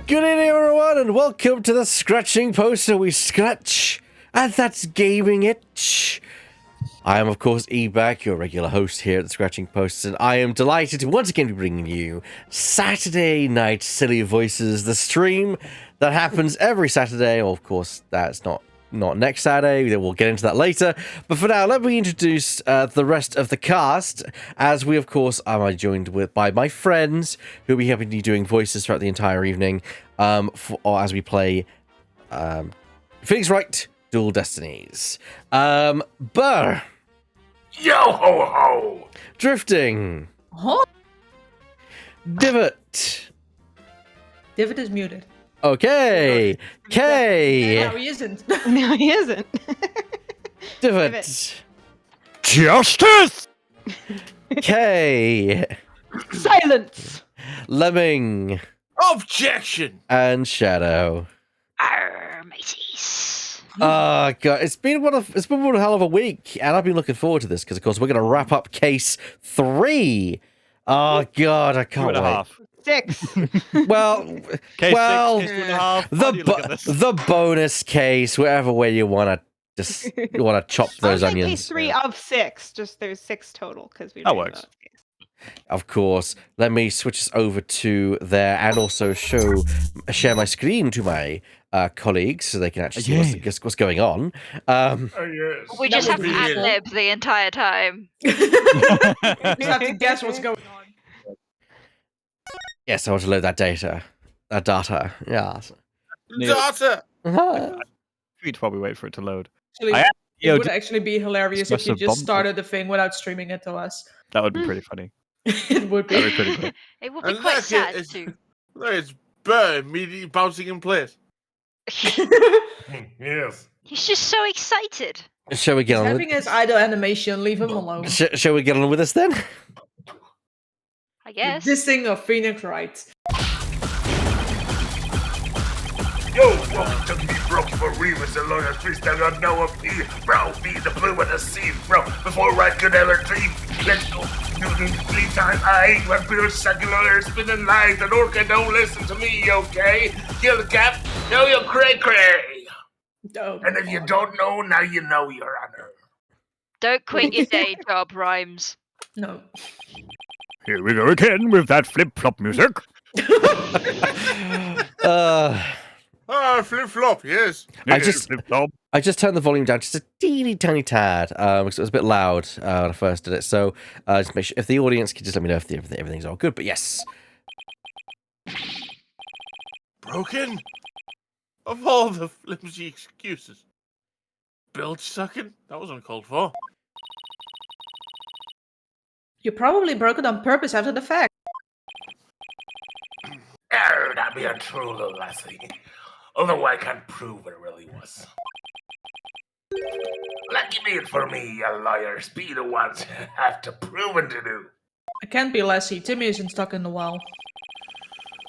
Good evening, everyone, and welcome to the Scratching Post, where we scratch, and that's gaming it. I am, of course, E-Back, your regular host here at the Scratching Post, and I am delighted to once again be bringing you Saturday Night Silly Voices, the stream that happens every Saturday. Well, of course, that's not next Saturday. We'll get into that later. But for now, let me introduce the rest of the cast, as we, of course, are joined by my friends, who will be helping me doing voices throughout the entire evening, as we play Phoenix Wright, Dual Destinies. Burr. Yo ho ho! Drifting. Huh? Divot. Divot is muted. Okay. K. No, he isn't. No, he isn't. Divot. Justice! K. Silence. Lemming. Objection! And Shadow. Arr, mateys. Oh god, it's been one hell of a week, and I've been looking forward to this because, of course, we're going to wrap up case 3. Oh god, I can't wait. 6. Well, Case well, 6, case 2.5. How do you look at this? the bonus case, wherever way you want to chop those I was onions. case 3 of 6. Just there's 6 total because we. That works. Of course, let me switch this over to there and also share my screen to my colleagues so they can actually see what's going on. Yes. We just have would be ad-lib the entire time. You just have to guess what's going on. Yes, I want to load that data. Yes. Data! We'd probably wait for it to load. Actually, I- it would actually be hilarious if you just started the thing without streaming it to us. That would be pretty funny. It would be. That'd be pretty good. It would be And quite look, sad it's- too. Look, it's Burr immediately bouncing in place. Yes. He's just so excited. Shall we get on? Having his idle animation, leave him alone. Shall we get on with this then? I guess. This thing of Phoenix Wright. Yo, welcome to me, bro, for Remus and lawyers, freestyle on Noah P. Bro, be the blue in the sea, bro, before I could ever dream. Let's go, you need free time, I ain't when pure secular spinning lies, and Orca don't listen to me, okay? Kill the cap, know you're cray-cray. Oh, And if you don't know, now you know, Your Honor. Don't quit your day job, Rhymes. No. Here we go again with that flip-flop music. Ah, flip-flop, yes. I just- Flip-flop. I just turned the volume down just a teeny tiny tad because it was a bit loud when I first did it. So just make sure if the audience could just let me know if everything's all good. But yes, Broken? Of all the flimsy excuses. Bilge sucking? That was uncalled for. You probably broke it on purpose after the fact. That'd be untrue, little lassie. Although I can't prove it really was. Lucky it for me, you lawyers be the ones who have to prove it to do. I can't be Lassie. Timmy isn't stuck in the well.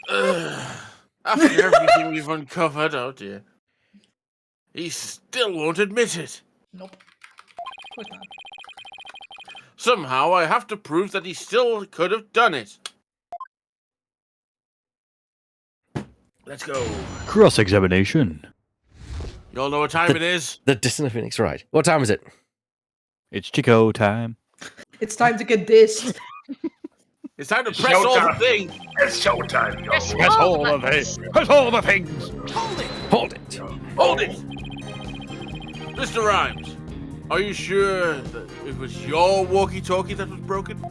After everything we've uncovered, oh dear. He still won't admit it. Nope. Of course not. Somehow I have to prove that he still could have done it. Let's go. Cross-examination. You all know what time it is? the distant Phoenix, right? What time is it? It's Chico time. It's time to get dissed. It's time to press all the things. It's showtime, yo. Press Press all all the buttons. things. Press all the things. Hold it. Hold it! Mr. Rhymes, are you sure that it was your walkie-talkie that was broken?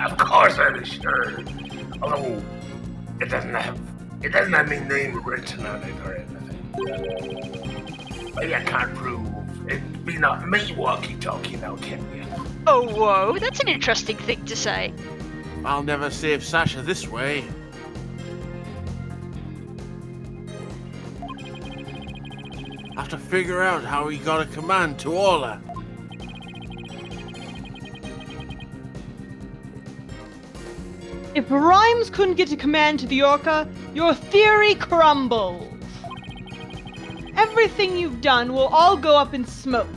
Of course I'm sure. Although, it doesn't have my name written on it or anything. But you can't prove it'd be not me walkie-talkie now, can you? Oh, whoa, that's an interesting thing to say. I'll never save Sasha this way. I have to figure out how he got a command to Orla. If Rhymes couldn't get a command to the Orca, your theory crumbles. Everything you've done will all go up in smoke.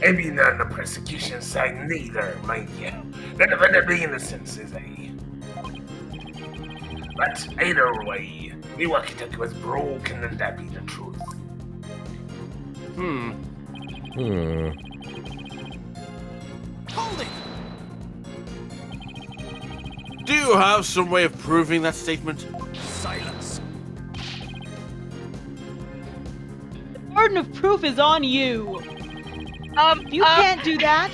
I mean, on the prosecution side neither, mind you. The defendant being innocent, is a. But either way, me walkie-talkie was broken and that be the truth. Hold it! Do you have some way of proving that statement? Silence. The burden of proof is on you. If you can't do that,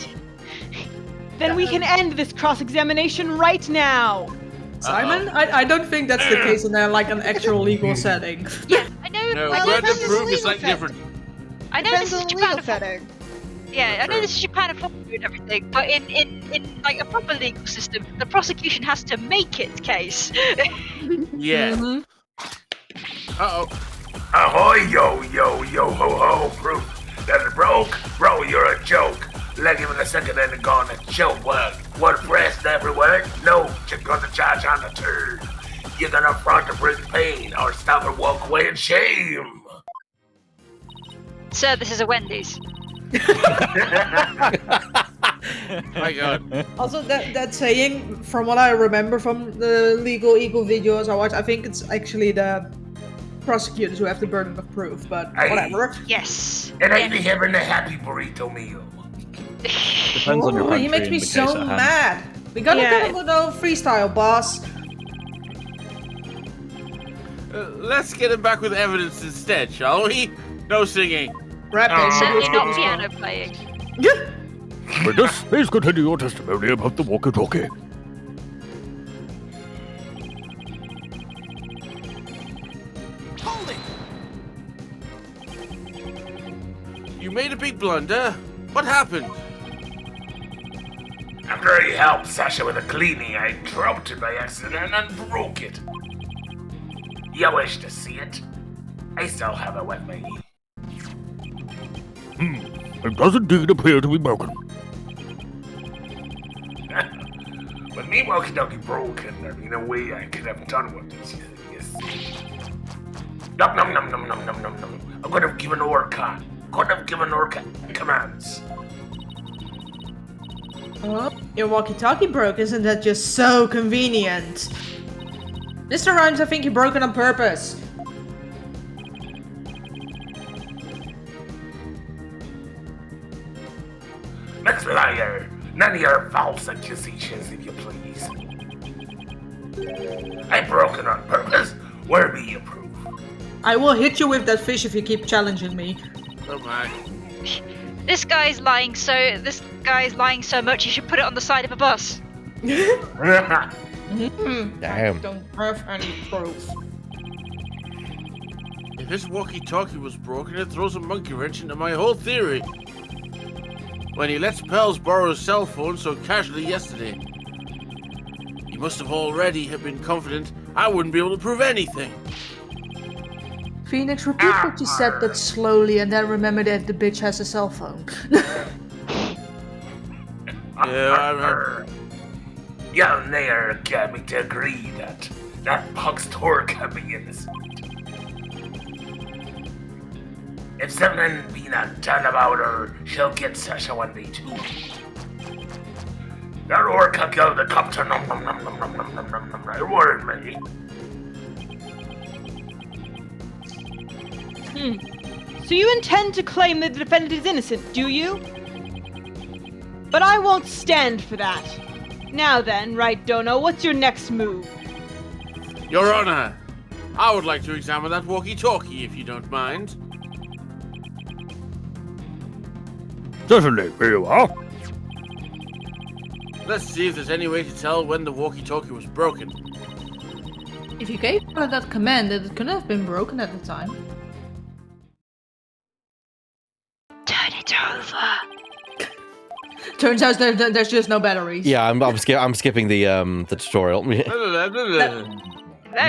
then we can end this cross-examination right now. Simon, I don't think that's the case in like an actual legal setting. Yeah, I know. No, I burden know of proof is slightly different. I know Depends this is on the Japan. legal setting. Yeah, I know this is Japan and everything, but in like a proper legal system, the prosecution has to make its case. Yeah. Mhm. Uh-oh. Ahoy, yo, yo, yo, ho, ho, proof that it broke? Bro, you're a joke. Like even a second and it gone and choke word. Word pressed every word? No, you're gonna charge on the turn. You're gonna front to bring pain or stop and walk away in shame. Sir, this is a Wendy's. My God. Also, that saying, from what I remember from the legal eagle videos I watched, I think it's actually the prosecutors who have the burden of proof, but Aye. whatever. Yes. And I be having a happy burrito meal. Depends on your Oh, country he makes and me the so case at hand. mad. We gotta Yeah. do a little freestyle, boss. Let's get him back with evidence instead, shall we? No singing. Rapping. Certainly Let's not get piano playing. Witness, please continue your testimony about the walkie-talkie. Hold it! You made a big blunder. What happened? After I helped Sasha with the cleaning, I dropped it by accident and broke it. You wish to see it? I still have it with me. It does indeed appear to be broken. When me walkie-talkie broken, there ain't no way I could have done what this is. Nom nom nom nom nom nom nom nom. I could have given Orca. Could have given Orca commands. Oh, your walkie-talkie broke, isn't that just so convenient? Mr. Rhymes, I think you broke it on purpose. Next liar, none of your false accusations, if you please. I broke it on purpose. Where be your proof? I will hit you with that fish if you keep challenging me. Oh my. This guy's lying so much you should put it on the side of a bus. Damn. Don't have any proof. If this walkie-talkie was broken, it throws a monkey wrench into my whole theory. When he lets pals borrow his cell phone so casually yesterday, he must have already have been confident I wouldn't be able to prove anything. Phoenix, repeat what you said, but slowly, and then remember that the bitch has a cell phone. Yeah, I remember. Y'all ne'er get me to agree that pug's tour can be innocent. If something be not done about her, she'll get Sasha one day too. That orca killed the copter, nom nom nom nom nom nom nom nom nom, reward me. So you intend to claim that the defendant is innocent, do you? But I won't stand for that. Now then, right Dono, what's your next move? Your Honor, I would like to examine that walkie-talkie if you don't mind. Certainly, here you are. Let's see if there's any way to tell when the walkie-talkie was broken. If you gave her that command, it couldn't have been broken at the time. Turn it over. Turns out there's just no batteries. Yeah, I'm skipping the tutorial. Look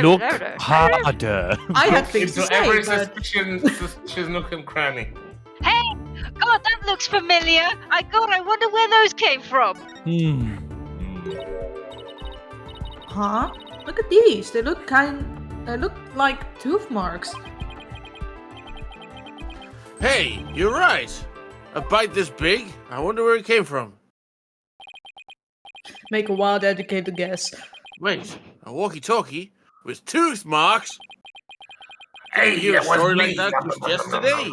No. harder. I had things Into to every say, but... suspicious nook and cranny. Hey, God, that looks familiar. I wonder where those came from. Huh? Look at these. They look like tooth marks. Hey, you're right. A bite this big? I wonder where it came from. Make a wild, educated guess. Wait, a walkie-talkie with tooth marks? Hey, I hear a it was story me. like that just yesterday.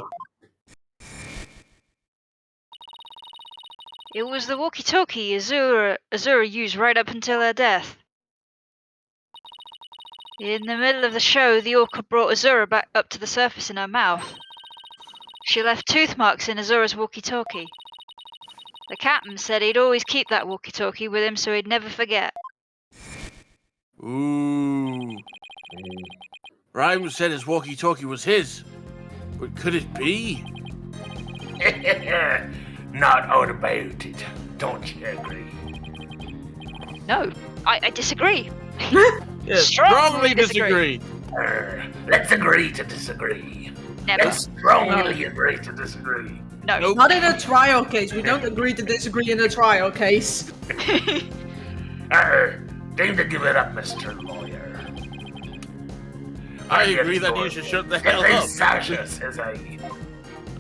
It was the walkie-talkie Azura used right up until her death. In the middle of the show, the orca brought Azura back up to the surface in her mouth. She left tooth marks in Azura's walkie-talkie. The captain said he'd always keep that walkie-talkie with him so he'd never forget. Ooh. Rhymes said his walkie-talkie was his. But could it be? Not all about it. Don't you agree? No, I disagree. Yes, Strongly disagree. Let's agree to disagree. Never. Let's strongly agree to disagree. No. Nope. Not in a trial case. We don't agree to disagree in a trial case. Time to give it up, Mr. Lawyer. I agree that you should shut the hell up. Sasha, says I.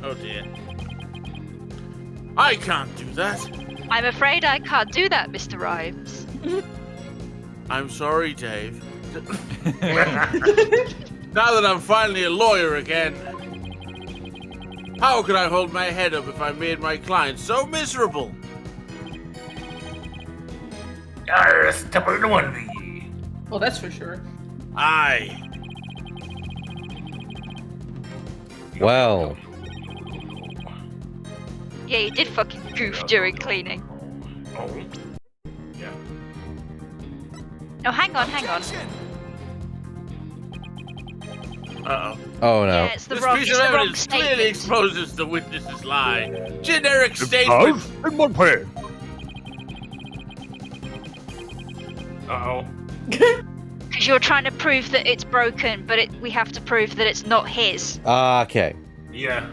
Oh dear. I can't do that. I'm afraid I can't do that, Mr. Rhymes. I'm sorry, Dave. Now that I'm finally a lawyer again, how could I hold my head up if I made my client so miserable? Stubborn one thee. Well, that's for sure. Aye. Well, Yeah, you did fucking goof during cleaning. Oh. Yeah. Oh, hang on. Objection! Uh-oh. oh no. Yeah, it's the This wrong, piece it's of the wrong evidence clearly statement. exposes the witness's lie. Generic It statement. does? In what way? Uh-oh. Because you're trying to prove that it's broken, but we have to prove that it's not his. Okay. Yeah.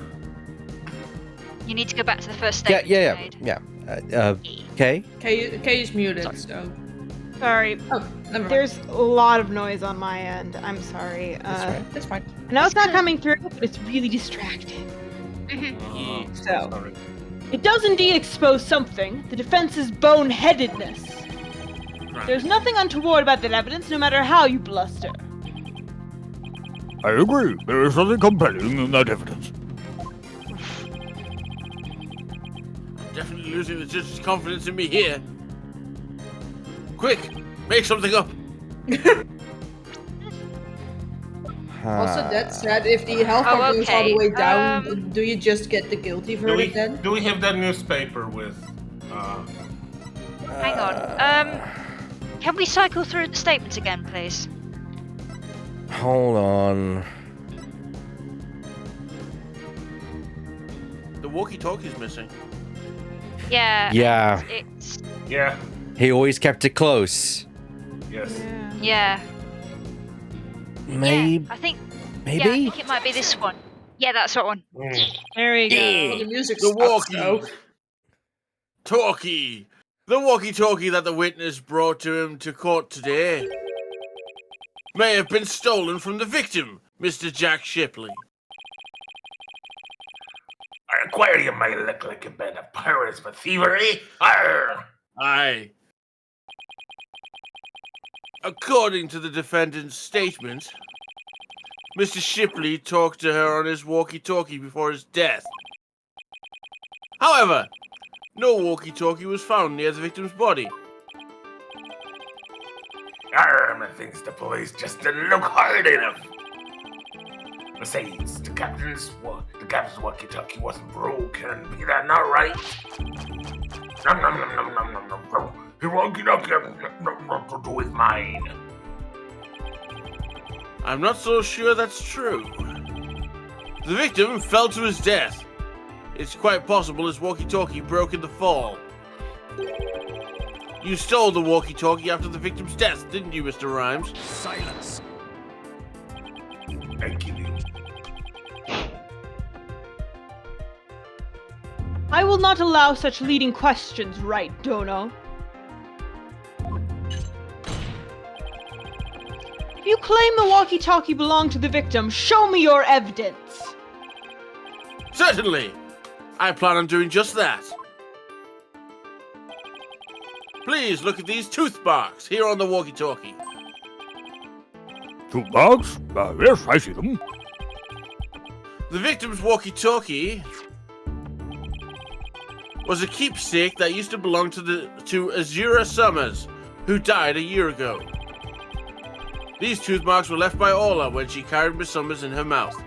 You need to go back to the first Yeah, statement yeah, you yeah, made. yeah. Okay. K is muted, so. Sorry. Oh, never mind. There's a lot of noise on my end. I'm sorry. That's fine. I know it's not coming through, but it's really distracting. Mhm. So, it does indeed expose something, the defense's boneheadedness. There's nothing untoward about that evidence, no matter how you bluster. I agree. There is nothing compelling in that evidence. I'm definitely losing the judge's confidence in me here. Quick, make something up. Also, that said, if the health Oh, bar goes all the okay. way down, do you just get the guilty verdict then? Do we have that newspaper with, Hang on. Can we cycle through the statements again, please? Hold on. The walkie-talkie's missing. Yeah. Yeah. It's yeah, He always kept it close. yes. yeah. Maybe. Yeah, I think Maybe. it might be this one. Yeah, that's that one. There you go. Well, the music The stops, though. walkie-talkie. The walkie-talkie that the witness brought to him to court today may have been stolen from the victim, Mr. Jack Shipley. I acquire you might look like a band of pirates, but thievery? Arr! Aye. According to the defendant's statement, Mr. Shipley talked to her on his walkie-talkie before his death. However, no walkie-talkie was found near the victim's body. Arr, methinks the police just didn't look hard enough. Besides, the captain's walkie-talkie wasn't broken. Be that not right? Nom nom nom nom nom nom nom nom. The walkie-talkie has nothing to do with mine. I'm not so sure that's true. The victim fell to his death. It's quite possible his walkie-talkie broke in the fall. You stole the walkie-talkie after the victim's death, didn't you, Mr. Rhymes? Silence. Thank you. I will not allow such leading questions, right, Dono? If you claim the walkie-talkie belonged to the victim, show me your evidence. Certainly! I plan on doing just that. Please look at these tooth marks here on the walkie-talkie. Tooth marks? Yes, I see them. The victim's walkie-talkie was a keepsake that used to belong to Azura Summers, who died a year ago. These tooth marks were left by Orla when she carried Miss Summers in her mouth.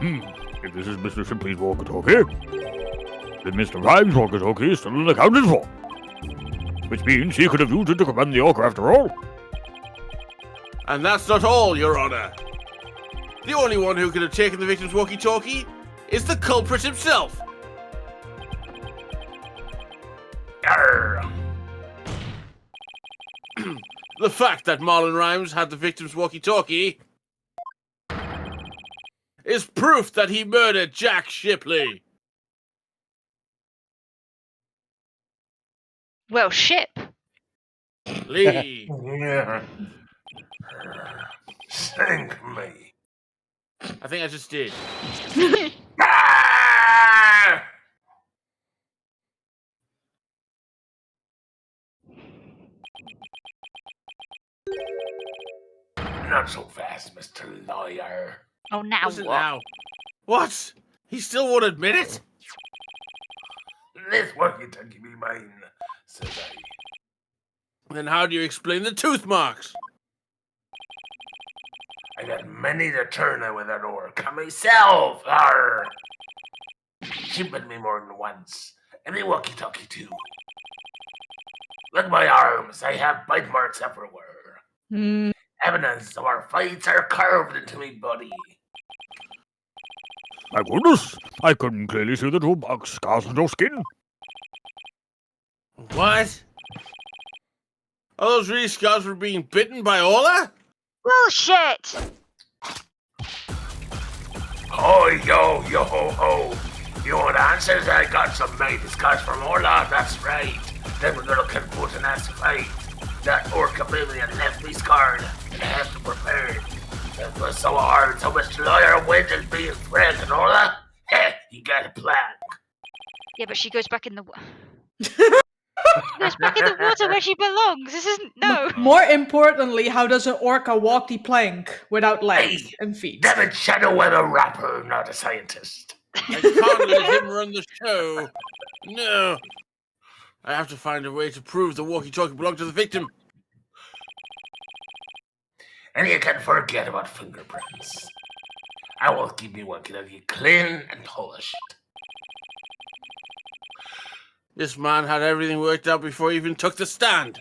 If this is Mr. Simply's walkie-talkie, then Mr. Rhymes' walkie-talkie is still unaccounted for. Which means he could have used it to command the orca after all. And that's not all, Your Honor. The only one who could have taken the victim's walkie-talkie is the culprit himself. Arr. The fact that Marlon Rhymes had the victim's walkie-talkie is proof that he murdered Jack Shipley. Well, ship. Lee. Yeah. Sink me. I think I just did. Ah! Not so fast, Mr. Lawyer. Oh, now Listen what? now. What? He still won't admit it? This walkie-talkie be mine, says I. Then how do you explain the tooth marks? I got many to turn out with that orca myself. Arr! She bit me more than once, and the walkie-talkie too. Look at my arms, I have bite marks everywhere. Hmm. Evidence of our fights are carved into me body. My goodness, I couldn't clearly see the two marks, scars on your skin. What? Are those really scars for being bitten by Orla? Bullshit! Oh, yo, yo, ho, ho. You want answers? I got some made scars from Orla, that's right. Then we're gonna get put in a fight. That orca Billion left me scarred, and I have to prepare it. That was so hard, so Mr. Lawyer went and being frank and Orla. Heh, you got a plan. Yeah, but she goes back in the... She goes back in the water where she belongs. This isn't... No. More importantly, how does an orca walk the plank without legs Hey, and feet? Damn it, Shadow Weather rapper, not a scientist. I can't let him run the show. No. I have to find a way to prove the walkie-talkie belonged to the victim. And you can forget about fingerprints. I will keep you walkie-talkie clean and polished. This man had everything worked out before he even took the stand.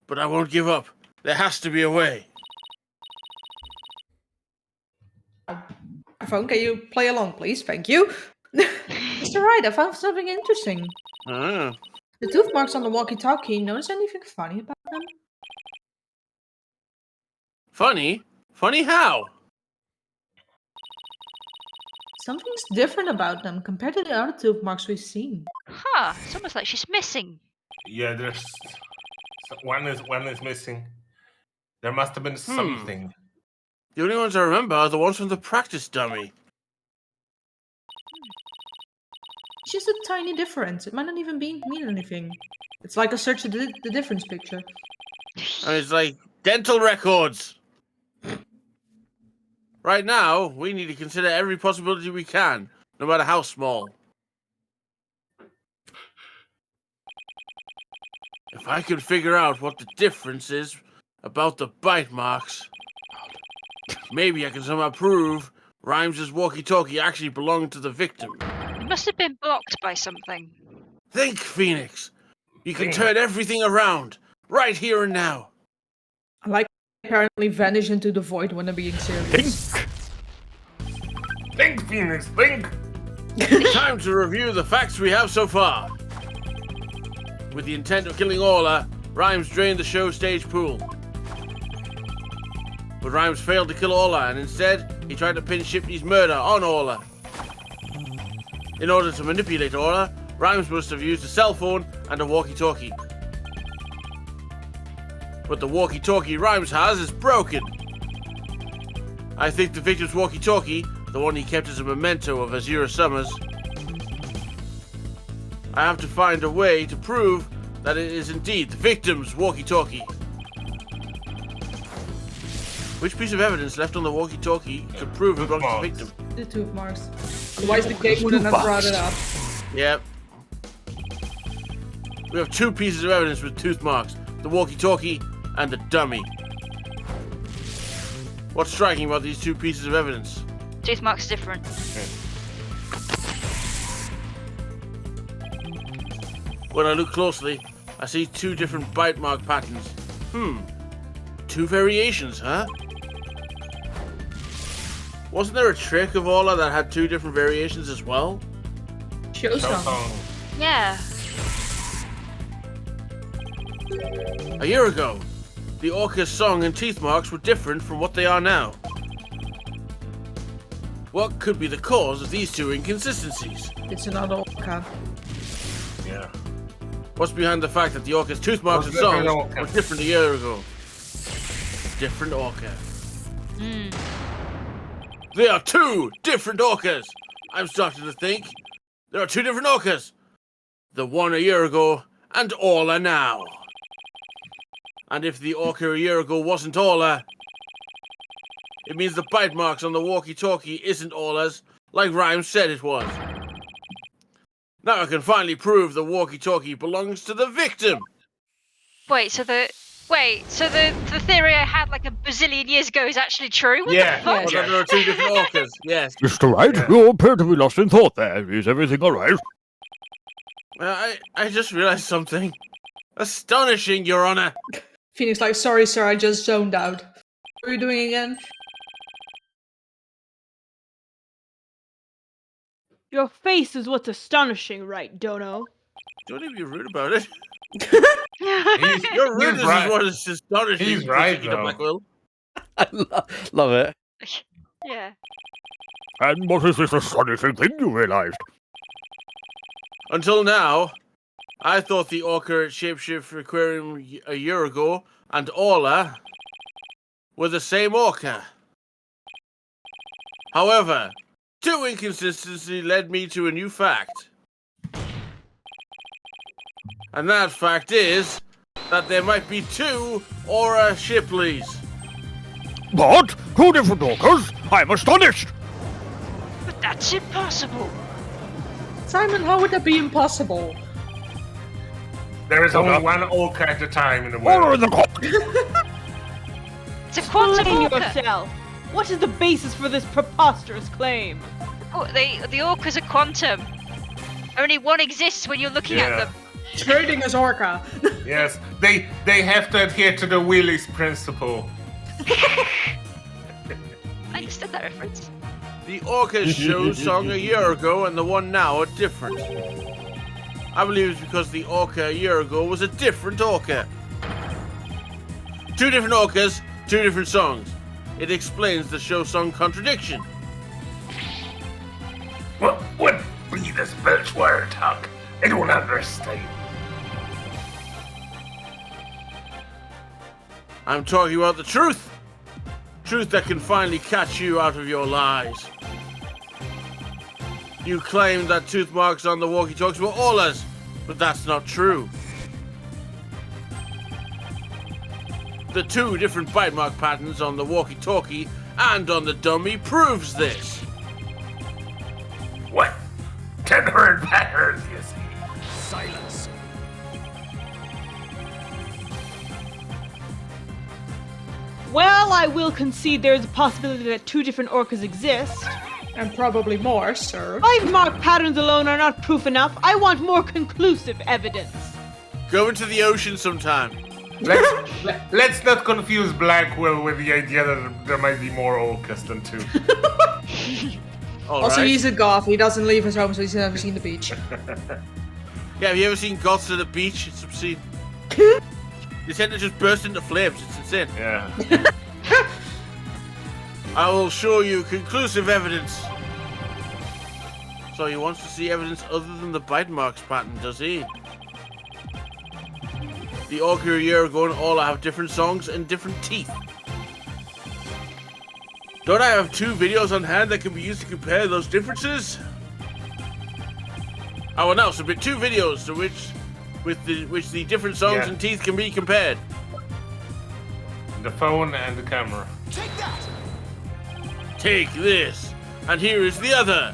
But I won't give up. There has to be a way. Phone, can you play along, please? Thank you. Mr. Wright, I found something interesting. Ah. The tooth marks on the walkie-talkie. Notice anything funny about them? Funny? Funny how? Something's different about them compared to the other tooth marks we've seen. Huh. It's almost like she's missing. Yeah, there's one is missing. There must have been something. The only ones I remember are the ones from the practice dummy. It's just a tiny difference. It might not even mean anything. It's like a search the difference picture. And it's like dental records. Right now, we need to consider every possibility we can, no matter how small. If I could figure out what the difference is about the bite marks, maybe I can somehow prove Rhymes' walkie-talkie actually belonged to the victim. It must have been blocked by something. Think, Phoenix. You can turn everything around, right here and now. I like apparently vanish into the void when I'm being serious. Think, Phoenix, think! Time to review the facts we have so far. With the intent of killing Orla, Rhymes drained the show stage pool. But Rhymes failed to kill Orla, and instead, he tried to pin Shipley's murder on Orla. In order to manipulate Orla, Rhymes must have used a cell phone and a walkie-talkie. but the walkie-talkie Rhymes has is broken. I think the victim's walkie-talkie, the one he kept as a memento of Azura Summers, I have to find a way to prove that it is indeed the victim's walkie-talkie. Which piece of evidence left on the walkie-talkie could prove it belongs to the victim? The tooth marks. Otherwise the game wouldn't have brought it up. Yep. We have 2 pieces of evidence with tooth marks. The walkie-talkie and the dummy. What's striking about these 2 pieces of evidence? Tooth marks are different. When I look closely, I see 2 different bite mark patterns. 2 variations, huh? Wasn't there a trick of Ola that had 2 different variations as well? Show some. Yeah. A year ago, the orca's song and teeth marks were different from what they are now. What could be the cause of these 2 inconsistencies? It's another orca. Yeah. What's behind the fact that the orca's tooth marks and What's songs different orca? were different a year ago? Different orca. There are 2 different orcas! I'm starting to think there are 2 different orcas. The one a year ago and Ola now. And if the orca a year ago wasn't Ola, it means the bite marks on the walkie-talkie isn't Ola's, like Rhymes said it was. Now I can finally prove the walkie-talkie belongs to the victim. Wait, so the theory I had like a bazillion years ago is actually true? What Yeah. the fuck? Well, then there are 2 different orcas, yes. Mr. Wright, Yeah. you appear to be lost in thought there. Is everything alright? I just realized something. Astonishing, Your Honor. Phoenix like, sorry sir, I just zoned out. What are you doing again? Your face is what's astonishing, right, Dono? Don't even be rude about it. He's, Your rudeness he's right. is what is astonishing. He's right, Peter though. Blackwell. I love it. Yeah. And what is this astonishing thing you realized? Until now, I thought the orca at Shapeshift Aquarium a year ago and Ola were the same orca. However, 2 inconsistencies led me to a new fact. And that fact is that there might be 2 Aura Shipleys. What? 2 different orcas? I'm astonished! But that's impossible. Simon, how would that be impossible? There is only one orca at a time in the world. Order in the court! It's a quantum Explain orca. yourself. What is the basis for this preposterous claim? Oh, the orcas are quantum. Only one exists when you're looking at them. Trading as orca. Yes, they have to adhere to the Willis principle. I understood that reference. The orca show song a year ago and the one now are different. I believe it's because the orca a year ago was a different orca. 2 different orcas, 2 different songs. It explains the show song contradiction. What would be this bitch word talk? I don't understand. I'm talking about the truth. Truth that can finally catch you out of your lies. You claimed that tooth marks on the walkie-talkies were Ola's, but that's not true. The 2 different bite mark patterns on the walkie-talkie and on the dummy proves this. What? 10 herd patterns, you see. Silence. Well, I will concede there is a possibility that 2 different orcas exist. And probably more, sir. 5 mark patterns alone are not proof enough. I want more conclusive evidence. Go into the ocean sometime. Let's not confuse Blackwell with the idea that there might be more orcas than 2. All Also, right. he's a goth. He doesn't leave his home, so he's never seen the beach. Yeah, have you ever seen Goths at the beach? It's obscene. They tend to just burst into flames. It's insane. Yeah. I will show you conclusive evidence. So he wants to see evidence other than the bite marks pattern, does he? the orca a year ago and all have different songs and different teeth. Don't I have 2 videos on hand that can be used to compare those differences? I will now submit 2 videos to which the different songs Yeah. and teeth can be compared. The phone and the camera. Take that! Take this, and here is the other.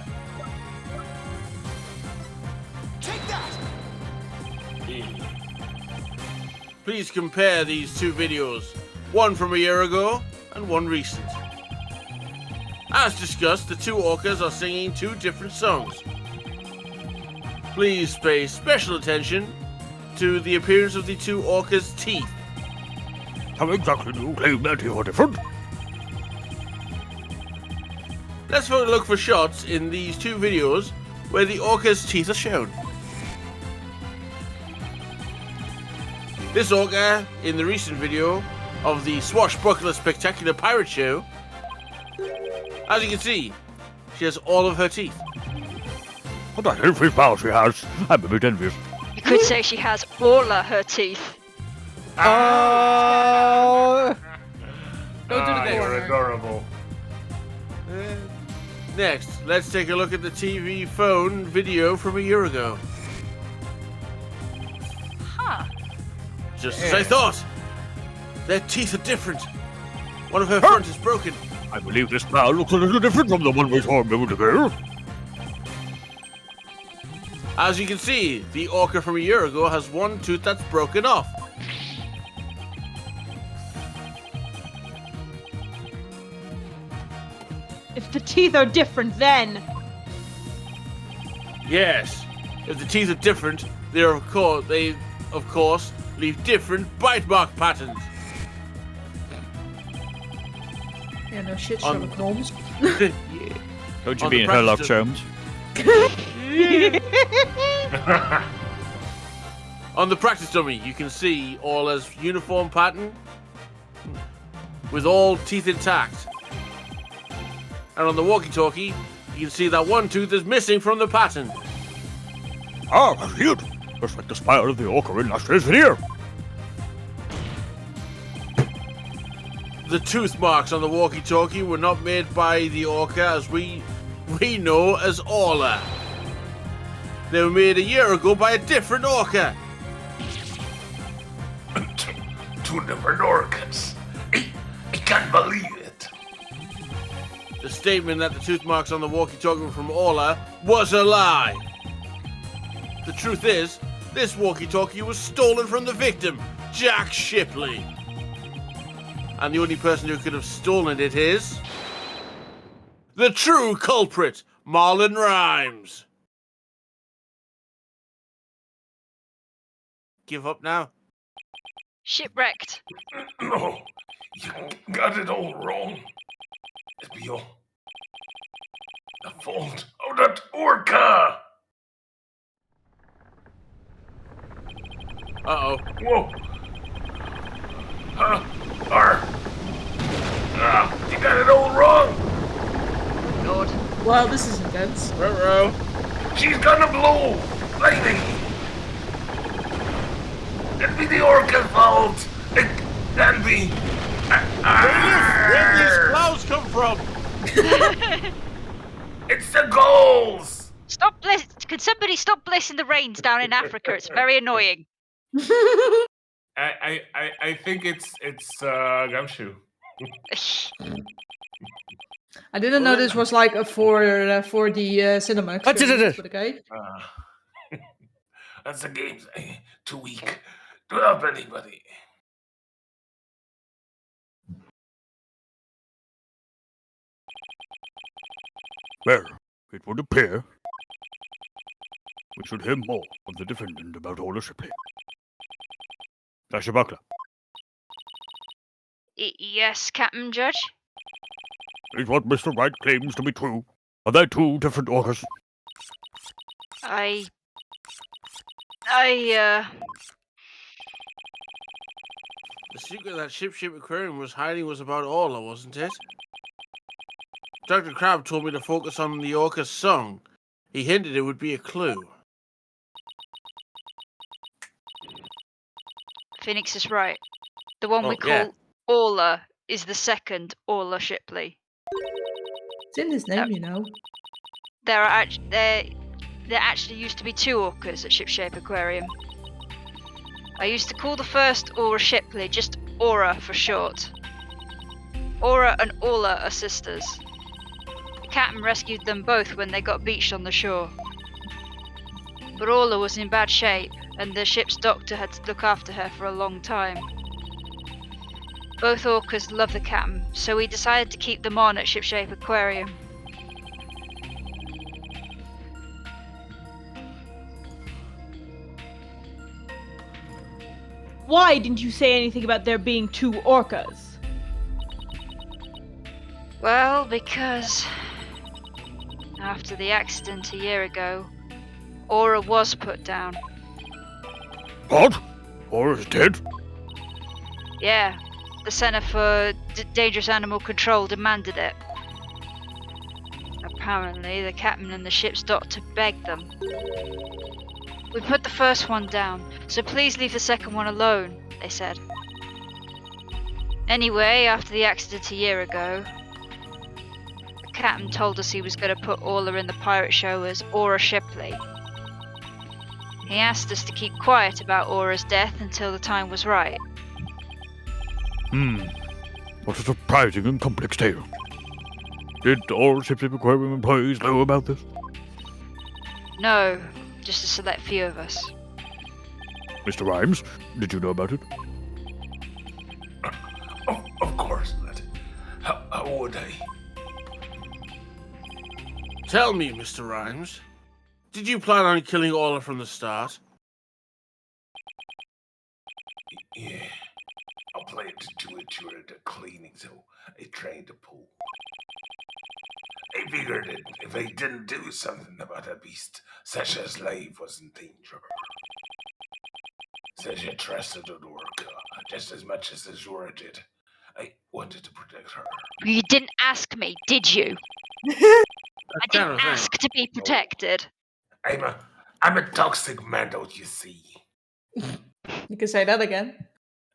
Take that! Please compare these 2 videos, one from a year ago and one recent. As discussed, the 2 orcas are singing 2 different songs. Please pay special attention to the appearance of the 2 orcas' teeth. How exactly do you claim their teeth are different? Let's look for shots in these 2 videos where the orca's teeth are shown. This orca in the recent video of the Swashbuckler Spectacular Pirate Show, as you can see, she has all of her teeth. What a healthy smile she has. I'm a bit envious. You could say she has all of her teeth. Oh! Go to the You're corner. adorable. Next, let's take a look at the TV phone video from a year ago. Huh. Just as I thought. Their teeth are different. One of her front is broken. I believe this smile looks a little different from the one we saw a moment ago. As you can see, the orca from a year ago has one tooth that's broken off. If the teeth are different, then. Yes, if the teeth are different, they of course leave different bite mark patterns. Yeah, no shit, On- Sherlock Holmes. Yeah. Don't you On be the in Sherlock practice Holmes? On the practice dummy, you can see all as uniform pattern with all teeth intact. And on the walkie-talkie, you can see that one tooth is missing from the pattern. Ah, I see it. Just like the smile of the orca in last year's video. The tooth marks on the walkie-talkie were not made by the orca as we know as Orla. They were made a year ago by a different orca. 2 different orcas. I can't believe it. The statement that the tooth marks on the walkie-talkie were from Orla was a lie. The truth is, this walkie-talkie was stolen from the victim, Jack Shipley. And the only person who could have stolen it is the true culprit, Marlon Rhymes. Give up now? Shipwrecked. No, you got it all wrong. It'd be all the fault of that orca. Uh-oh. Whoa. You got it all wrong. Lord. Well, this is intense. Ruh-roh. She's gonna blow. Lightning. It'd be the orca's fault. It can't be. Where did these clouds come from? It's the goals. Can somebody stop blessing the rains down in Africa? It's very annoying. I think it's Gumshoe. I didn't know this was like a for the cinema experience, but okay. That's the game's too weak to help anybody. Well, it would appear we should hear more of the defendant about all the Shipley. Swashbuckler, Yes, Captain Judge? is what Mr. Wright claims to be true? Are there 2 different orcas? I The secret that Ship Aquarium was hiding was about Orla, wasn't it? Dr. Crab told me to focus on the orca's song. He hinted it would be a clue. Phoenix is right. The one we Oh, yeah. call Orla is the second Orla Shipley. It's in his name, you know. There actually used to be 2 orcas at Shipshape Aquarium. I used to call the first Aura Shipley just Aura for short. Aura and Orla are sisters. The captain rescued them both when they got beached on the shore. But Orla was in bad shape, and the ship's doctor had to look after her for a long time. Both orcas love the captain, so we decided to keep them on at Shipshape Aquarium. Why didn't you say anything about there being 2 orcas? Well, because after the accident a year ago, Aura was put down. What? Aura's dead? Yeah, the Centre for Dangerous Animal Control demanded it. Apparently, the captain and the ship's doctor begged them. We put the first one down, so please leave the second one alone, they said. Anyway, after the accident a year ago, the captain told us he was going to put Orla in the pirate show as Aura Shipley. He asked us to keep quiet about Aura's death until the time was right. What a surprising and complex tale. Did all Shipshape Aquarium employees know about this? No, just a select few of us. Mr. Rhymes, did you know about it? Oh, of course not. How would I? Tell me, Mr. Rhymes, did you plan on killing Orla from the start? Yeah. I'll plan to do it during the cleaning, so I trained the pool. I figured that if I didn't do something about a beast, Sasha's life was in danger. Sasha trusted the orca just as much as Azura did. I wanted to protect her. You didn't ask me, did you? That I kind of didn't thing. ask to be protected. I'm a toxic man, don't you see? You can say that again.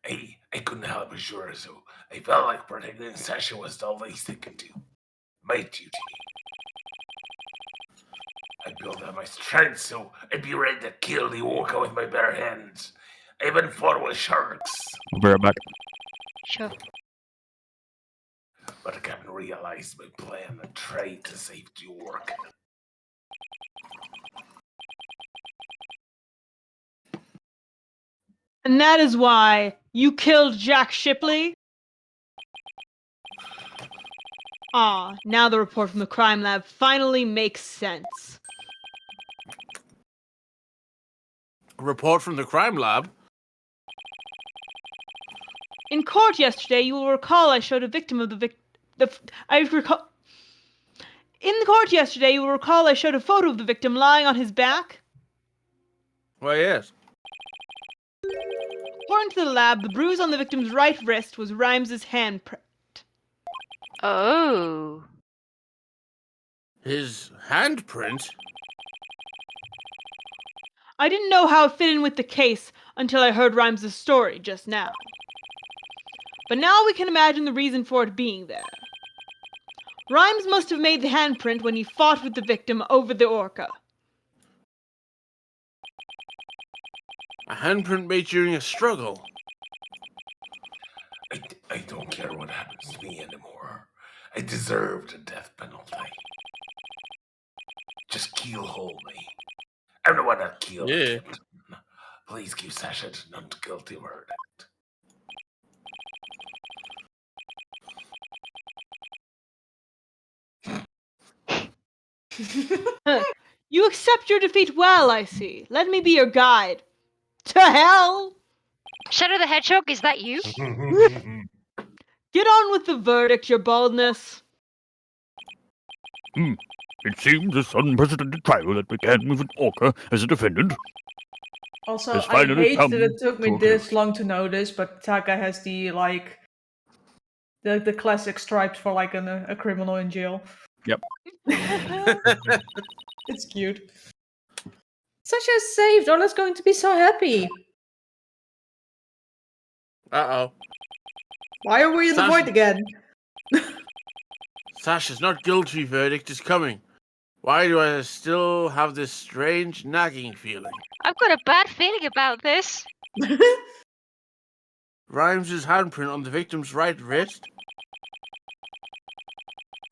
I couldn't help Azura, so I felt like protecting Sasha was the least I could do. My duty. I built up my strength so I'd be ready to kill the orca with my bare hands. I even fought with sharks. I'll be right back. Sure. But the captain realized my plan and tried to save the orca. And that is why you killed Jack Shipley? Ah, now the report from the crime lab finally makes sense. A report from the crime lab? In court yesterday, you will recall I showed a victim of In the court yesterday, you will recall I showed a photo of the victim lying on his back. Why, yes. According to the lab, the bruise on the victim's right wrist was Rhymes's handprint. Oh. His handprint? I didn't know how it fit in with the case until I heard Rhymes's story just now. But now we can imagine the reason for it being there. Rhymes must have made the handprint when he fought with the victim over the orca. A handprint made during a struggle? I don't care what happens to me anymore. I deserve the death penalty. Just keelhole me. I'm the one that killed Yeah. him. Please give Sasha the not guilty verdict. You accept your defeat well, I see. Let me be your guide. To hell! Shadow the Hedgehog, is that you? Get on with the verdict, your baldness. It seems this unprecedented trial that began with an orca as a defendant. Also, It's I finally hate come that it took me to a this close. long to know this, but Taka has the the classic stripes for like a criminal in jail. Yep. It's cute. Sasha is saved. Orla's going to be so happy. Uh-oh. Why are we in the Sasha- void again? Sasha's not guilty verdict is coming. Why do I still have this strange nagging feeling? I've got a bad feeling about this. Rhymes' handprint on the victim's right wrist?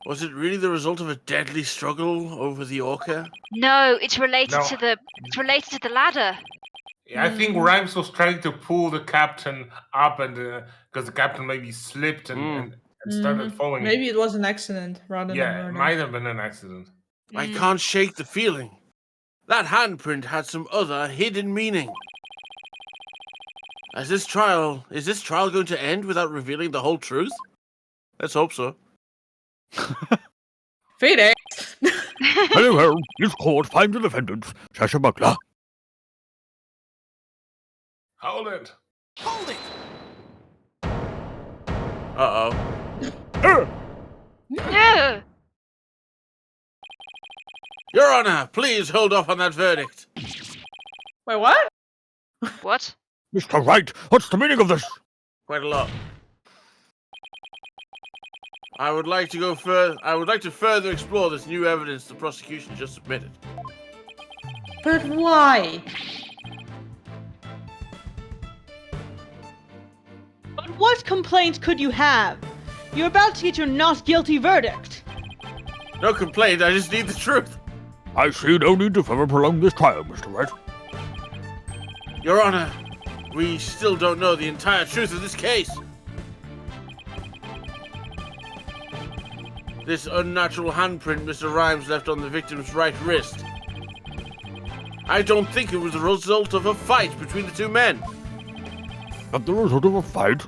Was it really the result of a deadly struggle over the orca? No, it's related No. to the ladder. I think Rhymes was trying to pull the captain up, and because the captain maybe slipped and started falling. Maybe it was an accident rather than Yeah, it murder. might have been an accident. I can't shake the feeling. That handprint had some other hidden meaning. Is this trial going to end without revealing the whole truth? Let's hope so. Phoenix! Very well. This court finds the defendant, Sasha Buckler. Hold it. Hold it! Uh-oh. No. Your Honor, please hold off on that verdict. Wait, what? What? Mr. Wright, what's the meaning of this? Quite a lot. I would like to further explore this new evidence the prosecution just submitted. But why? But what complaints could you have? You're about to get your not guilty verdict. No complaint, I just need the truth. I see no need to further prolong this trial, Mr. Wright. Your Honor, we still don't know the entire truth of this case. This unnatural handprint Mr. Rhymes left on the victim's right wrist. I don't think it was the result of a fight between the two men. Not the result of a fight.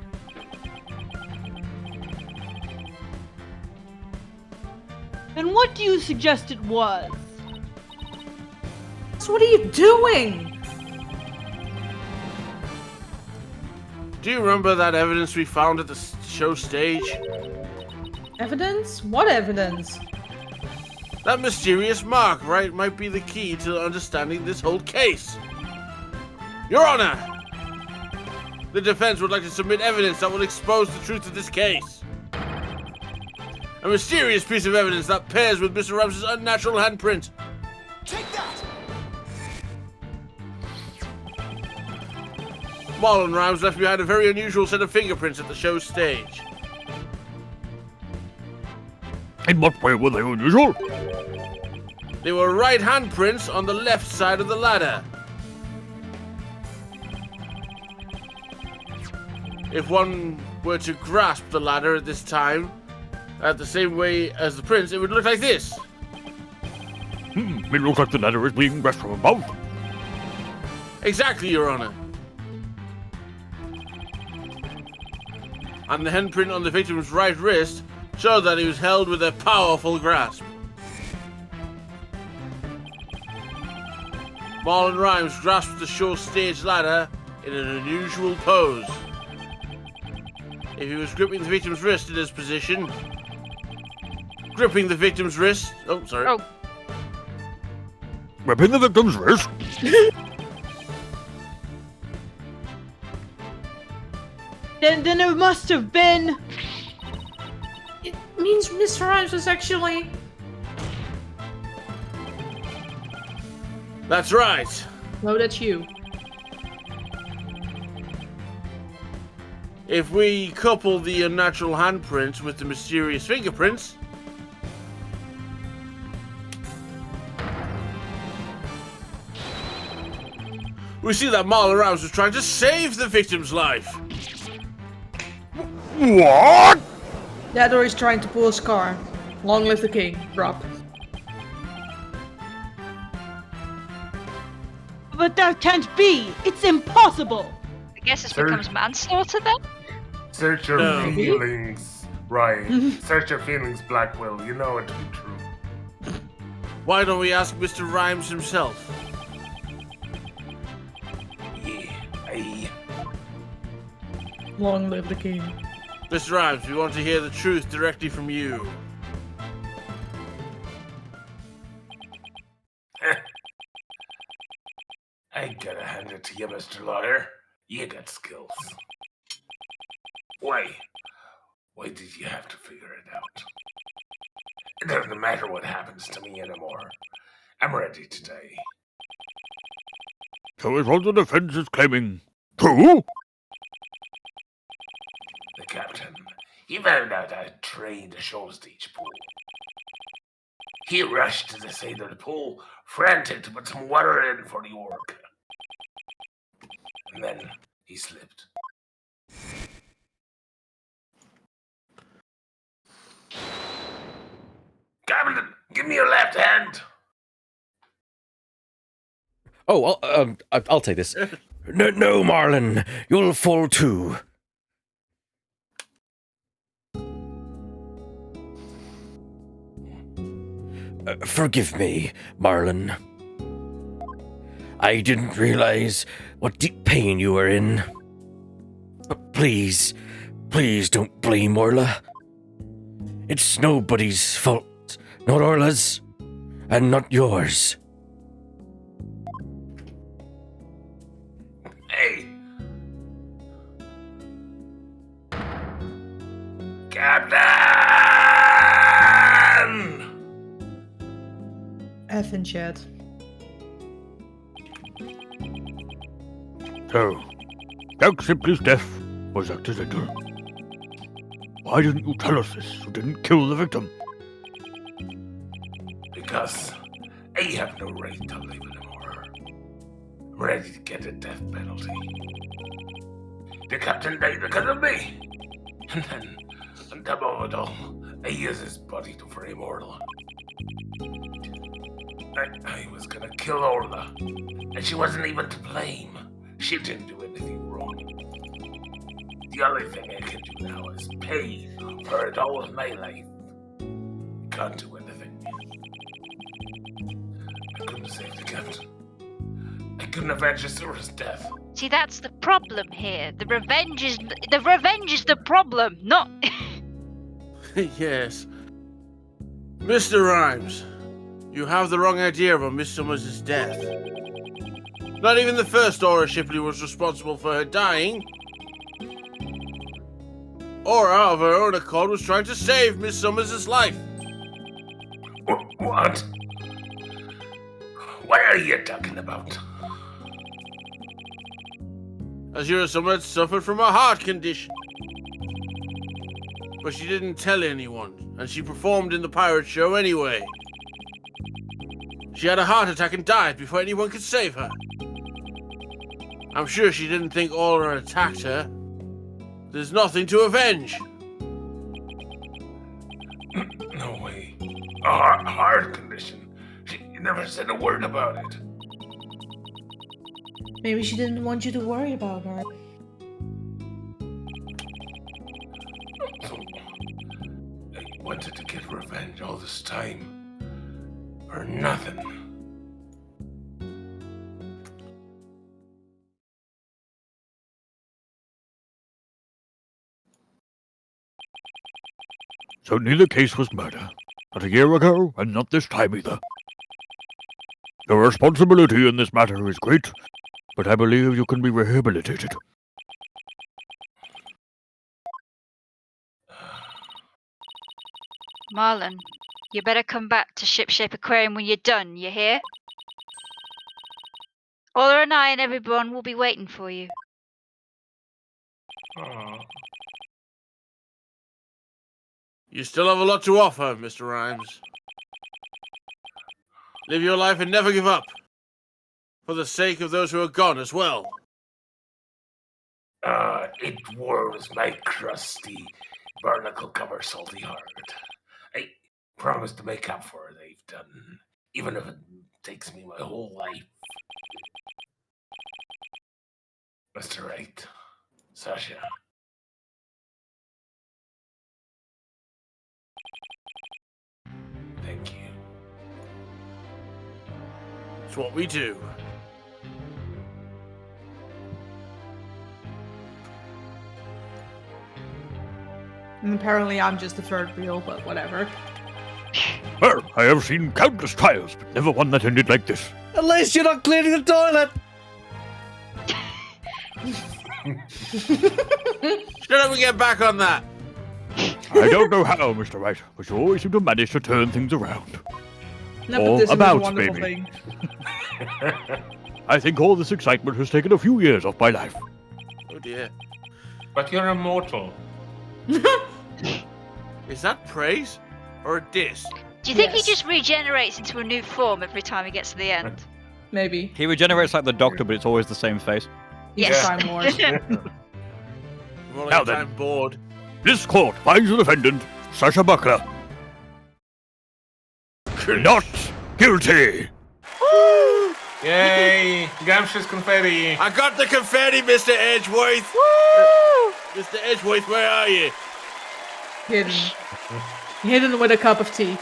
Then what do you suggest it was? So what are you doing? Do you remember that evidence we found at the show stage? Evidence? What evidence? That mysterious mark, right, might be the key to understanding this whole case. Your Honor! The defense would like to submit evidence that will expose the truth of this case. A mysterious piece of evidence that pairs with Mr. Rams's unnatural handprint. Take that! Marlon Rhymes left behind a very unusual set of fingerprints at the show stage. In what way were they unusual? They were right handprints on the left side of the ladder. If one were to grasp the ladder at this time, at the same way as the prints, it would look like this. It looks like the ladder is being grasped from above. Exactly, Your Honor. And the handprint on the victim's right wrist showed that he was held with a powerful grasp. Marlon Rhymes grasped the show stage ladder in an unusual pose. If he was gripping the victim's wrist in this position, gripping the victim's wrist. Oh, sorry. Oh. Gripping the victim's wrist. Then it must have been. It means Mr. Rhymes was actually... That's right. No, that's you. If we couple the unnatural handprints with the mysterious fingerprints, we see that Marlon Rhymes was trying to save the victim's life. What? That or he's trying to pull a scar. Long live the king, Rob. But that can't be! It's impossible! I guess this Sir. becomes manslaughter then? Search your No. feelings, Ryan. Search your feelings, Blackwell. You know it to be true. Why don't we ask Mr. Rhymes himself? Yeah, aye. Long live the king. Mr. Rhymes, we want to hear the truth directly from you. I gotta hand it to you, Mr. Lawyer. You got skills. Why did you have to figure it out? It doesn't matter what happens to me anymore. I'm ready to die. So is what the defense is claiming true? The captain, he found out I trained a show stage pool. He rushed to the side of the pool, frantic to put some water in for the orc. And then he slipped. Captain, give me your left hand. Oh, I'll take this. No, Marlin, you'll fall too. Forgive me, Marlin. I didn't realize what deep pain you were in. But please don't blame Orla. It's nobody's fault, not Orla's, and not yours. Hey. Captain! Effing shit. So, Doug Sibley's death was accidental. Why didn't you tell us this? You didn't kill the victim. Because I have no right to live anymore. I'm ready to get a death penalty. The captain died because of me. And then, on top of it all, I use his body to frame Orla. I was gonna kill Orla, and she wasn't even to blame. She didn't do anything wrong. The only thing I can do now is pay for it all in my life. Can't do anything. I couldn't save the captain. I couldn't avenge Azura's death. See, that's the problem here. The revenge is the problem, not. Yes. Mr. Rhymes, you have the wrong idea about Miss Summers' death. Not even the first Aura Shipley was responsible for her dying. Aura, of her own accord, was trying to save Miss Summers' life. What? What are you talking about? Azura Summers suffered from a heart condition. But she didn't tell anyone, and she performed in the pirate show anyway. She had a heart attack and died before anyone could save her. I'm sure she didn't think Aura attacked her. There's nothing to avenge. No way. A heart condition. She never said a word about it. Maybe she didn't want you to worry about her. So, I wanted to get revenge all this time. For nothing. Certainly the case was murder. Not a year ago, and not this time either. The responsibility in this matter is great, but I believe you can be rehabilitated. Marlon, you better come back to Shipshape Aquarium when you're done, you hear? Ola and I and everyone will be waiting for you. You still have a lot to offer, Mr. Rhymes. Live your life and never give up. For the sake of those who are gone as well. It warms my crusty, barnacle-covered salty heart. I promise to make up for it I've done, even if it takes me my whole life. Mr. Right, Sasha. Thank you. It's what we do. And apparently I'm just the third wheel, but whatever. Well, I have seen countless trials, but never one that ended like this. At least you're not cleaning the toilet. Shut up and get back on that. I don't know how, Mr. Wright, but you always seem to manage to turn things around. Nepotism about, is a wonderful baby. thing. I think all this excitement has taken a few years off my life. Oh dear. But you're immortal. Is that praise or a diss? Do you think he Yes. just regenerates into a new form every time he gets to the end? Maybe. He regenerates like the Doctor, but it's always the same face. He's Yes. a Time Lord. More like Now a then. time bored. This court finds the defendant, Sasha Buckler, not guilty. Yay! Gamshi's confetti. I got the confetti, Mr. Edgeworth. Mr. Edgeworth, where are you? Hidden. Hidden with a cup of tea.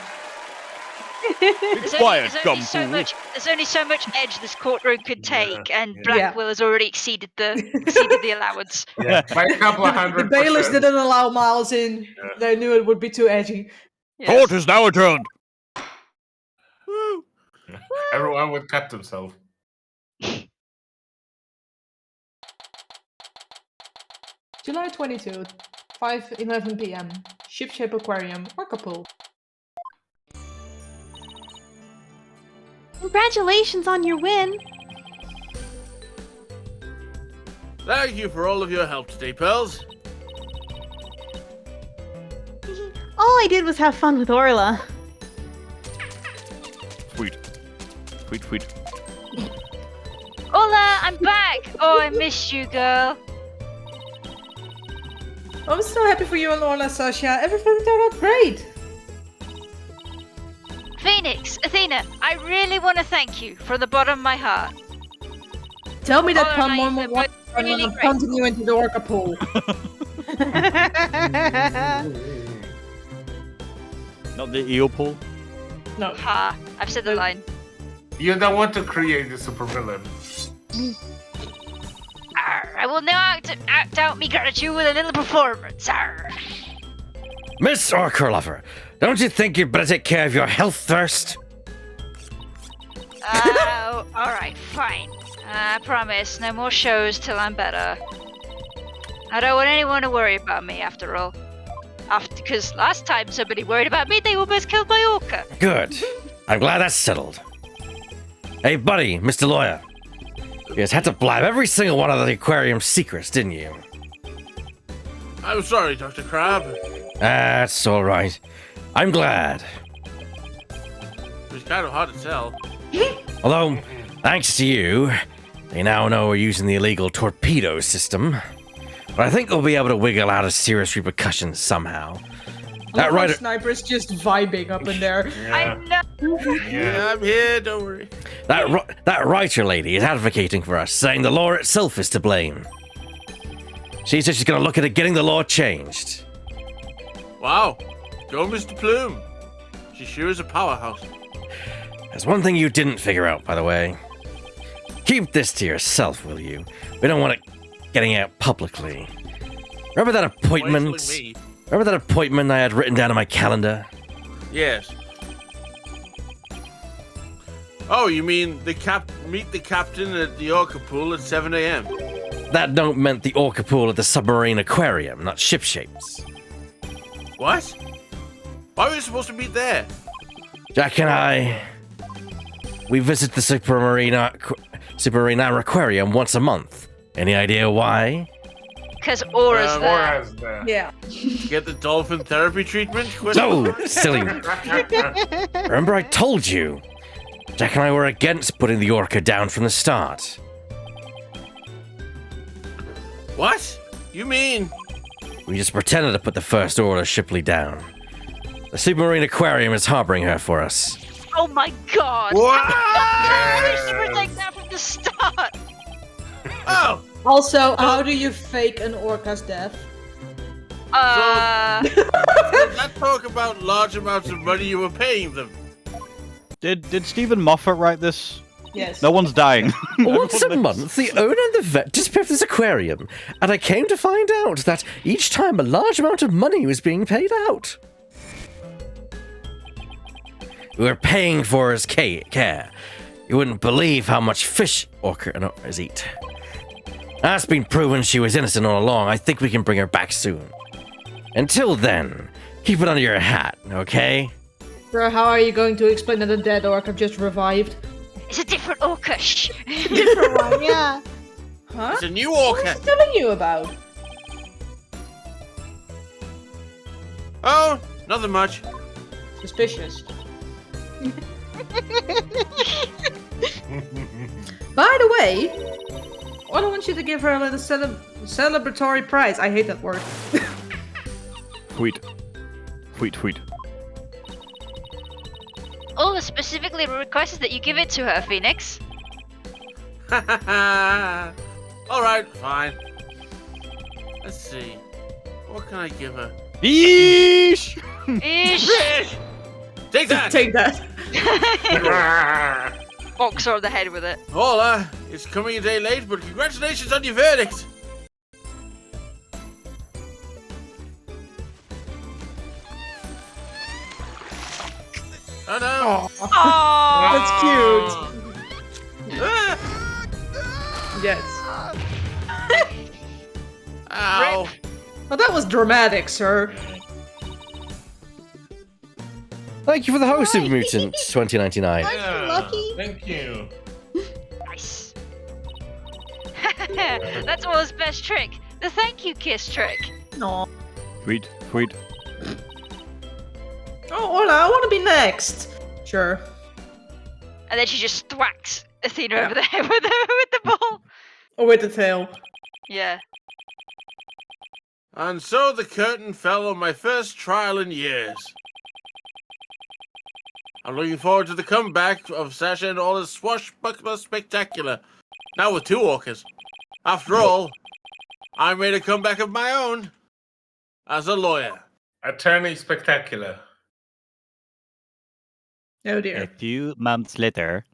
Quiet, gumfool. There's only so much edge this courtroom could take, and Yeah. Blackwell has already exceeded the allowance. Yeah, by a couple of The hundred. bailiffs didn't allow Miles in. They knew it would be too edgy. Yes. Court is now adjourned. Woo. Everyone would cut themselves. July 22, 5:11 p.m. Shipshape Aquarium, Orca Pool. Congratulations on your win. Thank you for all of your help today, pals. All I did was have fun with Orla. Sweet. Sweet, sweet. Hola, I'm back. Oh, I missed you, girl. I'm so happy for you and Lorna, Sasha. Everything turned out great. Phoenix, Athena, I really want to thank you from the bottom of my heart. Tell me that Oh, pun no, one more you're time and really I'm great. punting you into the Orca Pool. Not the eel pool. No. Ha, I've said the line. You don't want to create a supervillain. Arr, I will now act out me gratitude with a little performance. Arr. Miss Orca Lover, don't you think you'd better take care of your health first? Oh, alright, fine. I promise, no more shows till I'm better. I don't want anyone to worry about me after all. Because last time somebody worried about me, they almost killed my orca. Good. I'm glad that's settled. Hey, buddy, Mr. Lawyer. You guys had to blab every single one of the aquarium's secrets, didn't you? I'm sorry, Dr. Crab. That's all right. I'm glad. It was kind of hard to tell. Although, thanks to you, they now know we're using the illegal torpedo system. But I think we'll be able to wiggle out of serious repercussions somehow. That Lord writer, Sniper is just vibing up in there. I know. Yeah, I'm here, don't worry. that writer lady is advocating for us, saying the law itself is to blame. She said she's going to look into getting the law changed. Wow. Go, Mr. Plume. She sure is a powerhouse. There's one thing you didn't figure out, by the way. Keep this to yourself, will you? We don't want it getting out publicly. Remember that appointment? Why telling me? Remember that appointment I had written down in my calendar? Yes. Oh, you mean meet the captain at the Orca Pool at 7 a.m.? That note meant the Orca Pool at the submarine aquarium, not ship shapes. What? Why were we supposed to meet there? Jack and I, we visit the submarine aquarium once a month. Any idea why? Because Aura's there. Aura's there. Yeah. Get the dolphin therapy treatment? No, silly. Remember I told you. Jack and I were against putting the Orca down from the start. What? You mean? We just pretended to put the first order Shipley down. The submarine aquarium is harboring her for us. Oh my god! What? We should protect that from the start! Oh! Also, how do you fake an orca's death? Did that talk about large amounts of money you were paying them? Did Stephen Moffat write this? Yes. No one's dying. Once a month, the owner and the vet disappear from this aquarium, and I came to find out that each time a large amount of money was being paid out. We were paying for his care. You wouldn't believe how much fish orcas eat. That's been proven she was innocent all along. I think we can bring her back soon. Until then, keep it under your hat, okay? Bro, how are you going to explain that the dead orc have just revived? It's a different orca. Shh. Different one, yeah. Huh? It's a new What orca. is he telling you about? Oh, nothing much. Suspicious. By the way, I want you to give her a little celebratory prize. I hate that word. Tweet. Tweet, tweet. Ola specifically requested that you give it to her, Phoenix. Alright, fine. Let's see. What can I give her? Yeesh! Ish. Take that! Take that. Box her on the head with it. Hola, it's coming a day late, but congratulations on your verdict. Oh no! That's cute. Yes. Ow! Well, that was dramatic, sir. Thank you for the host of Mutant 2099. Lucky. Thank you. Nice. That's Ola's best trick. The thank you kiss trick. No. Tweet, tweet. Oh, Ola, I want to be next. Sure. And then she just thwacks Athena over the head with the ball. Or with the tail. Yeah. And so the curtain fell on my first trial in years. I'm looking forward to the comeback of Sasha and all his swashbuckler spectacular. Now with 2 orcas. After all, I made a comeback of my own as a lawyer. Attorney Spectacular. Oh A dear. few months later.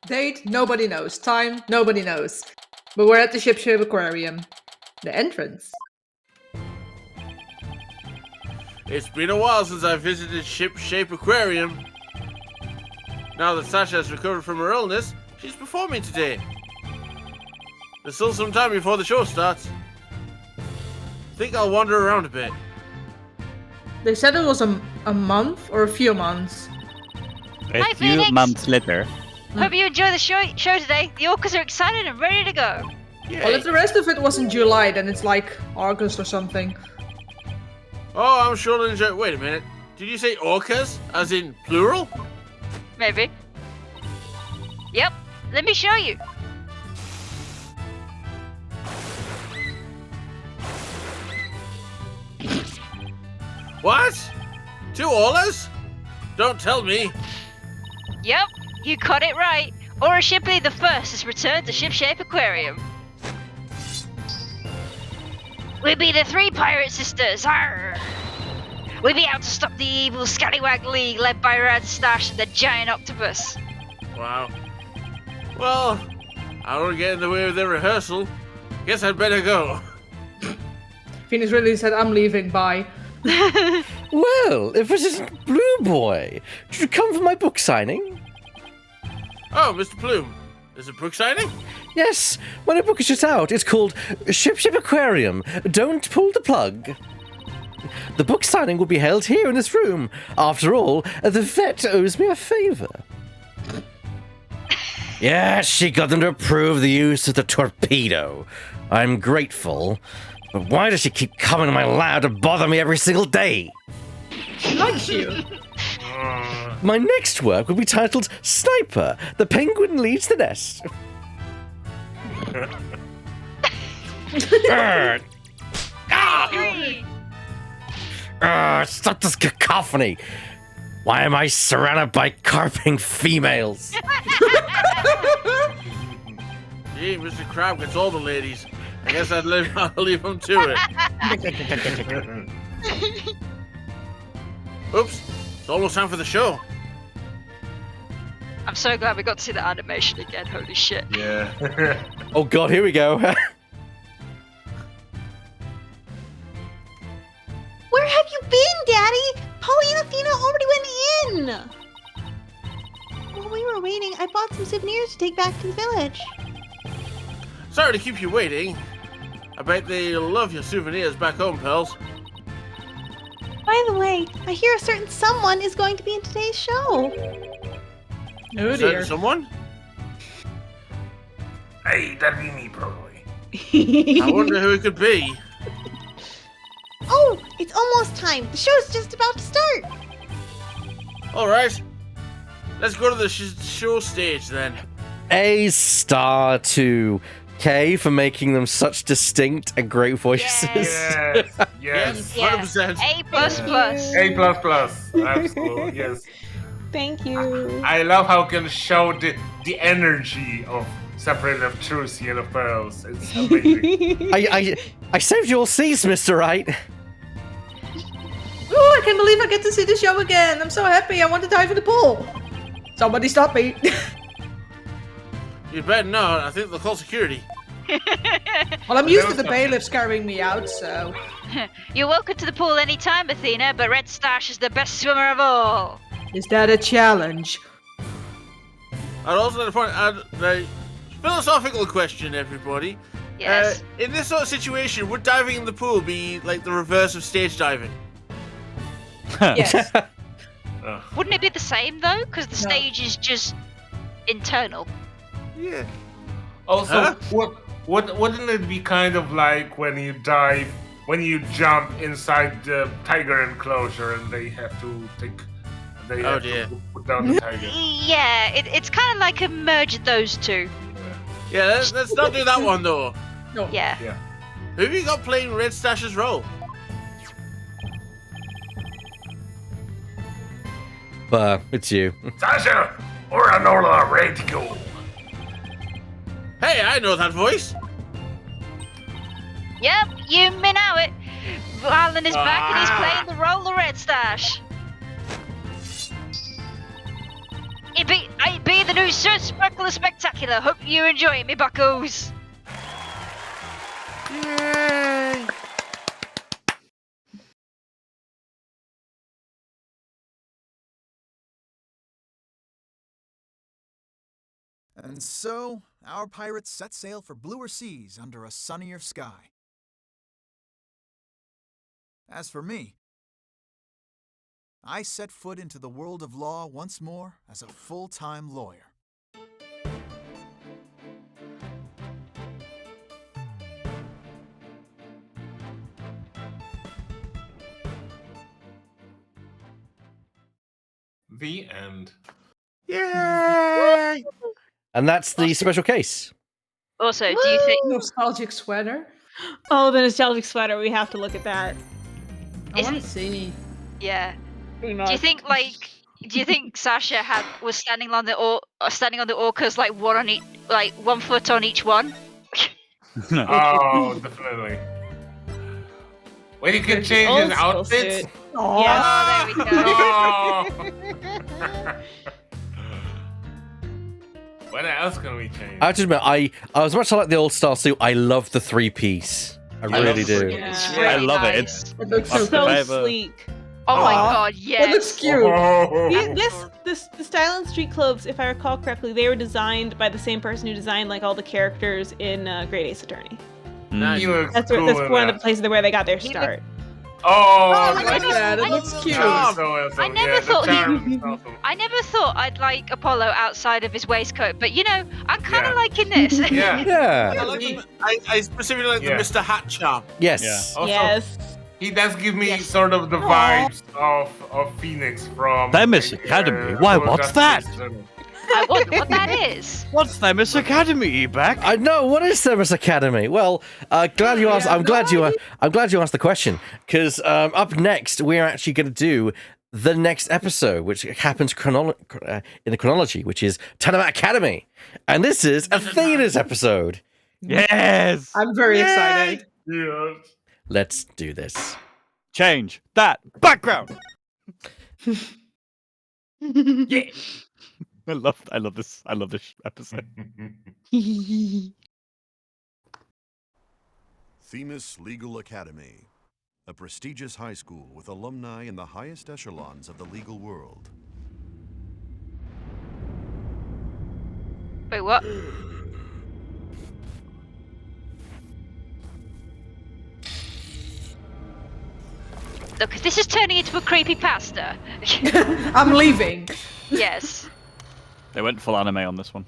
Date, nobody knows. Time, nobody knows. But we're at the Ship Aquarium. The entrance. It's been a while since I visited Ship Shape Aquarium. Now that Sasha has recovered from her illness, she's performing today. There's still some time before the show starts. Think I'll wander around a bit. They said it was a month or a few months. A Hi, few Phoenix. months later. Hope you enjoy the show today. The orcas are excited and ready to go. Well, if the rest of it was in July, then it's like August or something. Oh, I'm sure they'll enjoy. Wait a minute. Did you say orcas? As in plural? Maybe. Yep. Let me show you. What? 2 Orlas? Don't tell me. Yep. You got it right. Aura Shipley the First has returned to Shipshape Aquarium. We be the 3 pirate sisters. Arr! We be out to stop the evil Scallywag League led by Rad Stash and the giant octopus. Wow. Well, I don't get in the way of the rehearsal. Guess I'd better go. Phoenix really said, I'm leaving, bye. Well, if it isn't Blue Boy, did you come for my book signing? Oh, Mr. Plume. Is it book signing? Yes, my new book is just out. It's called Ship Aquarium. Don't pull the plug. The book signing will be held here in this room. After all, the vet owes me a favor. Yes, she got them to approve the use of the torpedo. I'm grateful. But why does she keep coming to my lab to bother me every single day? She likes you. My next work will be titled Sniper, the Penguin Leads the Nest. Three. Stop this cacophony. Why am I surrounded by carping females? Gee, Mr. Crab gets all the ladies. I guess I'll leave him to it. Oops. It's almost time for the show. I'm so glad we got to see the animation again. Holy shit. Yeah. Oh god, here we go. Where have you been, Daddy? Polly and Athena already went in. we were waiting, I bought some souvenirs to take back to the village. Sorry to keep you waiting. I bet they love your souvenirs back home, pals. By the way, I hear a certain someone is going to be in today's show. Oh Is dear. that someone? Hey, that'd be me, probably. I wonder who it could be. Oh, it's almost time. The show's just about to start. All right. Let's go to the show stage then. A star to K for making them such distinct and great voices. Yes, yes. Yes, 100%. A plus plus. A++. Absolutely, yes. Thank you. I love how it can show the energy of separated of Trucy and of Pearls. It's amazing. I saved your seats, Mr. Wright. Oh, I can't believe I get to see the show again. I'm so happy. I want to dive in the pool. Somebody stop me. You'd better not. I think they'll call security. Well, I'm used to the bailiffs carrying me out, so. You're welcome to the pool anytime, Athena, but Red Stash is the best swimmer of all. Is that a challenge? I'd also like to point out a philosophical question, everybody. Yes. In this sort of situation, would diving in the pool be like the reverse of stage diving? Yes. Wouldn't it be the same though? Because the No. stage is just internal. Yeah. Also, Huh? wouldn't it be kind of like when you dive, when you jump inside the tiger enclosure and they have to put down the tiger? Yeah, it's kind of like a merge of those two. Yeah, let's not do that one though. No. Yeah. Who have you got playing Red Stash's role? It's you. Sasha, or Anola, ready to go. Hey, I know that voice. Yep, you may know it. Alan is back and he's playing the role of Red Stash. It be the new Sir Sparkler Spectacular. Hope you enjoy it, me buckos. Yay! And so, our pirates set sail for bluer seas under a sunnier sky. As for me, I set foot into the world of law once more as a full-time lawyer. The end. Yay! And that's the special case. Also, do you think Nostalgic sweater? Oh, the nostalgic sweater. We have to look at that. I want to Isn't- see. yeah. Pretty Do you think Sasha was standing on the orcas like one foot on each one? Oh, definitely. When you can change his Old school outfits. suit. Oh, there we go. Oh. What else can we change? I have to admit, I as much as I like the old style suit, I love the 3-piece. I really do. It's Yeah. I really love it. nice. It's It looks so Up good. to So Viva. sleek. Oh my Aw. god, It yes. looks cute. Oh. The style and street clothes, if I recall correctly, they were designed by the same person who designed like all the characters in Great Ace Attorney. Nice. He looks That's cool that's in one of that. the places where they got their He start. Oh, I like that's that. It looks cute. so awesome. I never Yeah, thought the he- charm is awesome. I never thought I'd like Apollo outside of his waistcoat, but you know, I'm kind of Yeah. liking this. Yeah. Yeah. I, like I specifically like Yeah. the Mr. Hat charm. Yes. Also, Yes. he does give me Yes. sort of the vibes of Phoenix from Themis Academy? Why, Dual what's that? Destinies. I wonder what that is. What's Themis Academy, Ebak? I know. What is Themis Academy? Well, glad you asked. I'm glad you asked the question because up next we're actually going to do the next episode, which happens in the chronology, which is Tanama Academy, and this is Athena's episode. Yes! I'm very excited. Yes. Let's do this. Change that background! Yeah. I love this episode. Themis Legal Academy, a prestigious high school with alumni in the highest echelons of the legal world. Wait, what? Look, if this is turning into a creepypasta. I'm leaving. Yes. They went full anime on this one.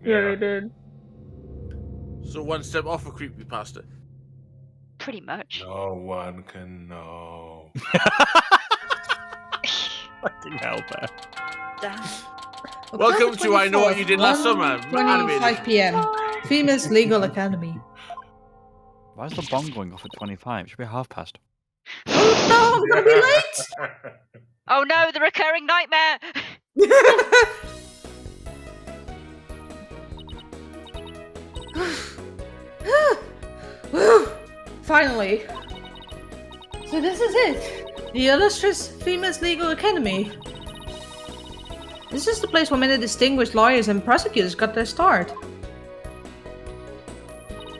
Yeah, they did. So one step off a creepypasta. Pretty much. No one can know. Fucking hell, Bear. Damn. Welcome to I Know What You Did Last Summer, 25 p.m. Females Legal Academy. Why is the bomb going off at 25? It should be past. Oh no, I'm gonna be late! Oh no, the recurring nightmare! Finally. So this is it. The illustrious Females Legal Academy. This is the place where many distinguished lawyers and prosecutors got their start.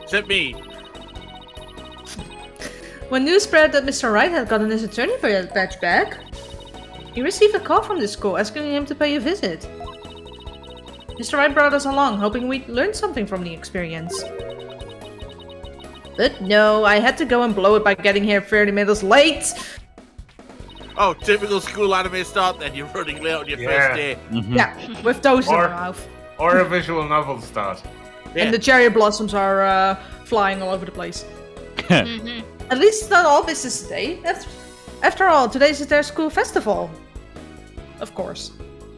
Except me. When news spread that Mr. Wright had gotten his attorney badge back, he received a call from the school asking him to pay a visit. Mr. Wright brought us along, hoping we'd learn something from the experience. But no, I had to go and blow it by getting here 30 minutes late. Oh, typical school anime start then. You're running late on your first day. Yeah, with toast in my mouth. Or a visual novel start. Yeah. And the cherry blossoms are flying all over the place. At least it's not all business today. After all, today's their school festival. Of course.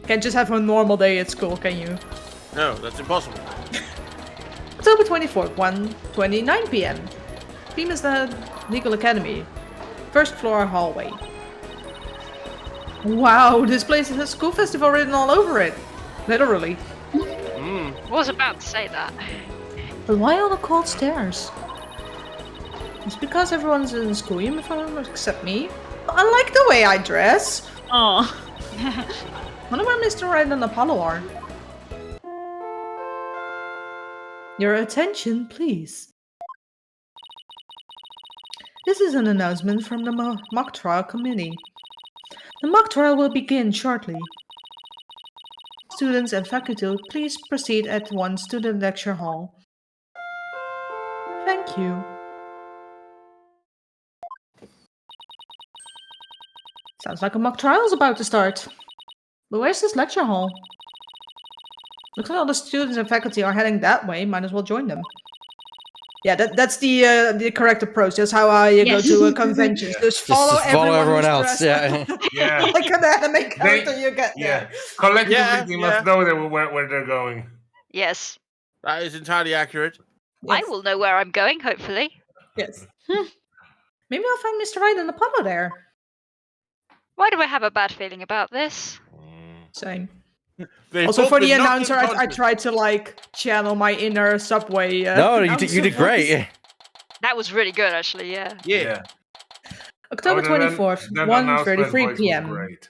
Can't just have a normal day at school, can you? No, that's impossible. October 24th, 1:29 p.m. Females Legal Academy. First floor hallway. Wow, this place has a school festival written all over it. Literally. Was about to say that. But why all the cold stairs? It's because everyone's in school uniform except me. I like the way I dress. Aw. Wonder where Mr. Wright and Apollo are. Your attention, please. This is an announcement from the mock trial committee. The mock trial will begin shortly. Students and faculty, please proceed at once to the lecture hall. Thank you. Sounds like a mock trial is about to start. But where's this lecture hall? Looks like all the students and faculty are heading that way. Might as well join them. Yeah, that's the correct approach. That's how I go to a convention. Just follow everyone who's else. dressed up Yeah. like an anime character you get Yeah. there. Collectively, they must know where they're going. Yes. That is entirely accurate. I will know where I'm going, hopefully. Yes. Maybe I'll find Mr. Wright and Apollo there. Why do I have a bad feeling about this? Same. They've Also, both for the been knocked announcer, I unconscious. tried to like channel my inner subway. No, you announcer did great. voice. That was really good, actually, yeah. Yeah. October 24th, 1:33 p.m. Great.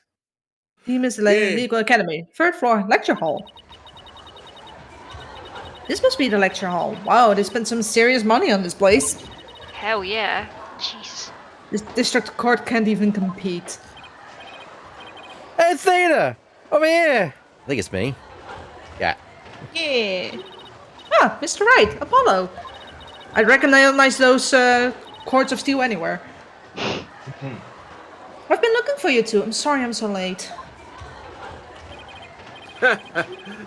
Females Yeah. Legal Academy, third floor, lecture hall. This must be the lecture hall. Wow, they spent some serious money on this place. Hell yeah. Jeez. This district court can't even compete. Hey, Theta! Over here! I think it's me. Yeah. Yeah. Ah, Mr. Wright, Apollo. I recognize those cords of steel anywhere. I've been looking for you two. I'm sorry I'm so late.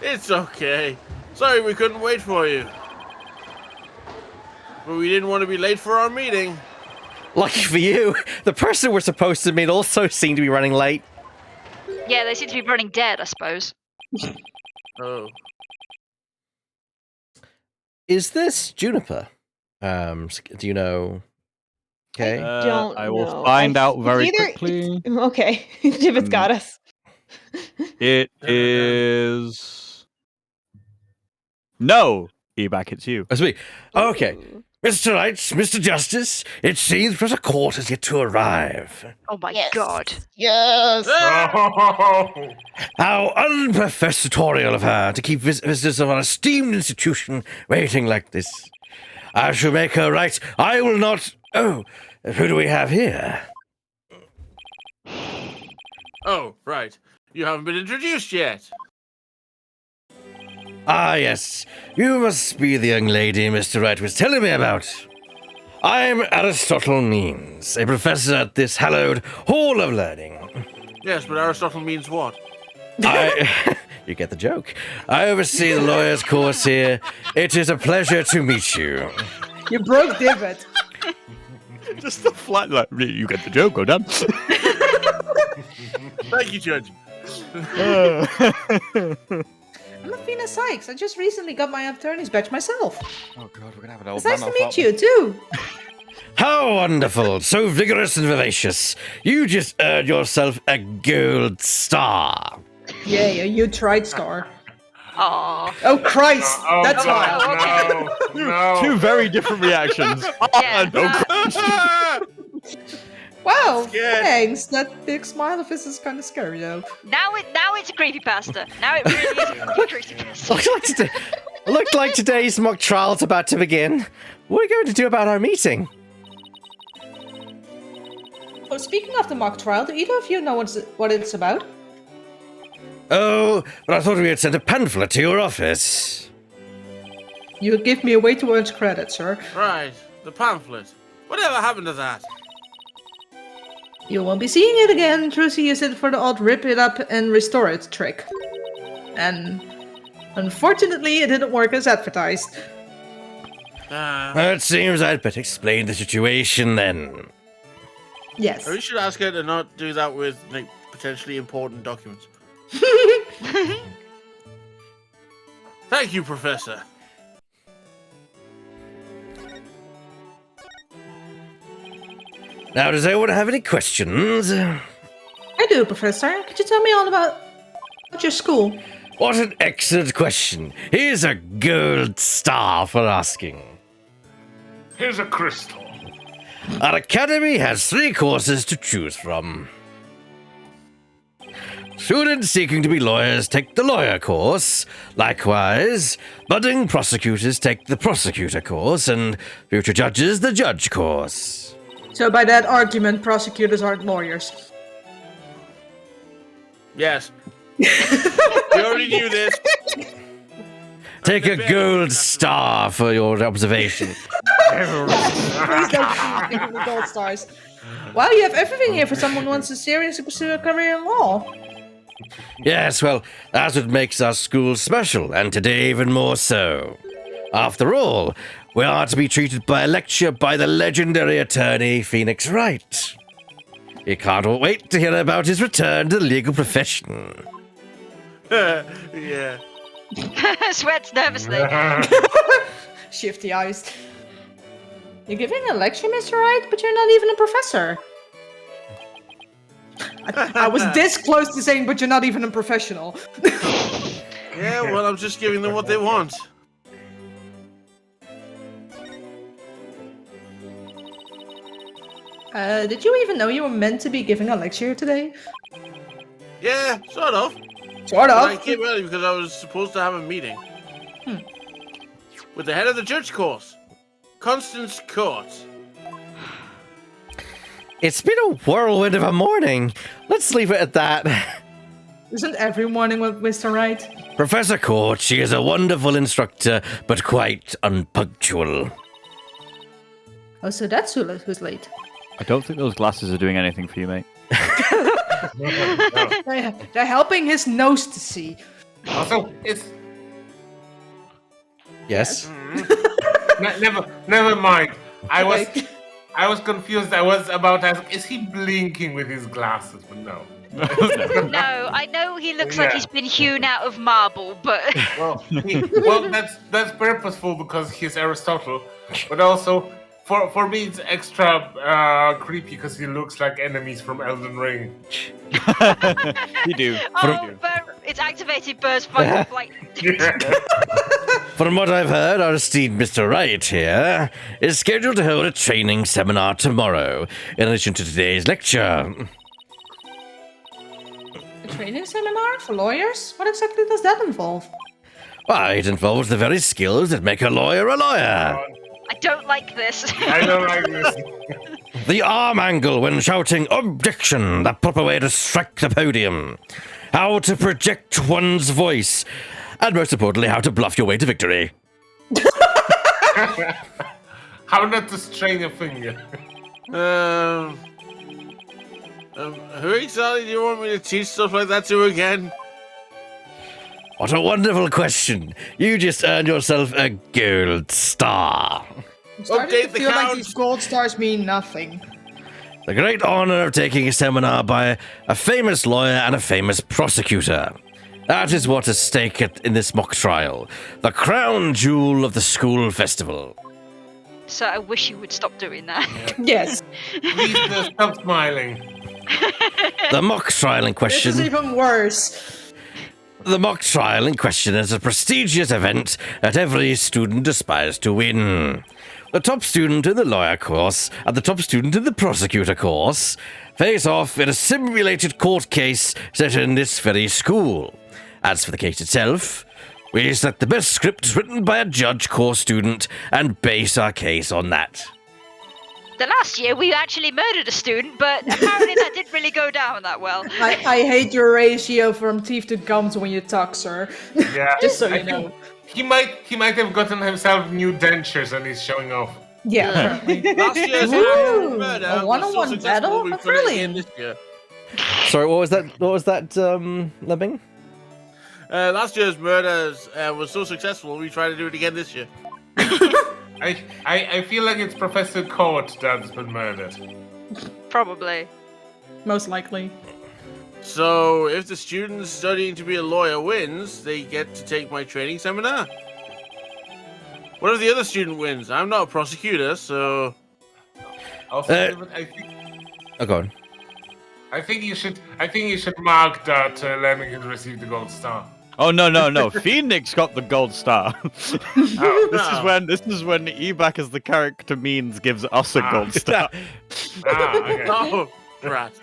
It's okay. Sorry we couldn't wait for you. But we didn't want to be late for our meeting. Lucky for you, the person we're supposed to meet also seemed to be running late. Yeah, they seem to be running dead, I suppose. Oh. Is this Juniper? Do you know? Okay. Don't I will know. find I- out very it's either- quickly. Okay, Jibbit's got us. It is. No! E-back, it's you. That's me. Okay. Mr. Wright, Mr. Justice, it seems that a court has yet to arrive. Oh my Yes. god. Yes. Oh, How unprofessorial of her to keep visitors of an esteemed institution waiting like this. I shall make her right. I will not... Oh, who do we have here? Oh, right. You haven't been introduced yet. Ah, yes. You must be the young lady Mr. Wright was telling me about. I'm Aristotle Means, a professor at this hallowed Hall of Learning. Yes, but Aristotle means what? You get the joke. I oversee the lawyer's course here. It is a pleasure to meet you. You broke Divot. Just the flat, like, you get the joke, go down. Thank you, Judge. I'm Athena Sykes. I just recently got my attorney's badge myself. Oh god, we're gonna have an old It's nice man to off, meet you, too. How wonderful. So vigorous and vivacious. You just earned yourself a gold star. Yay, a you tried star. Aww. Oh, Christ. Oh, That's God, wild. no. Two very different reactions. Yeah, Wow, Scared. thanks. That big smile of his is kind of scary, though. now it's a creepypasta. Now it really is a creepypasta. Looked like today's mock trial's about to begin. What are we going to do about our meeting? Oh, speaking of the mock trial, do either of you know what it's about? Oh, but I thought we had sent a pamphlet to your office. You give me a way to earn credit, sir. Right, the pamphlet. Whatever happened to that? You won't be seeing it again. Trucy used it for the odd rip it up and restore it trick. And unfortunately, it didn't work as advertised. It seems I'd better explain the situation then. Yes. We should ask her to not do that with like potentially important documents. Thank you, Professor. Now, does anyone have any questions? I do, Professor. Could you tell me all about your school? What an excellent question. Here's a gold star for asking. Here's a crystal. Our academy has 3 courses to choose from. Students seeking to be lawyers take the lawyer course. Likewise, budding prosecutors take the prosecutor course, and future judges the judge course. So by that argument, prosecutors aren't lawyers. Yes. We already knew this. Take a gold star for your observation. Please don't give me gold stars. Wow, you have everything here for someone who wants to seriously pursue a career in law. Yes, well, that's what makes our school special, and today even more so. After all, we are to be treated by a lecture by the legendary attorney Phoenix Wright. You can't wait to hear about his return to the legal profession. Yeah. Sweats nervously. Shifty eyes. You're giving a lecture, Mr. Wright, but you're not even a professor. I was this close to saying, but you're not even a professional. Yeah, well, I'm just giving them what they want. Did you even know you were meant to be giving a lecture today? Yeah, sort of. Sort But I of. came early because I was supposed to have a meeting. With the head of the judge course, Constance Court. It's been a whirlwind of a morning. Let's leave it at that. Isn't every morning with Mr. Wright? Professor Court, she is a wonderful instructor, but quite unpunctual. Oh, so that's who's late. I don't think those glasses are doing anything for you, mate. They're helping his nose to see. Also, it's Yes? never mind. I Okay. was confused. I was about to ask, is he blinking with his glasses? But no. No, I know he looks like Yeah. he's been hewn out of marble, but Well, that's purposeful because he's Aristotle, but also for me it's extra creepy because he looks like enemies from Elden Ring. You do. oh, it's activated burst fight of like. From what I've heard, our esteemed Mr. Wright here is scheduled to hold a training seminar tomorrow, in addition to today's lecture. A training seminar for lawyers? What exactly does that involve? Why, it involves the very skills that make a lawyer a lawyer. I don't like this. I don't like this. The arm angle when shouting objection, the proper way to strike the podium. How to project one's voice. and most importantly, how to bluff your way to victory. How not to strain your finger? Who exactly do you want me to teach stuff like that to again? What a wonderful question. You just earned yourself a gold star. I'm starting Update to the feel like count. these gold stars mean nothing. The great honor of taking a seminar by a famous lawyer and a famous prosecutor. That is what is at stake in this mock trial. The crown jewel of the school festival. So I wish you would stop doing that. Yes. Please stop smiling. The mock trial in This question. is even worse. The mock trial in question is a prestigious event that every student aspires to win. The top student in the lawyer course and the top student in the prosecutor course face off in a simulated court case set in this very school. As for the case itself, we select the best script written by a judge course student and base our case on that. The last year we actually murdered a student, but apparently that didn't really go down that well. I hate your ratio from teeth to gums when you talk, sir. Yeah. Just so I you know. think He might have gotten himself new dentures and he's showing off. Yeah, apparently. Last year's Ooh, murder a was so one-on-one successful, battle? we Oh, put it really? in this year. Sorry, what was that? What was that, Lemming? Last year's murders was so successful, we try to do it again this year. I feel like it's Professor Court that's been murdered. Probably. Most likely. So, if the student studying to be a lawyer wins, they get to take my training seminar. What if the other student wins? I'm not a prosecutor, so... Also, Oh, go on. I think you should mark that Lemming has received the gold star. Oh no! Phoenix got the gold star. This is when Ebak as the character means gives us a gold star. Okay. Oh, right.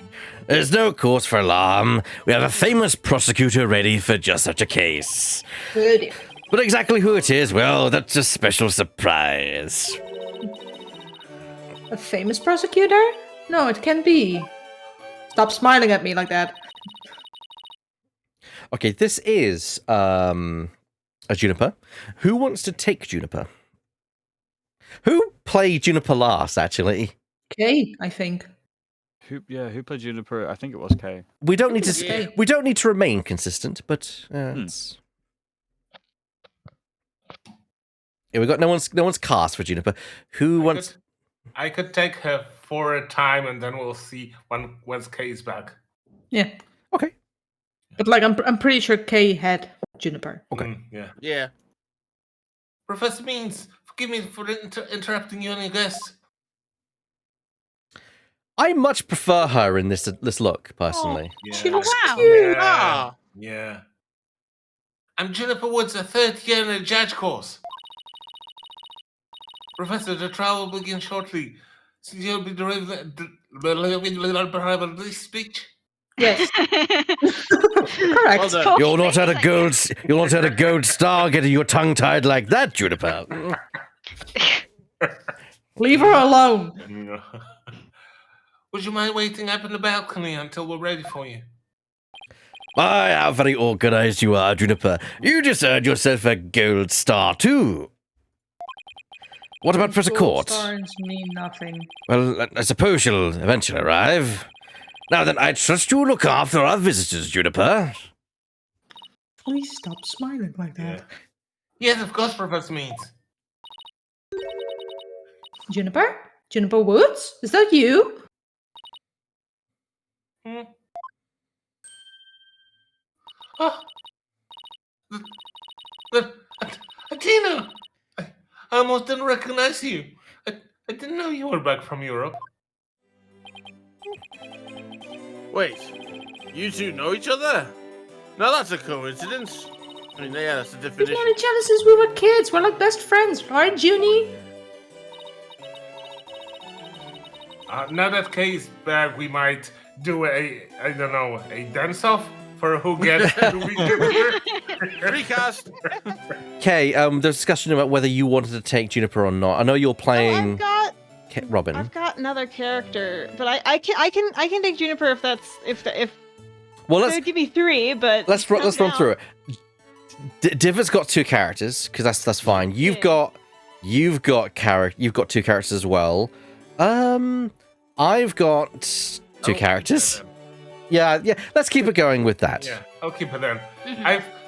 There's no cause for alarm. We have a famous prosecutor ready for just such a case. Good. But exactly who it is, well, that's a special surprise. A famous prosecutor? No, it can't be. Stop smiling at me like that. Okay, this is a Juniper. Who wants to take Juniper? Who played Juniper last, actually? Kay, I think. Who played Juniper? I think it was Kay. We don't need to. Yeah. We don't need to remain consistent, but it's... Yeah, we got no one's cast for Juniper. Who wants? I could take her for a time, and then we'll see once Kay's back. Yeah. Okay. But like, I'm pretty sure Kay had Juniper. Okay. Yeah. Yeah. Professor Means, forgive me for interrupting you and your guest. I much prefer her in this look, personally. She looks wow. cute. Yeah. Yeah. I'm Juniper Woods, a third year in a judge course. Professor, the trial will begin shortly. Since you'll be delivering this speech. Yes. Correct. Well done. You'll not have a gold. You'll not have a gold star getting your tongue tied like that, Juniper. Leave her alone. Would you mind waiting up in the balcony until we're ready for you? My, how very organized you are, Juniper. You just earned yourself a gold star too. What about Professor Gold Court? stars mean nothing. Well, I suppose she'll eventually arrive. Now then, I trust you look after our visitors, Juniper. Please stop smiling like that. Yes, of course, Professor Means. Juniper? Juniper Woods? Is that you? Oh, Athena! I almost didn't recognize you. I didn't know you were back from Europe. Wait, you two know each other? No, that's a coincidence. I mean, yeah, that's the We've definition. known each other since we were kids. We're like best friends, right, Junie? Now that Kay's back, we might do a dance-off for who gets to be Juniper. Recast. Okay, there's discussion about whether you wanted to take Juniper or not. I know you're playing Robin. I've got another character, but I can take Juniper if Well, they would give me 3, but let's run through it. Diver's got 2 characters because that's fine. You've got two characters as well. I've got 2 characters. Yeah. Let's keep it going with that. Yeah, I'll keep it then.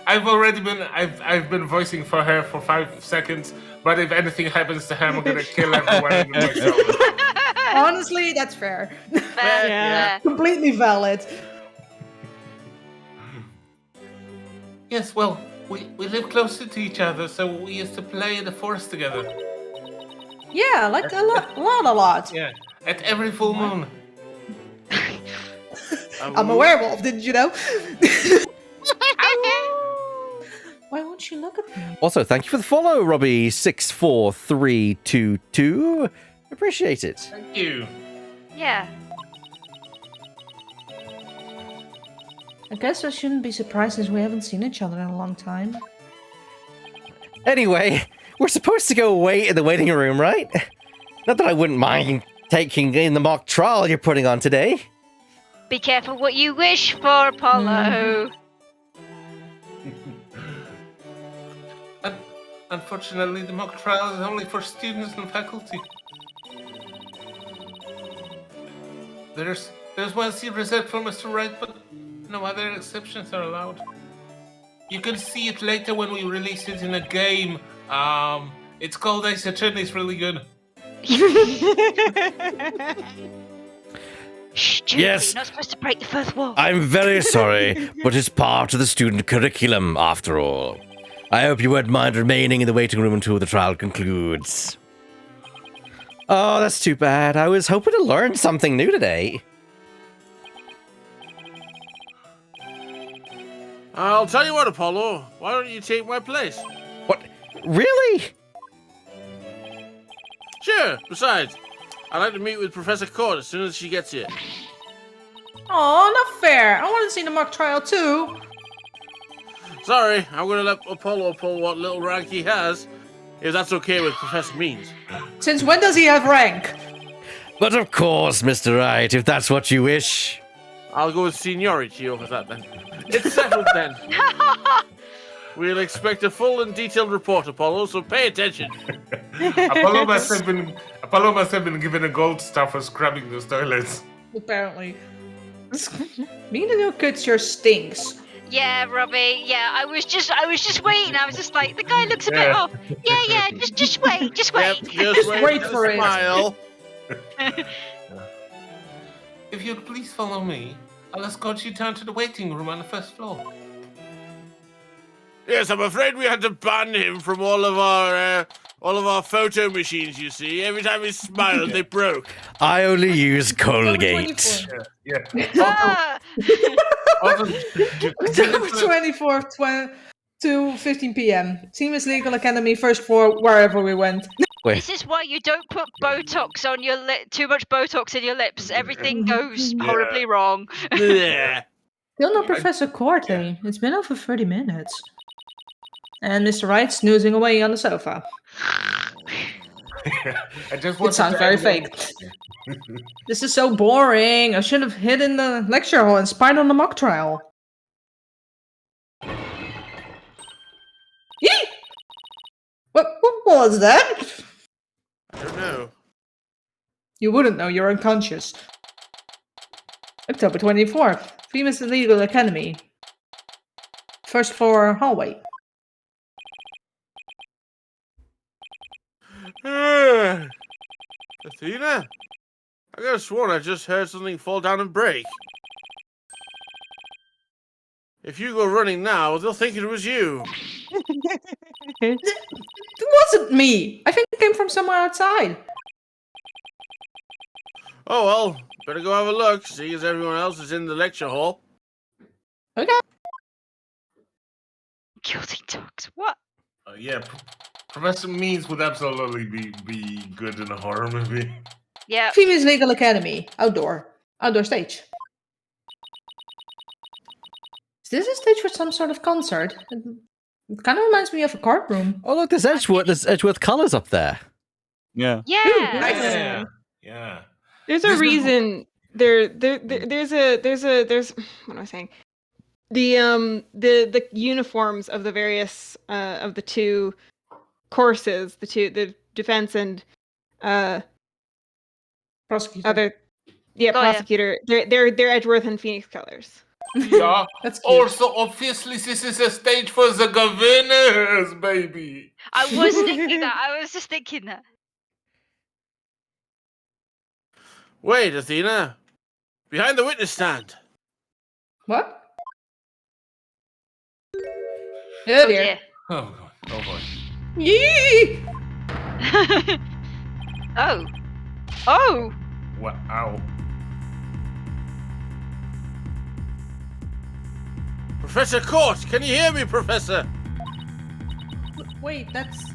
I've been voicing for her for 5 seconds, but if anything happens to her, I'm gonna kill everyone in myself. Honestly, that's fair. Yeah. Completely valid. Yes, well, we live closer to each other, so we used to play in the forest together. Yeah, like a lot. Yeah, at every full moon. I'm a werewolf, didn't you know? Why won't you look at me? Also, thank you for the follow, Robbie64322. Appreciate it. Thank you. Yeah. I guess I shouldn't be surprised since we haven't seen each other in a long time. Anyway, we're supposed to go wait in the waiting room, right? Not that I wouldn't mind taking in the mock trial you're putting on today. Be careful what you wish for, Apollo. Unfortunately, the mock trial is only for students and faculty. There's one seat reserved for Mr. Wright, but no other exceptions are allowed. You can see it later when we release it in a game. It's called Ace Attorney. It's really good. Shh, Julie, Yes. you're not supposed to break the fourth wall. I'm very sorry, but it's part of the student curriculum, after all. I hope you won't mind remaining in the waiting room until the trial concludes. Oh, that's too bad. I was hoping to learn something new today. I'll tell you what, Apollo. Why don't you take my place? What? Really? Sure. Besides, I'd like to meet with Professor Cord as soon as she gets here. Oh, not fair. I want to see the mock trial too. Sorry, I'm gonna let Apollo pull what little rank he has, if that's okay with Professor Means. Since when does he have rank? But of course, Mr. Wright, if that's what you wish. I'll go with seniority over that then. It's settled then. We'll expect a full and detailed report, Apollo, so pay attention. Apollo must have been given a gold star for scrubbing those toilets. Apparently. Being a new kid sure stinks. Yeah, Robbie. Yeah, I was just waiting. I was just like, the guy looks a bit off. Yeah. Just wait. Yep, Just wait for it. Smile. If you'd please follow me, I'll escort you down to the waiting room on the first floor. Yes, I'm afraid we had to ban him from all of our photo machines. You see, every time he smiled, they broke. I only use Colgate. Yeah. Ah! October 24th, to 15 p.m. Seamless Legal Academy, first floor, wherever we went. Wait. This is why you don't put Botox on your lip. Too much Botox in your lips. Everything goes horribly wrong. Yeah. Still no Professor Corte. It's been over 30 minutes. And Mr. Wright snoozing away on the sofa. It sounds very fake. This is so boring. I should have hid in the lecture hall and spied on the mock trial. Yee! What was that? I don't know. You wouldn't know, you're unconscious. October 24th, Famous Legal Academy. First floor hallway. Athena? I could have sworn I just heard something fall down and break. If you go running now, they'll think it was you. It wasn't me. I think it came from somewhere outside. Oh well, better go have a look, see as everyone else is in the lecture hall. Okay. Guilty dogs. What? Yeah, Professor Means would absolutely be good in a horror movie. Yeah. Famous Legal Academy. Outdoor stage. Is this a stage for some sort of concert? It kind of reminds me of a courtroom. Oh look, there's Edgeworth colours up there. Yeah. Yeah. Yeah. There's a reason. There's what am I saying? the uniforms of the various of the two courses, the defense and Prosecutor. other Got ya. prosecutor. They're Edgeworth and Phoenix colors. Yeah. That's cute. Also, obviously, this is a stage for the governors, baby. I was thinking that. I was just thinking that. Wait, Athena. Behind the witness stand. What? Oh Oh dear. dear. Oh god. Oh boy. Yee! Oh. Oh. Wow. Professor Court, can you hear me, Professor? Wait, that's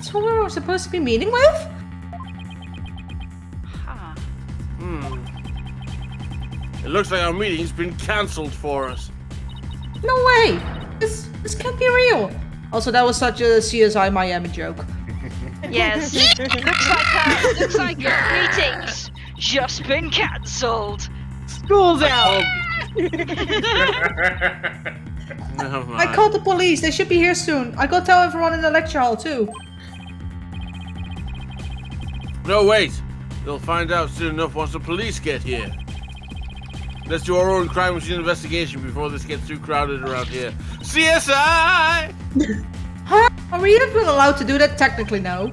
who we were supposed to be meeting with? Huh. It looks like our meeting's been cancelled for us. No way! This can't be real. Also, that was such a CSI Miami joke. Yes. looks like meeting's just been cancelled. School's out. Never mind. I called the police. They should be here soon. I go tell everyone in the lecture hall too. No, wait. They'll find out soon enough once the police get here. Let's do our own crime machine investigation before this gets too crowded around here. CSI! Huh? Are we even allowed to do that? Technically, no.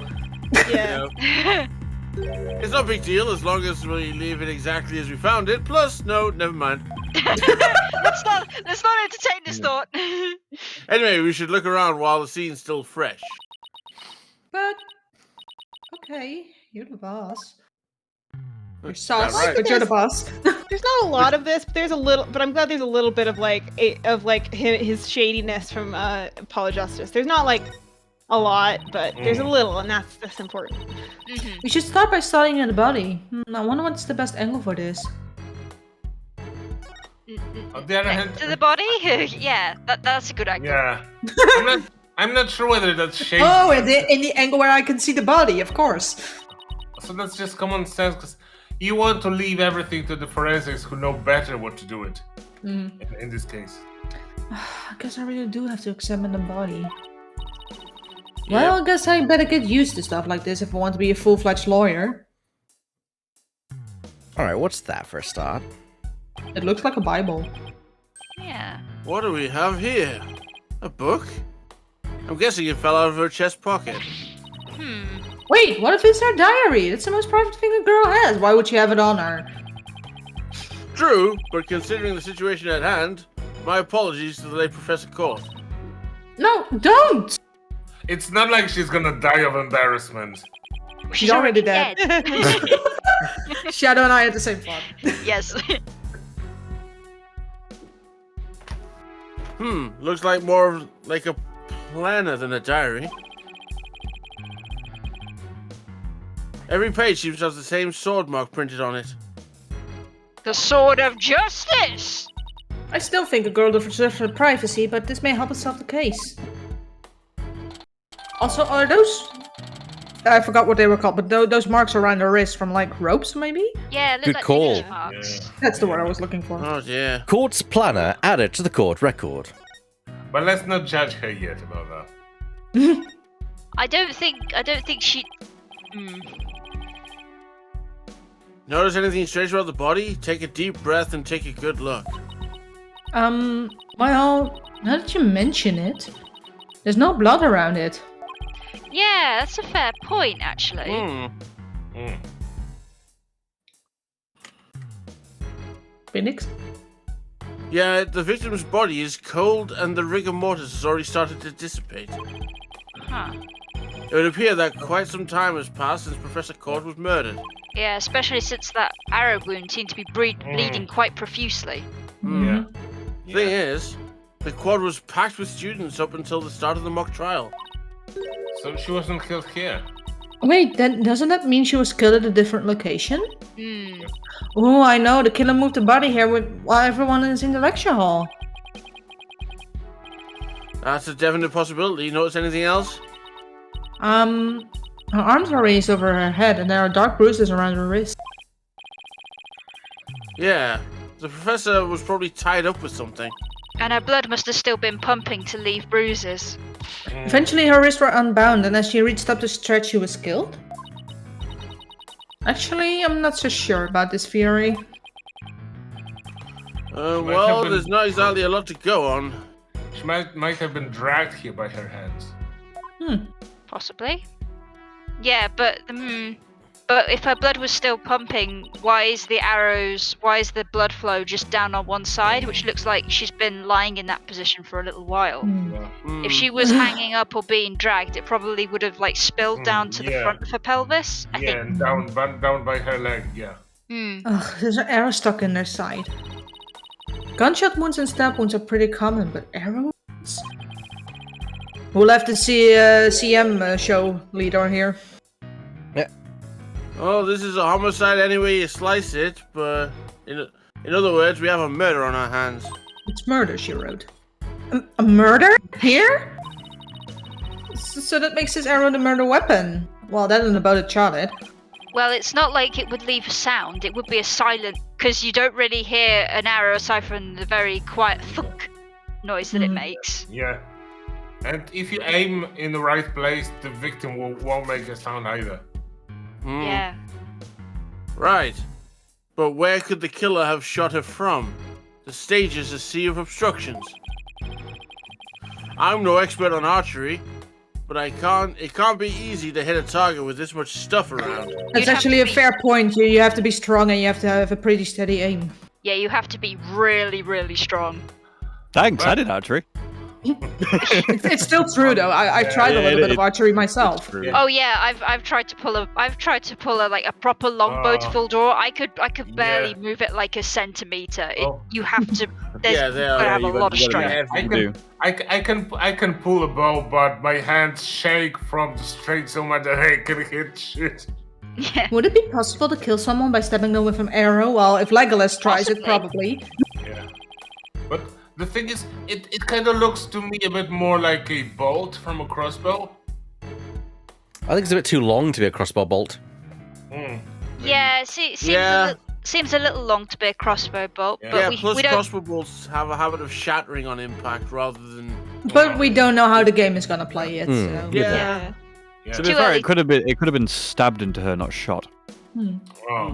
Yeah. It's no big deal as long as we leave it exactly as we found it. Plus, no, never mind. let's not entertain this thought. Anyway, we should look around while the scene's still fresh. But okay, you're the boss. You're That's sus, right. but you're the boss. There's not a lot of this, but there's a little. But I'm glad there's a little bit of his shadiness from Apollo Justice. There's not like a lot, but there's a little, and that's important. Mhm. We should start by studying the body. I wonder what's the best angle for this. On the other hand, To the body? Yeah, that's a good angle. yeah. I'm not sure whether that's shady. Oh, in the angle where I can see the body, of course. So that's just common sense, because you want to leave everything to the forensics who know better what to do it. In this case. I guess I really do have to examine the body. Well, I guess I better get used to stuff like this if I want to be a full-fledged lawyer. Alright, what's that for a start? It looks like a Bible. Yeah. What do we have here? A book? I'm guessing it fell out of her chest pocket. Wait, what if it's her diary? That's the most private thing a girl has. Why would she have it on her? True, but considering the situation at hand, my apologies to the late Professor Court. No, don't! It's not like she's gonna die of embarrassment. She's already dead. Shadow and I had the same thought. Yes. Looks like more of like a planner than a diary. Every page seems to have the same sword mark printed on it. The sword of justice. I still think a girl deserves her privacy, but this may help us solve the case. Also, are those... I forgot what they were called, but those marks around the wrist from, like, ropes, maybe? Yeah, look Good like call. ninja marks. That's the word I was looking for. Oh dear. Court's planner added to the court record. But let's not judge her yet about that. I don't think she. Notice anything strange about the body? Take a deep breath and take a good look. Well, now that you mention it, there's no blood around it. Yeah, that's a fair point, actually. Phoenix? Yeah, the victim's body is cold and the rigor mortis has already started to dissipate. Huh. It would appear that quite some time has passed since Professor Court was murdered. Yeah, especially since that arrow wound seemed to be bleeding quite profusely. Yeah. Thing is, the quad was packed with students up until the start of the mock trial. So she wasn't killed here. Wait, then doesn't that mean she was killed at a different location? Hmm. Oh, I know. The killer moved the body here while everyone is in the lecture hall. That's a definite possibility. Notice anything else? Her arms are raised over her head, and there are dark bruises around her wrist. Yeah, the professor was probably tied up with something. And her blood must have still been pumping to leave bruises. Eventually, her wrists were unbound, and as she reached up to stretch, she was killed. Actually, I'm not so sure about this theory. Well, there's not exactly a lot to go on. She might have been dragged here by her hands. Possibly. Yeah, but if her blood was still pumping, why is the blood flow just down on one side, which looks like she's been lying in that position for a little while? If she was hanging up or being dragged, it probably would have like spilled down to the front of her pelvis. I think. And down by her leg, yeah. Ugh, there's an arrow stuck in their side. Gunshot wounds and stab wounds are pretty common, but arrow wounds? We'll have to see CM show leader here. Well, this is a homicide any way you slice it, but in other words, we have a murder on our hands. It's murder, she wrote. A murder? Here? So that makes this arrow the murder weapon. Well, that and about it shot it. Well, it's not like it would leave a sound. It would be a silent, because you don't really hear an arrow aside from the very quiet thunk noise that it makes. Yeah. And if you aim in the right place, the victim won't make a sound either. Yeah. Right. But where could the killer have shot her from? The stage is a sea of obstructions. I'm no expert on archery, but it can't be easy to hit a target with this much stuff around. That's actually a fair point. You have to be strong and you have to have a pretty steady aim. Yeah, you have to be really, really strong. Thanks, I did archery. It's still true though. I tried a little bit of archery myself. Oh yeah, I've tried to pull a like a proper longbow to full draw. I could barely move it like a centimeter. You have to. There's gotta have a lot of strength. I can pull a bow, but my hands shake from the strain so much that I can hit shit. Yeah. Would it be possible to kill someone by stabbing them with an arrow? Well, if Legolas tries it, probably. Yeah. But the thing is, it kind of looks to me a bit more like a bolt from a crossbow. I think it's a bit too long to be a crossbow bolt. Yeah, seems a little long to be a crossbow bolt, but plus we don't. crossbow bolts have a habit of shattering on impact rather than. But we don't know how the game is gonna play yet. So. Yeah. To be fair, it could have been stabbed into her, not shot.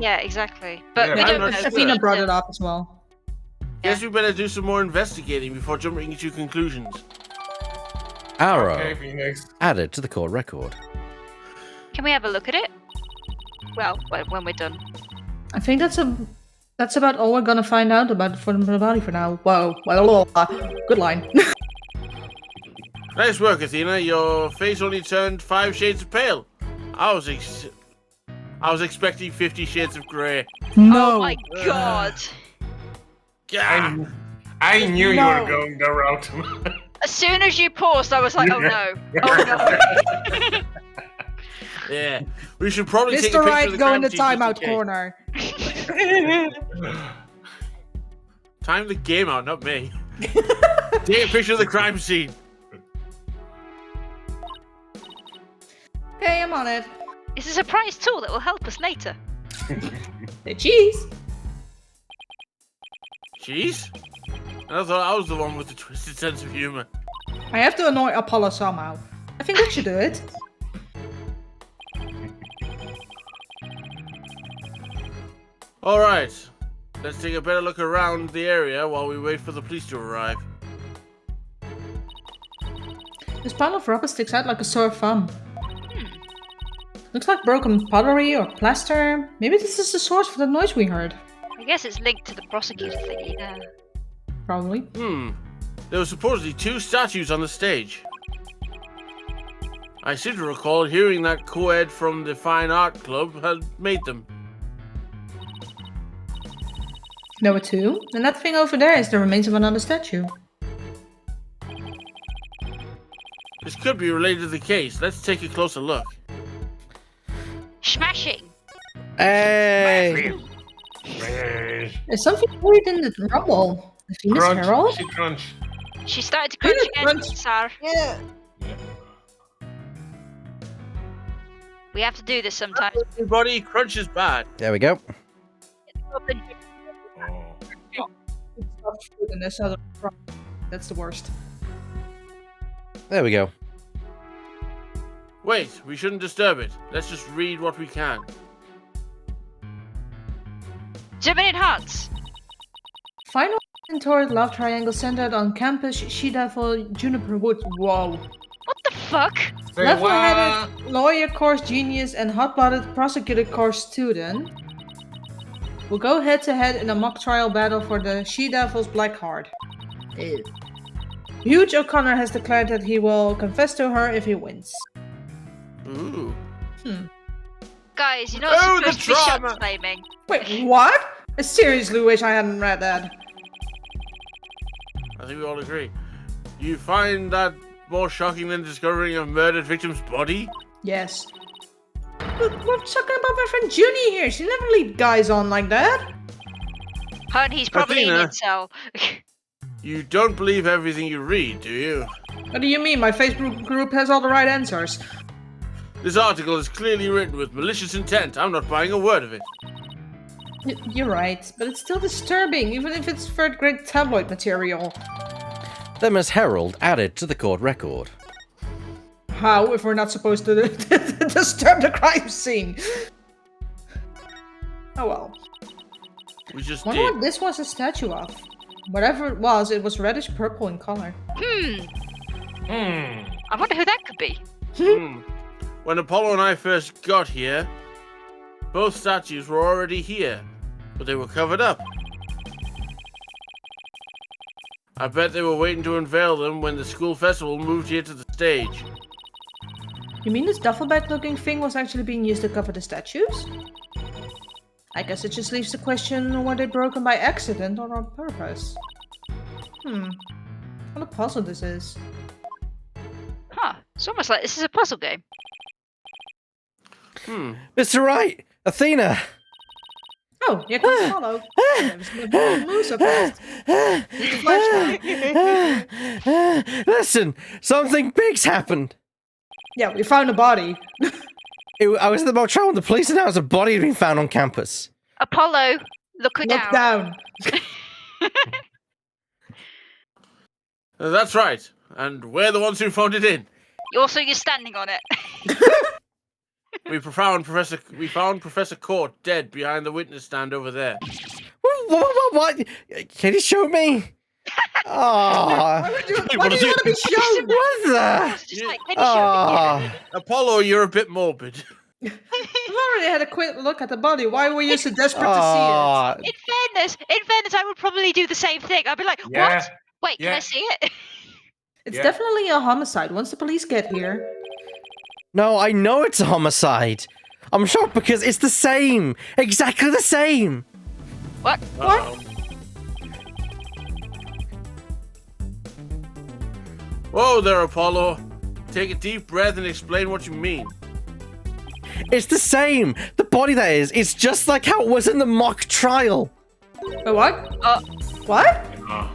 Yeah, exactly. But we I'm don't not know. sure. Athena brought it up as well. Guess we better do some more investigating before jumping to conclusions. Arrow Okay, Phoenix. added to the court record. Can we have a look at it? Well, when we're done. I think that's about all we're gonna find out about for the body for now. Whoa, good line. Nice work, Athena. Your face only turned 5 shades of pale. I was expecting 50 shades of grey. Oh my god! I knew you were going the route. As soon as you paused, I was like, oh no, oh no. Yeah, we should probably take a Mr. picture Right, of the go in crime the scene just timeout case. corner. Time the game out, not me. Take a picture of the crime scene. Okay, I'm on it. It's a surprise tool that will help us later. The cheese. Cheese? I thought I was the one with the twisted sense of humor. I have to annoy Apollo somehow. I think that should do it. Alright, let's take a better look around the area while we wait for the police to arrive. This pile of rubber sticks out like a sore thumb. Looks like broken pottery or plaster. Maybe this is the source for the noise we heard. I guess it's linked to the prosecutor thingy there. Probably. There were supposedly 2 statues on the stage. I seem to recall hearing that co-ed from the Fine Art Club had made them. Number 2. And that thing over there is the remains of another statue. This could be related to the case. Let's take a closer look. Smashing! Hey! There's something weird in the rubble. The Venus Herald? Crunch. She started to crunch again, Sar. Yeah. We have to do this sometimes. Everybody, crunch is bad. There we go. That's the worst. There we go. Wait, we shouldn't disturb it. Let's just read what we can. Zoom in Hearts. Final toward love triangle centered on campus She-Devil Juniper Wood. Whoa. What the fuck? Say Level-headed lawyer course genius and hot-blooded prosecutor course student will go head-to-head in a mock trial battle for the She-Devil's Black Heart. Ew. Huge O'Connor has declared that he will confess to her if he wins. Ooh. Guys, you're not Oh, the supposed to be drama! shot claiming. Wait, what? I seriously wish I hadn't read that. I think we all agree. You find that more shocking than discovering a murdered victim's body? Yes. We're talking about my friend Junie here. She never lead guys on like that. Hun, he's probably in Athena. incel. You don't believe everything you read, do you? What do you mean? My Facebook group has all the right answers. This article is clearly written with malicious intent. I'm not buying a word of it. You're right, but it's still disturbing, even if it's third-grade tabloid material. Them as Herald added to the court record. How, if we're not supposed to disturb the crime scene? Oh well. We just Wonder did. what this was a statue of. Whatever it was reddish-purple in color. I wonder who that could be. When Apollo and I first got here, both statues were already here, but they were covered up. I bet they were waiting to unveil them when the school festival moved here to the stage. You mean this duffel bag-looking thing was actually being used to cover the statues? I guess it just leaves the question, were they broken by accident or on purpose? What a puzzle this is. Huh. It's almost like this is a puzzle game. Mr. Wright! Athena! Oh, here comes Apollo. Never seen a ball move so fast. Need the flashlight. Listen, something big's happened. Yeah, we found a body. I was at the mock trial when the police announced a body had been found on campus. Apollo, look Look down. down. That's right, and we're the ones who phoned it in. Also, you're standing on it. We found Professor Court dead behind the witness stand over there. What? Can you show me? Oh, Why do you want to be shown? what the? Just like, can you show me? Apollo, you're a bit morbid. We've already had a quick look at the body. Why were you so desperate Oh, In fairness, I would probably do the same thing. I'd be like, Yeah. what? Wait, can I see it? to see it? It's Yeah. definitely a homicide once the police get here. no, I know it's a homicide. I'm shocked because it's the same. Exactly the same. What? Uh-oh. Whoa there, Apollo. Take a deep breath and explain what you mean. It's the same. The body, that is. It's just like how it was in the mock trial. Wait, what? What?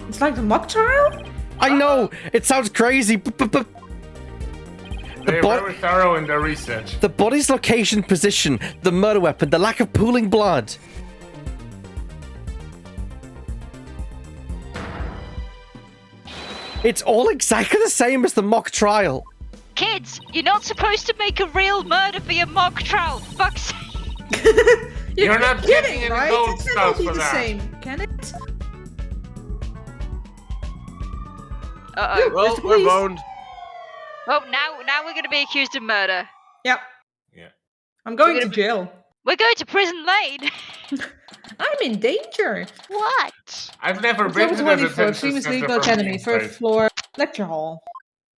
It's like the mock trial? I know. It sounds crazy, but They're bo- very thorough in their research. the body's location, position, the murder weapon, the lack of pooling blood. It's all exactly the same as the mock trial. Kids, you're not supposed to make a real murder for your mock trial. Fuck's sake. You're not getting any right? gold It stars cannot be for the that. same, can it? Uh-oh. Well, the we're police. boned. Well, now we're going to be accused of murder. Yep. Yeah. I'm going to jail. We're going to prison lane. I'm in danger. What? I've never been Level to the 24, detention Famous center Legal for Academy, being first safe. floor, lecture hall.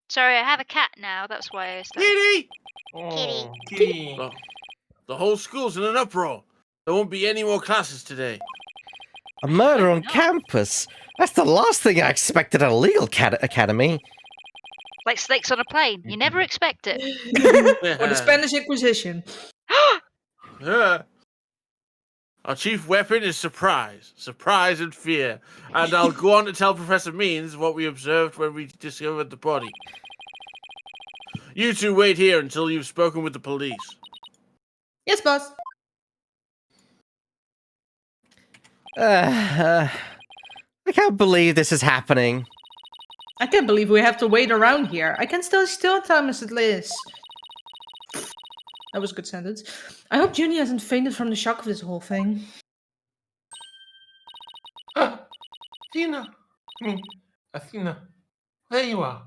Sorry, I have a cat now. That's why I started. Kitty! Oh, Kitty. The whole school's in an uproar. There won't be any more classes today. A murder on campus? That's the last thing I expected at a legal academy. Like snakes on a plane. You never expect it. Or the Spanish Inquisition. Yeah. Our chief weapon is surprise. Surprise and fear. And I'll go on to tell Professor Means what we observed when we discovered the body. You two wait here until you've spoken with the police. Yes, boss. I can't believe this is happening. I can't believe we have to wait around here. I can still time as it is. That was a good sentence. I hope Junie hasn't fainted from the shock of this whole thing. Athena! Athena, there you are.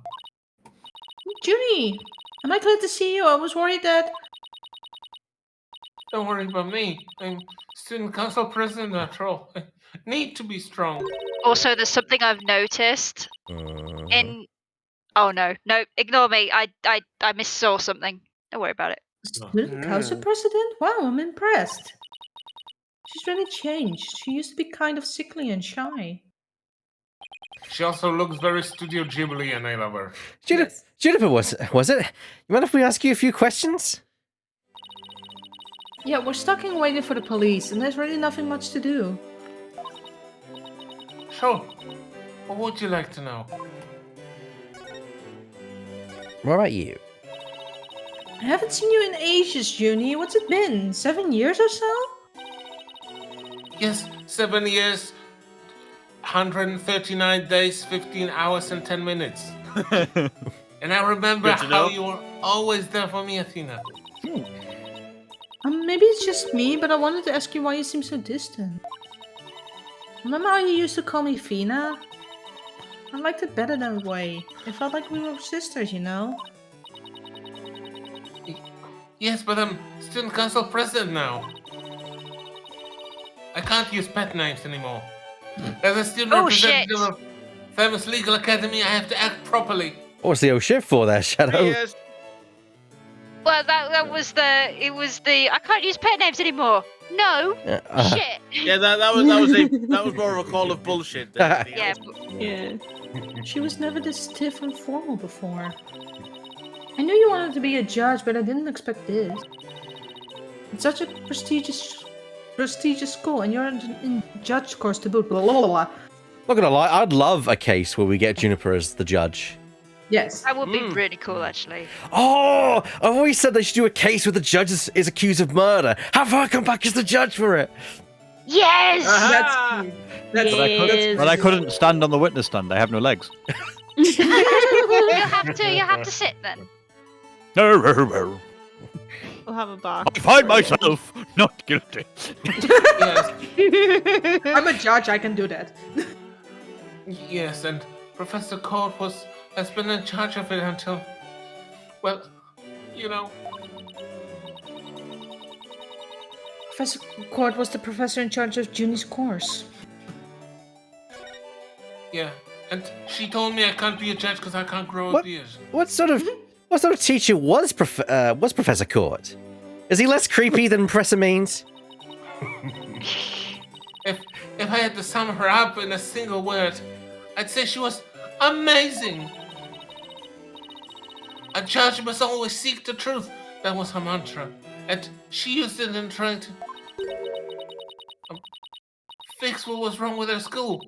Junie! Am I glad to see you? I was worried that... Don't worry about me. I'm student council president after all. I need to be strong. Also, there's something I've noticed in. Oh no, ignore me. I missaw something. Don't worry about it. Student council president? Wow, I'm impressed. She's really changed. She used to be kind of sickly and shy. She also looks very Studio Ghibli, and I love her. Juniper, was it? You mind if we ask you a few questions? Yeah, we're stuck in waiting for the police, and there's really nothing much to do. Sure. What would you like to know? What about you? I haven't seen you in ages, Junie. What's it been? 7 years or so? Yes, 7 years, 139 days, 15 hours, and 10 minutes. And I remember how you were always there for me, Athena. Maybe it's just me, but I wanted to ask you why you seem so distant. Remember how you used to call me Fina? I liked it better that way. It felt like we were sisters, you know? Yes, but I'm student council president now. I can't use pet names anymore. As a student representative of famous legal academy, I have to act properly. What's the old shit for there, Shadow? Yes. Well, that was the. I can't use pet names anymore. No. Shit. Yeah, that was more of a call of bullshit. Than Yeah. Yeah. She was never this stiff and formal before. I knew you wanted to be a judge, but I didn't expect this. It's such a prestigious school, and you're in judge course to boot. Blah, blah, blah, blah. Not gonna lie, I'd love a case where we get Juniper as the judge. Yes. That would be really cool, actually. Oh, I've always said they should do a case where the judge is accused of murder. Have her come back as the judge for it. Yes! But I couldn't stand on the witness stand. I have no legs. You have to sit then. I'll We'll have a bar. I find myself not guilty. Yes, I'm a judge, I can do that. yes, and Professor Court has been in charge of it until, well, you know. Professor Court was the professor in charge of Junie's course. Yeah, and she told me I can't be a judge because I can't grow a beard. What sort of teacher was Professor Court? Is he less creepy than Professor Means? If I had to sum her up in a single word, I'd say she was amazing. A judge must always seek the truth. That was her mantra, and she used it in trying to fix what was wrong with her school.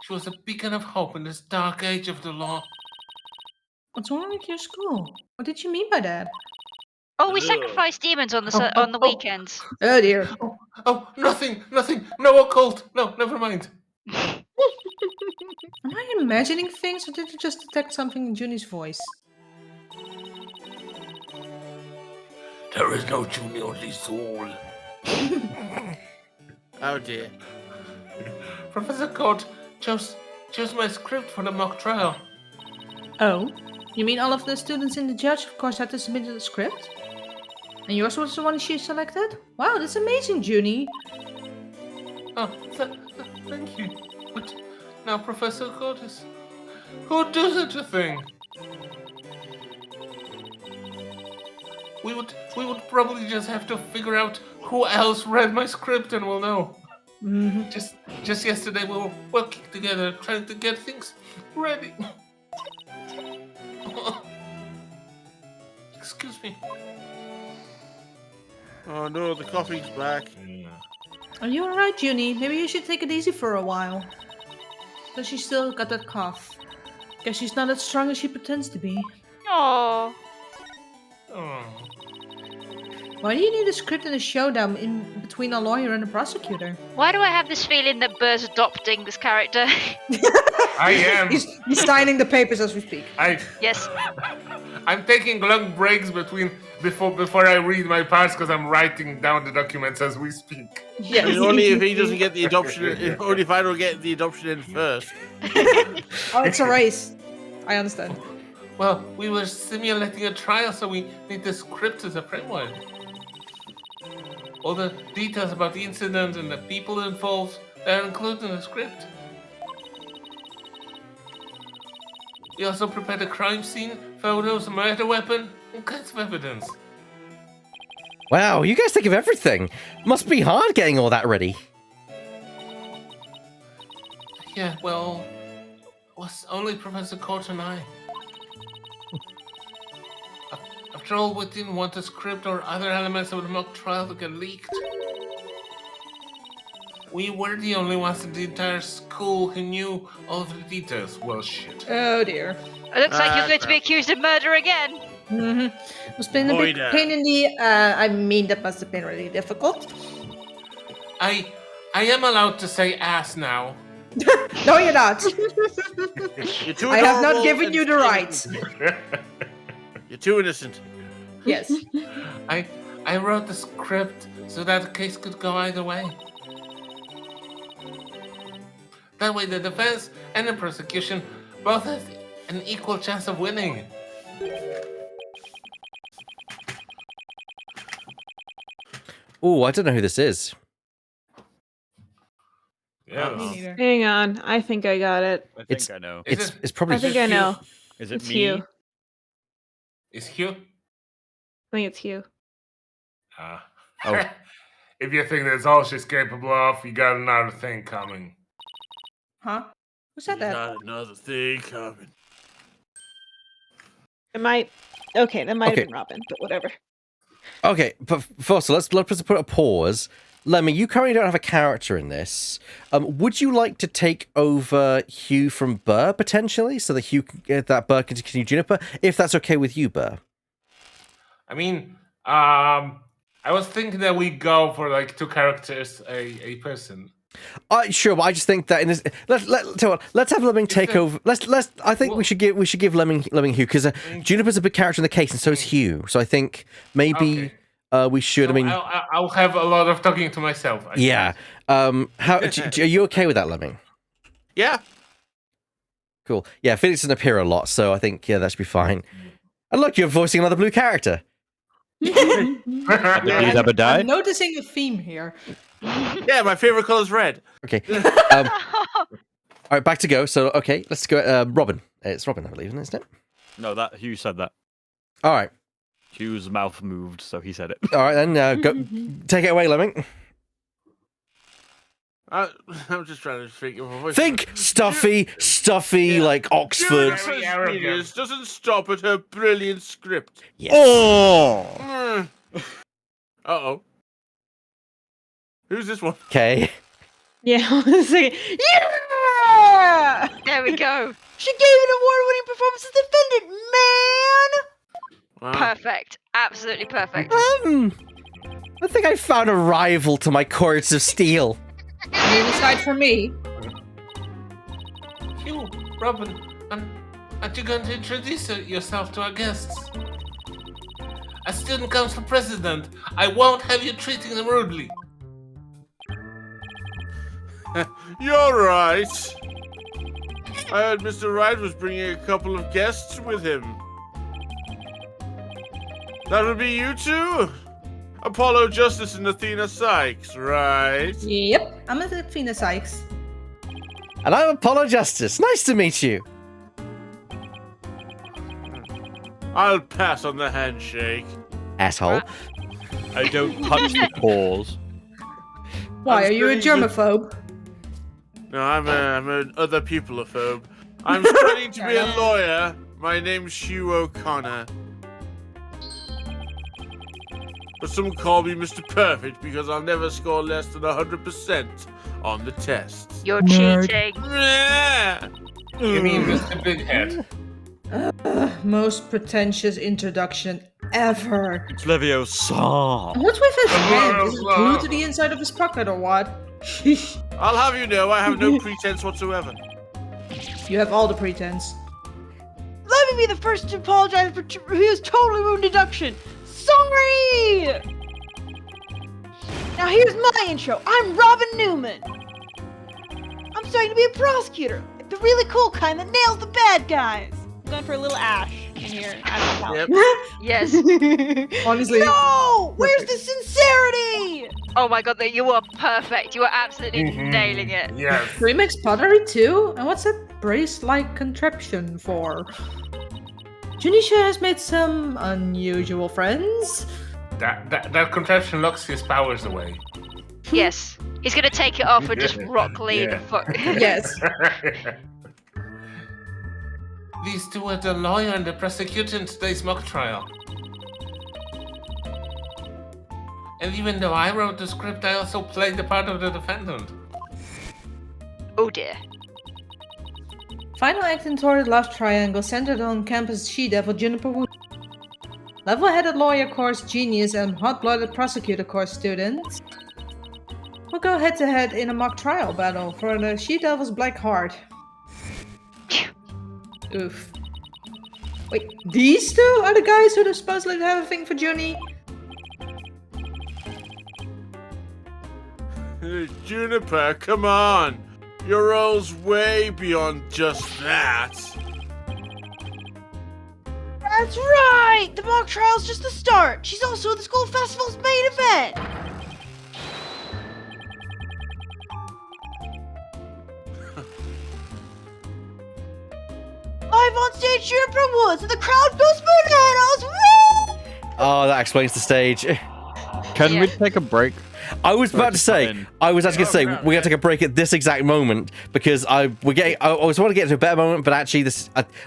She was a beacon of hope in this dark age of the law. What's wrong with your school? What did you mean by that? Oh, we sacrifice demons on the weekends. Oh dear. Oh, nothing. No occult. No, never mind. Am I imagining things, or did you just detect something in Junie's voice? There is no Junie, only soul. Oh dear. Professor Court chose my script for the mock trial. Oh? You mean all of the students in the judge, of course, had to submit the script? And yours was the one she selected? Wow, that's amazing, Junie. Oh, thank you. But now Professor Court is... Who do such a thing? We would probably just have to figure out who else read my script and we'll know. Mm-hmm. Just yesterday we were working together trying to get things ready. Excuse me. Oh no, the coffee's back. Are you alright, Junie? Maybe you should take it easy for a while. But she's still got that cough. Guess she's not as strong as she pretends to be. Oh. Oh. Why do you need a script and a showdown in between a lawyer and a prosecutor? Why do I have this feeling that Burr's adopting this character? I am. He's signing the papers as we speak. Yes. I'm taking long breaks before I read my parts because I'm writing down the documents as we speak. Yes. I mean, only if he doesn't get the adoption. Only if I don't get the adoption in first. Oh, it's a race. I understand. Well, we were simulating a trial, so we need the script as a framework. All the details about the incident and the people involved are included in the script. We also prepared a crime scene, photos, a murder weapon, all kinds of evidence. Wow, you guys think of everything. Must be hard getting all that ready. Yeah, well, it was only Professor Court and I. After all, we didn't want the script or other elements of the mock trial to get leaked. We were the only ones in the entire school who knew all of the details. Well, shit. Oh dear. It looks like you're going to be accused of murder again. Mm-hmm. It's been a bit pain in the. I mean, that must have been really difficult. I am allowed to say ass now. No, you're not. You're too I have not adorable given and you the rights. You're too innocent. Yes. I wrote the script so that the case could go either way. That way the defense and the prosecution both have an equal chance of winning. Oh, I don't know who this is. Yeah. Hang on, I think I got it. I think I know. It's probably. I think I know. Is it It's me? Hugh. Is Hugh? I think it's Hugh. Oh. If you think that's all she's capable of, you got another thing coming. Huh? Who said that? Got another thing coming. It might. Okay, that might Okay. have been Robin, but whatever. Okay, but first, let's put a pause. Lemmy, you currently don't have a character in this. Would you like to take over Hugh from Burr potentially, so that Hugh can get that Burr can continue Juniper, if that's okay with you, Burr? I mean, I was thinking that we go for like 2 characters a person. Sure, but I just think that in this, let's have Lemming take over. I think we should give Lemming Hugh, because Juniper's a big character in the case, and so is Hugh. So I think maybe we should. So I mean, I'll have a lot of talking to myself. I yeah. How are you okay with that, Lemming? Yeah. Cool. Yeah, Felix doesn't appear a lot, so I think that should be fine. And look, you're voicing another blue character. Did he ever die? I'm noticing a theme here. Yeah, my favorite color is red. Okay. All right, back to go. So, okay, let's go. Robin. It's Robin, I believe, isn't it? No, that Hugh said that. All right. Hugh's mouth moved, so he said it. All right, then go. Take it away, Lemming. I'm just trying to figure out. Think stuffy, like Oxford. Julius doesn't stop at her brilliant script. Yes. Oh! Uh-oh. Who's this one? Okay. Yeah, I was saying, yeah! There we go. She gave an award-winning performance as defendant, man! Wow. Perfect. Absolutely perfect. I think I found a rival to my Courts of Steel. You decide for me. Hugh, Robin, aren't you going to introduce yourself to our guests? A student comes for president. I won't have you treating them rudely. You're right. I heard Mr. Wright was bringing a couple of guests with him. That would be you two? Apollo Justice and Athena Sykes, right? Yep, I'm Athena Sykes. And I'm Apollo Justice. Nice to meet you. I'll pass on the handshake. Asshole. I don't punch the paws. Why, are you a germaphobe? No, I'm an other peopleophobe. I'm studying to be a lawyer. My name's Hugh O'Connor. But some call me Mr. Perfect because I'll never score less than 100% on the tests. You're cheating. Yeah. You mean Mr. Big Head? Most pretentious introduction ever. It's Leviosa. And what's with his hand? Is it glued to the inside of his pocket or what? Sheesh. I'll have you know I have no pretense whatsoever. You have all the pretense. Let me be the first to apologize for Ryu's totally ruined deduction. Sorry! Now here's my intro. I'm Robin Newman. I'm starting to be a prosecutor. Like the really cool kind that nails the bad guys. I'm going for a little Ash in here. Yep. Yes. Honestly. No! Where's the sincerity? Oh my god, you are perfect. You are absolutely nailing it. Yes. Do we mix pottery too? And what's that brace-like contraption for? Junisha has made some unusual friends. That contraption locks his powers away. Yes. He's gonna take it off and just rock Lee the Yeah. fuck. Yes. These two are the lawyer and the prosecutor in today's mock trial. And even though I wrote the script, I also played the part of the defendant. Oh dear. Final act in Torrid Love Triangle centered on campus she-devil Juniper Wood. Level-headed lawyer course genius and hot-blooded prosecutor course students will go head-to-head in a mock trial battle for the she-devil's black heart. Oof. Wait, these two are the guys who supposedly have a thing for Junie? Juniper, come on. Your role's way beyond just that. That's right! The mock trial's just the start. She's also the school festival's main event. Live on stage, Juniper Woods, and the crowd goes bananas! Woo! Oh, that explains the stage. Can we Yeah. take a break? I was about to say, in. I was actually going to say, we're going to take a break at this exact moment because I was want to get to a better moment, but actually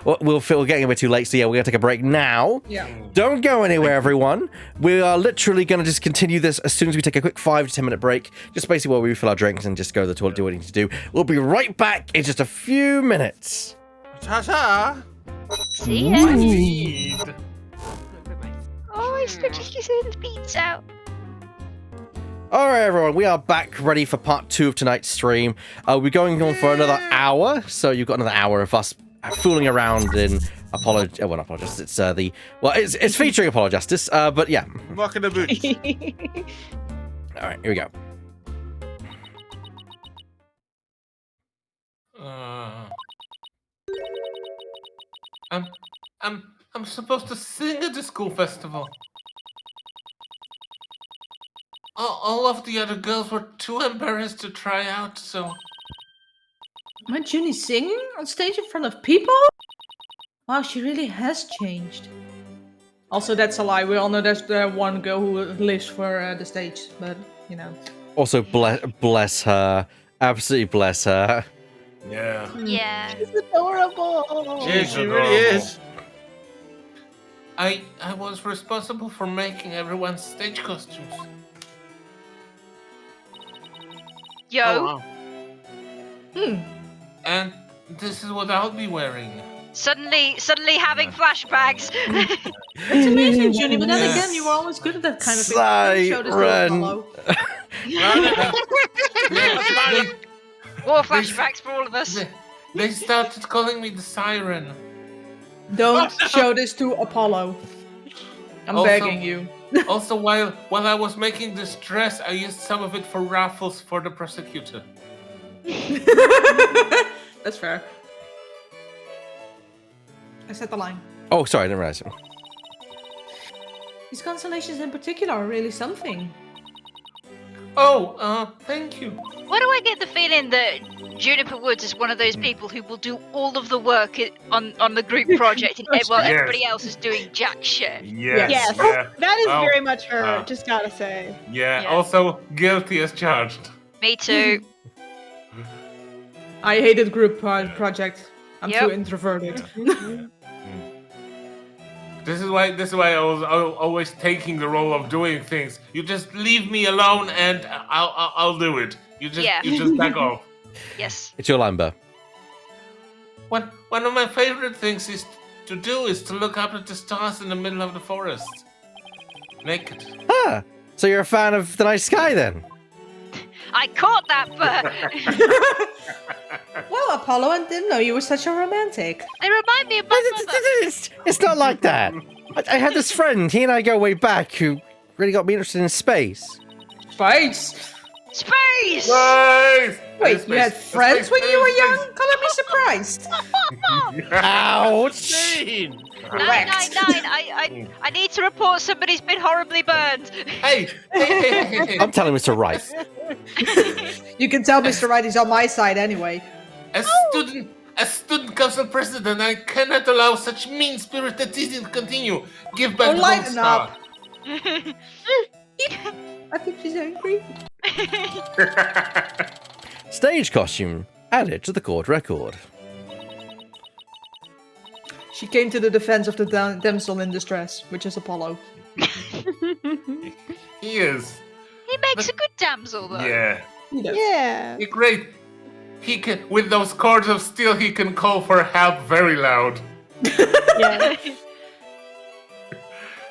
we're getting a bit too late, so yeah, we're going to take a break now. Yeah. Don't go anywhere, everyone. We are literally going to just continue this as soon as we take a quick 5 to 10 minute break, just basically while we refill our drinks and just go to the toilet, do what we need to do. We'll be right back in just a few minutes. Ta-ta. See ya. Indeed. Oh, I expected you to say the beats out. All right, everyone, we are back ready for part 2 of tonight's stream. We're going on for another hour, so you've got another hour of us fooling around in not Apologist. It's it's featuring Apologists, but yeah. Walking the boots. All right, here we go. I'm supposed to sing at the school festival. All of the other girls were too embarrassed to try out, so... Might Junie sing on stage in front of people? Wow, she really has changed. Also, that's a lie. We all know there's the one girl who lives for the stage, but, you know. Also, bless her. Absolutely bless her. Yeah. Yeah. She's adorable. Yeah, she really is. I was responsible for making everyone's stage costumes. Yo. Oh, wow. And this is what I'll be wearing. Suddenly having flashbacks. It's amazing, Junie, but then again, you were always good at that kind of thing. Don't show this to Siren. Apollo. More flashbacks for all of us. They started calling me the Siren. Don't show this to Apollo. I'm Also- begging you. Also, while I was making this dress, I used some of it for raffles for the prosecutor. That's fair. I said the line. Oh, sorry, I didn't realize. These constellations in particular are really something. Oh, thank you. Why do I get the feeling that Juniper Woods is one of those people who will do all of the work on the group project while Yes. everybody else is doing jack shit? Yes. Yes, Yeah. that is Oh, very much her, uh, just gotta say. Yeah. Yeah. Also, guilty as charged. Me too. I hated group project. I'm Yep. too introverted. This is why I was always taking the role of doing things. You just leave me alone, and I'll do it. You just back off. Yes. It's your line, Burr. One of my favorite things is to look up at the stars in the middle of the forest. naked. Ah, so you're a fan of The Night Sky then? I caught that bird. Well, Apollo, I didn't know you were such a romantic. They remind me of my mother. It's not like that. I had this friend, he and I go way back, who really got me interested in space. Space. Space! Nice! Wait, you had friends when you were young? Color me surprised. Ouch! Insane. 999, I need to report somebody's been horribly burned. Hey! I'm telling Mr. Wright. You can tell Mr. Wright is on my side anyway. As student council president, I cannot allow such mean-spirited teasing to continue. Give back the gold lighten star. up. I think she's angry. Stage costume added to the court record. She came to the defense of the damsel in distress, which is Apollo. He is. He makes a good damsel, though. Yeah. Yeah. He's great. He can, with those cords of steel, he can call for help very loud. Yeah.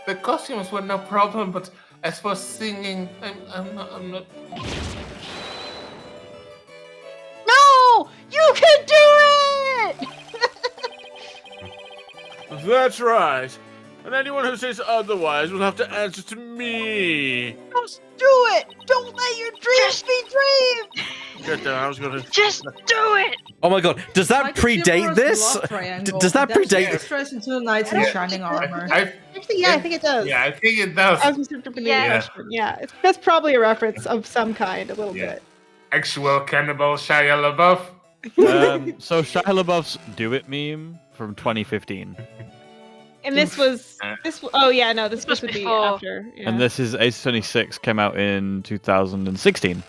The costumes were no problem, but as for singing, I'm not. No! You can do it! That's right. And anyone who says otherwise will have to answer to me. Just do it! Don't let your dreams be dreams! Get down, I was gonna... Just do it! Oh my god, does that Like predate chivalrous this? love triangle. Does that Damsel in predate? distress and two knights in shining armor. Actually, yeah, I think it does. Yeah, I think it does. I was just interpreting the Yeah. question. Yeah, that's probably a reference of some kind, a little Yeah. bit. Actual cannibal Shia LaBeouf. So Shia LaBeouf's "Do It" meme from 2015, And this was oh yeah, no, this was would be before. after. Yeah. and this is Ace 26 came out in 2016.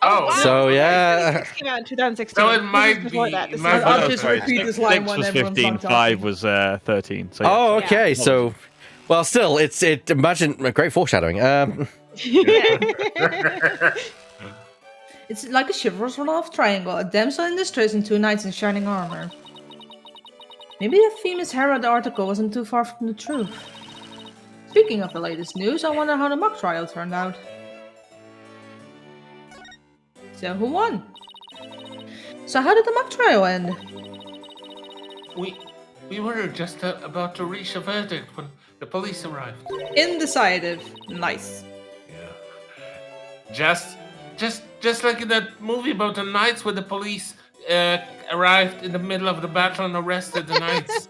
Oh, wow. So yeah, This came out in 2016. So it This might is before be- that. it This might is be- I'll Oh, just sorry. repeat this 6 line was when everyone's 15, on 5 was 13. So yeah. oh okay, so well, still, it's imagine a great foreshadowing. It's like a chivalrous love triangle, a damsel in distress and two knights in shining armor. Maybe the famous Herald article wasn't too far from the truth. Speaking of the latest news, I wonder how the mock trial turned out. So who won? So how did the mock trial end? We were just about to reach a verdict when the police arrived. Indecisive. Nice. Just like in that movie about the knights where the police arrived in the middle of the battle and arrested the knights.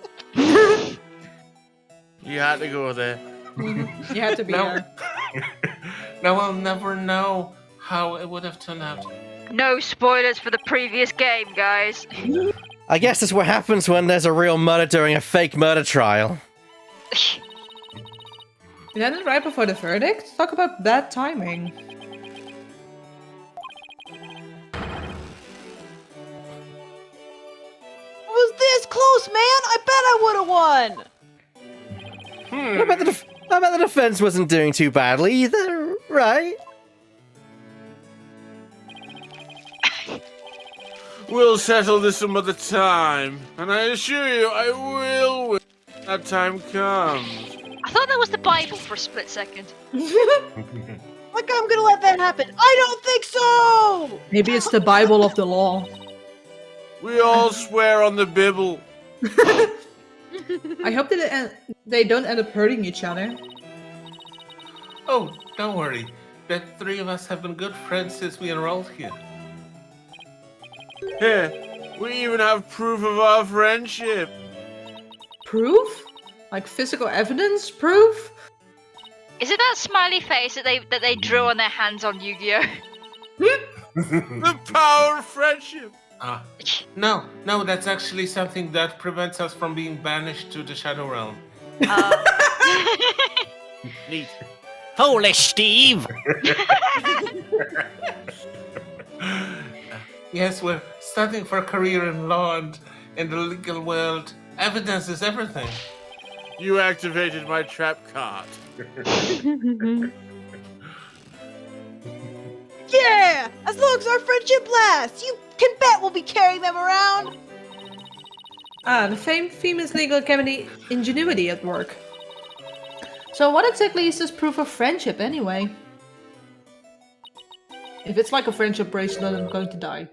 You had to go there. You had to be No. there. Now we'll never know how it would have turned out. No spoilers for the previous game, guys. I guess that's what happens when there's a real murder during a fake murder trial. It ended right before the verdict? Talk about bad timing. I was this close, man. I bet I would have won. I bet the defense wasn't doing too badly either, right? We'll settle this some other time, and I assure you I will when that time comes. I thought that was the Bible for a split second. Like I'm gonna let that happen. I don't think so. Maybe it's the Bible of the law. We all swear on the Bible. I hope that they don't end up hurting each other. Oh, don't worry. The three of us have been good friends since we enrolled here. Here, we even have proof of our friendship. Proof? Like physical evidence proof? Is it that smiley face that they drew on their hands on Yu-Gi-Oh? The power of friendship. No, that's actually something that prevents us from being banished to the Shadow Realm. Neat. Holy Steve! Yes, we're studying for a career in law and in the legal world. Evidence is everything. You activated my trap card. Yeah. As long as our friendship lasts, you can bet we'll be carrying them around. Ah, the famous legal academy ingenuity at work. So what exactly is this proof of friendship anyway? If it's like a friendship bracelet, I'm going to die.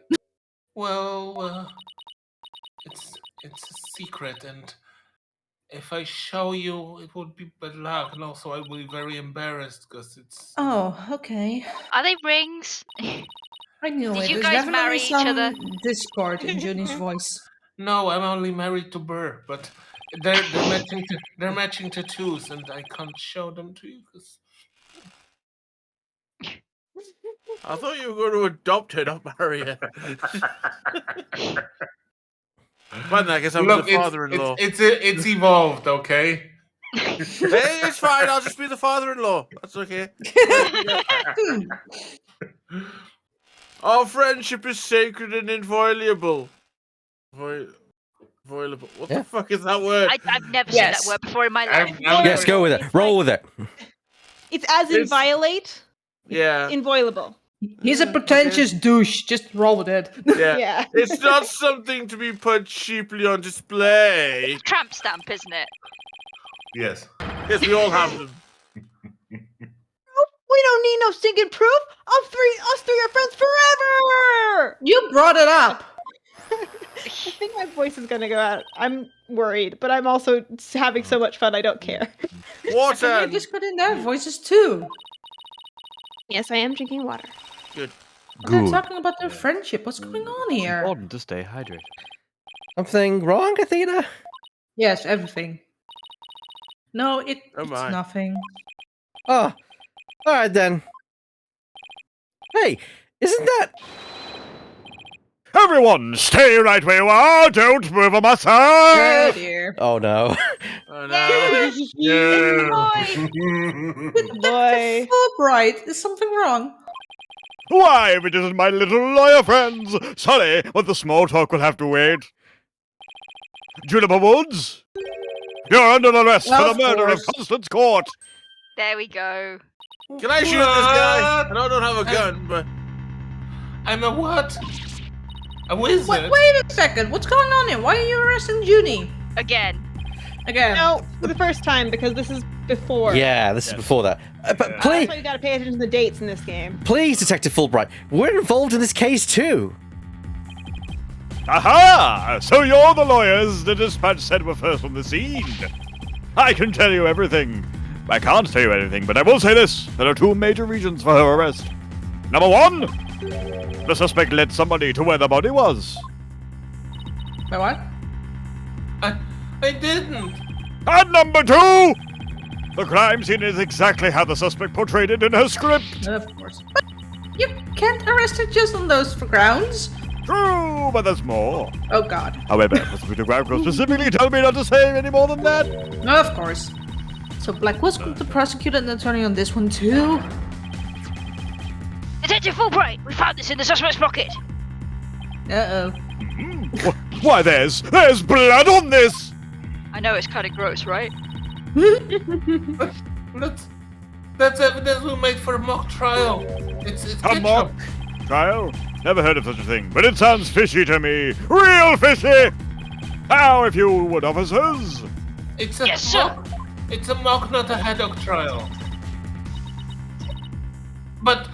Well, it's a secret, and if I show you, it would be bad luck, and also I will be very embarrassed because it's. Oh, okay. Are they rings? I knew Did it. you There's guys definitely marry each some other? discord in Junie's voice. No, I'm only married to Burr, but they're matching tattoos, and I can't show them to you because. I thought you were going to adopt her, not marry her. Fine, I guess I'm Look, the father-in-law. it's evolved, okay? Hey, it's fine. I'll just be the father-in-law. That's okay. Our friendship is sacred and inviolable. Inviolable. What the fuck is that word? I've never seen that word before in my life. Yes, go with it. Roll with it. It's as in violate. Yeah. Inviolable. He's a pretentious douche. Just roll with it. Yeah. Yeah. It's not something to be put cheaply on display. Tramp stamp, isn't it? Yes. Yes, we all have them. We don't need no stinking proof. Us three are friends forever. You brought it up. I think my voice is gonna go out. I'm worried, but I'm also having so much fun. I don't care. Water. You just put in their voices too. Yes, I am drinking water. Good. They're talking about their friendship. What's going on here? Important to stay hydrated. Something wrong, Athena? Yes, everything. No, it's my. nothing. Oh, all right then. Hey, isn't that... Everyone, stay right where you are. Don't move a muscle. Oh dear. Oh no. Oh no. Boy. Fulbright, is something wrong? Why, if it isn't my little lawyer friends. Sorry, but the small talk will have to wait. Juniper Woods, you're under arrest for the murder of Constance Court. There we go. Can I shoot this guy? I don't have a gun, but I'm a what? A wizard? Wait a second. What's going on here? Why are you arresting Junie? Again. No, for the first time, because this is before. Yeah, this is before that. But That's please, why you gotta pay attention to the dates in this game. please, Detective Fulbright, we're involved in this case too. Aha! So you're the lawyers the dispatch said were first on the scene. I can tell you everything. I can't tell you anything, but I will say this. There are two major reasons for her arrest. Number one, the suspect led somebody to where the body was. Wait, what? I didn't. And number two, the crime scene is exactly how the suspect portrayed it in her script. Of course. But you can't arrest her just on those grounds. True, but there's more. Oh god. However, Mr. Gravco specifically told me not to say any more than that. No, of course. So Black was going to prosecute an attorney on this one too? Detective Fulbright, we found this in the suspect's pocket. Uh-oh. Why, there's blood on this! I know it's kind of gross, right? That's evidence we made for a mock trial. It's A ketchup. mock trial? Never heard of such a thing, but it sounds fishy to me. Real fishy! How, if you would, officers? It's a Yes, sir. mock. It's a mock, not a haddock trial. But.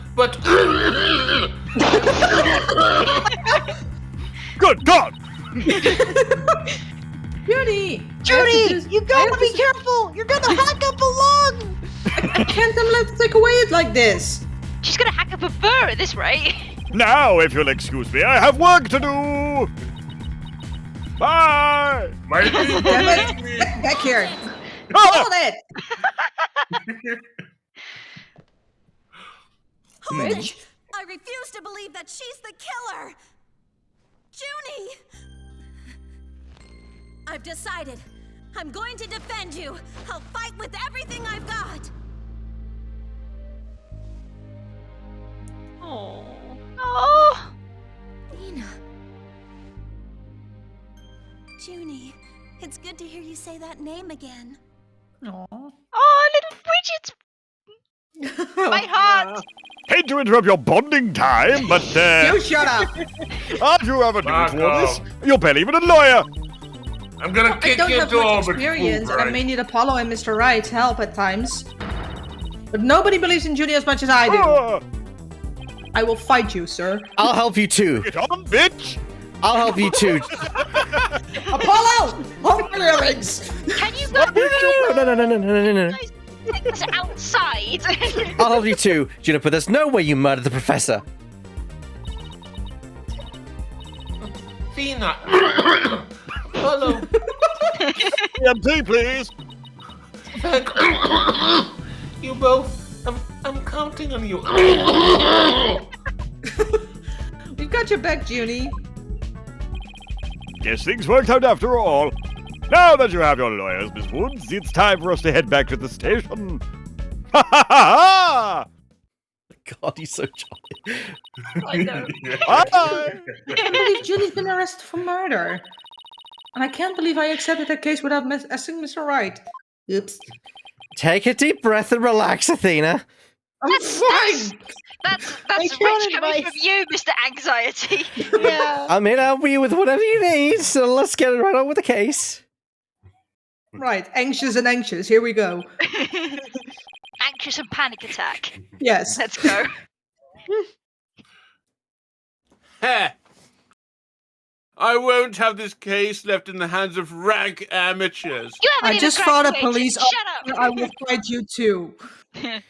Good God! Junie! Judy, you gotta be careful! You're gonna hack up a lung! I can't let her take away it like this! She's gonna hack up a fur at this rate. Now, if you'll excuse me, I have work to do! Bye! Damn it! Back here! Ah! Hold it! Bitch! I refuse to believe that she's the killer! Junie! I've decided. I'm going to defend you. I'll fight with everything I've got. Oh. Oh. Nina. Junie, it's good to hear you say that name again. Aww. Oh, little Bridget. My heart. Hate to interrupt your bonding time, but, You shut up! aren't you ever new Fuck to all this? off. You're barely even a lawyer! I'm gonna I kick don't you have to much orbit, experience, and I Fulbright. may need Apollo and Mr. Wright's help at times. But nobody believes in Judy as much as I do. Ah, I will fight you, sir. I'll help you too. get on, bitch! I'll help you too. Apollo! Hold my earrings! Can you go No. take us outside? I'll help you too, Juniper. There's no way you murdered the professor. Fina. Hello. EMT, please! Thank you both. I'm counting on you. We've got your back, Junie. Guess things worked out after all. Now that you have your lawyers, Miss Woods, it's time for us to head back to the station. Ha ha ha God, he's so jolly. I know. ha! Bye! I can't believe Julie's been arrested for murder. And I can't believe I accepted her case without asking Mr. Wright. Oops. Take a deep breath and relax, Athena. I'm fine! That's Thank rich you on coming advice. from you, Mr. Anxiety. Yeah. I'm here to help you with whatever you need, so let's get right on with the case. Right, anxious and anxious. Here we go. Anxious and panic attack. Yes. Let's go. Heh. I won't have this case left in the hands of rank amateurs. You haven't I even just fought a graduated. police Shut officer. I will fight you too. up.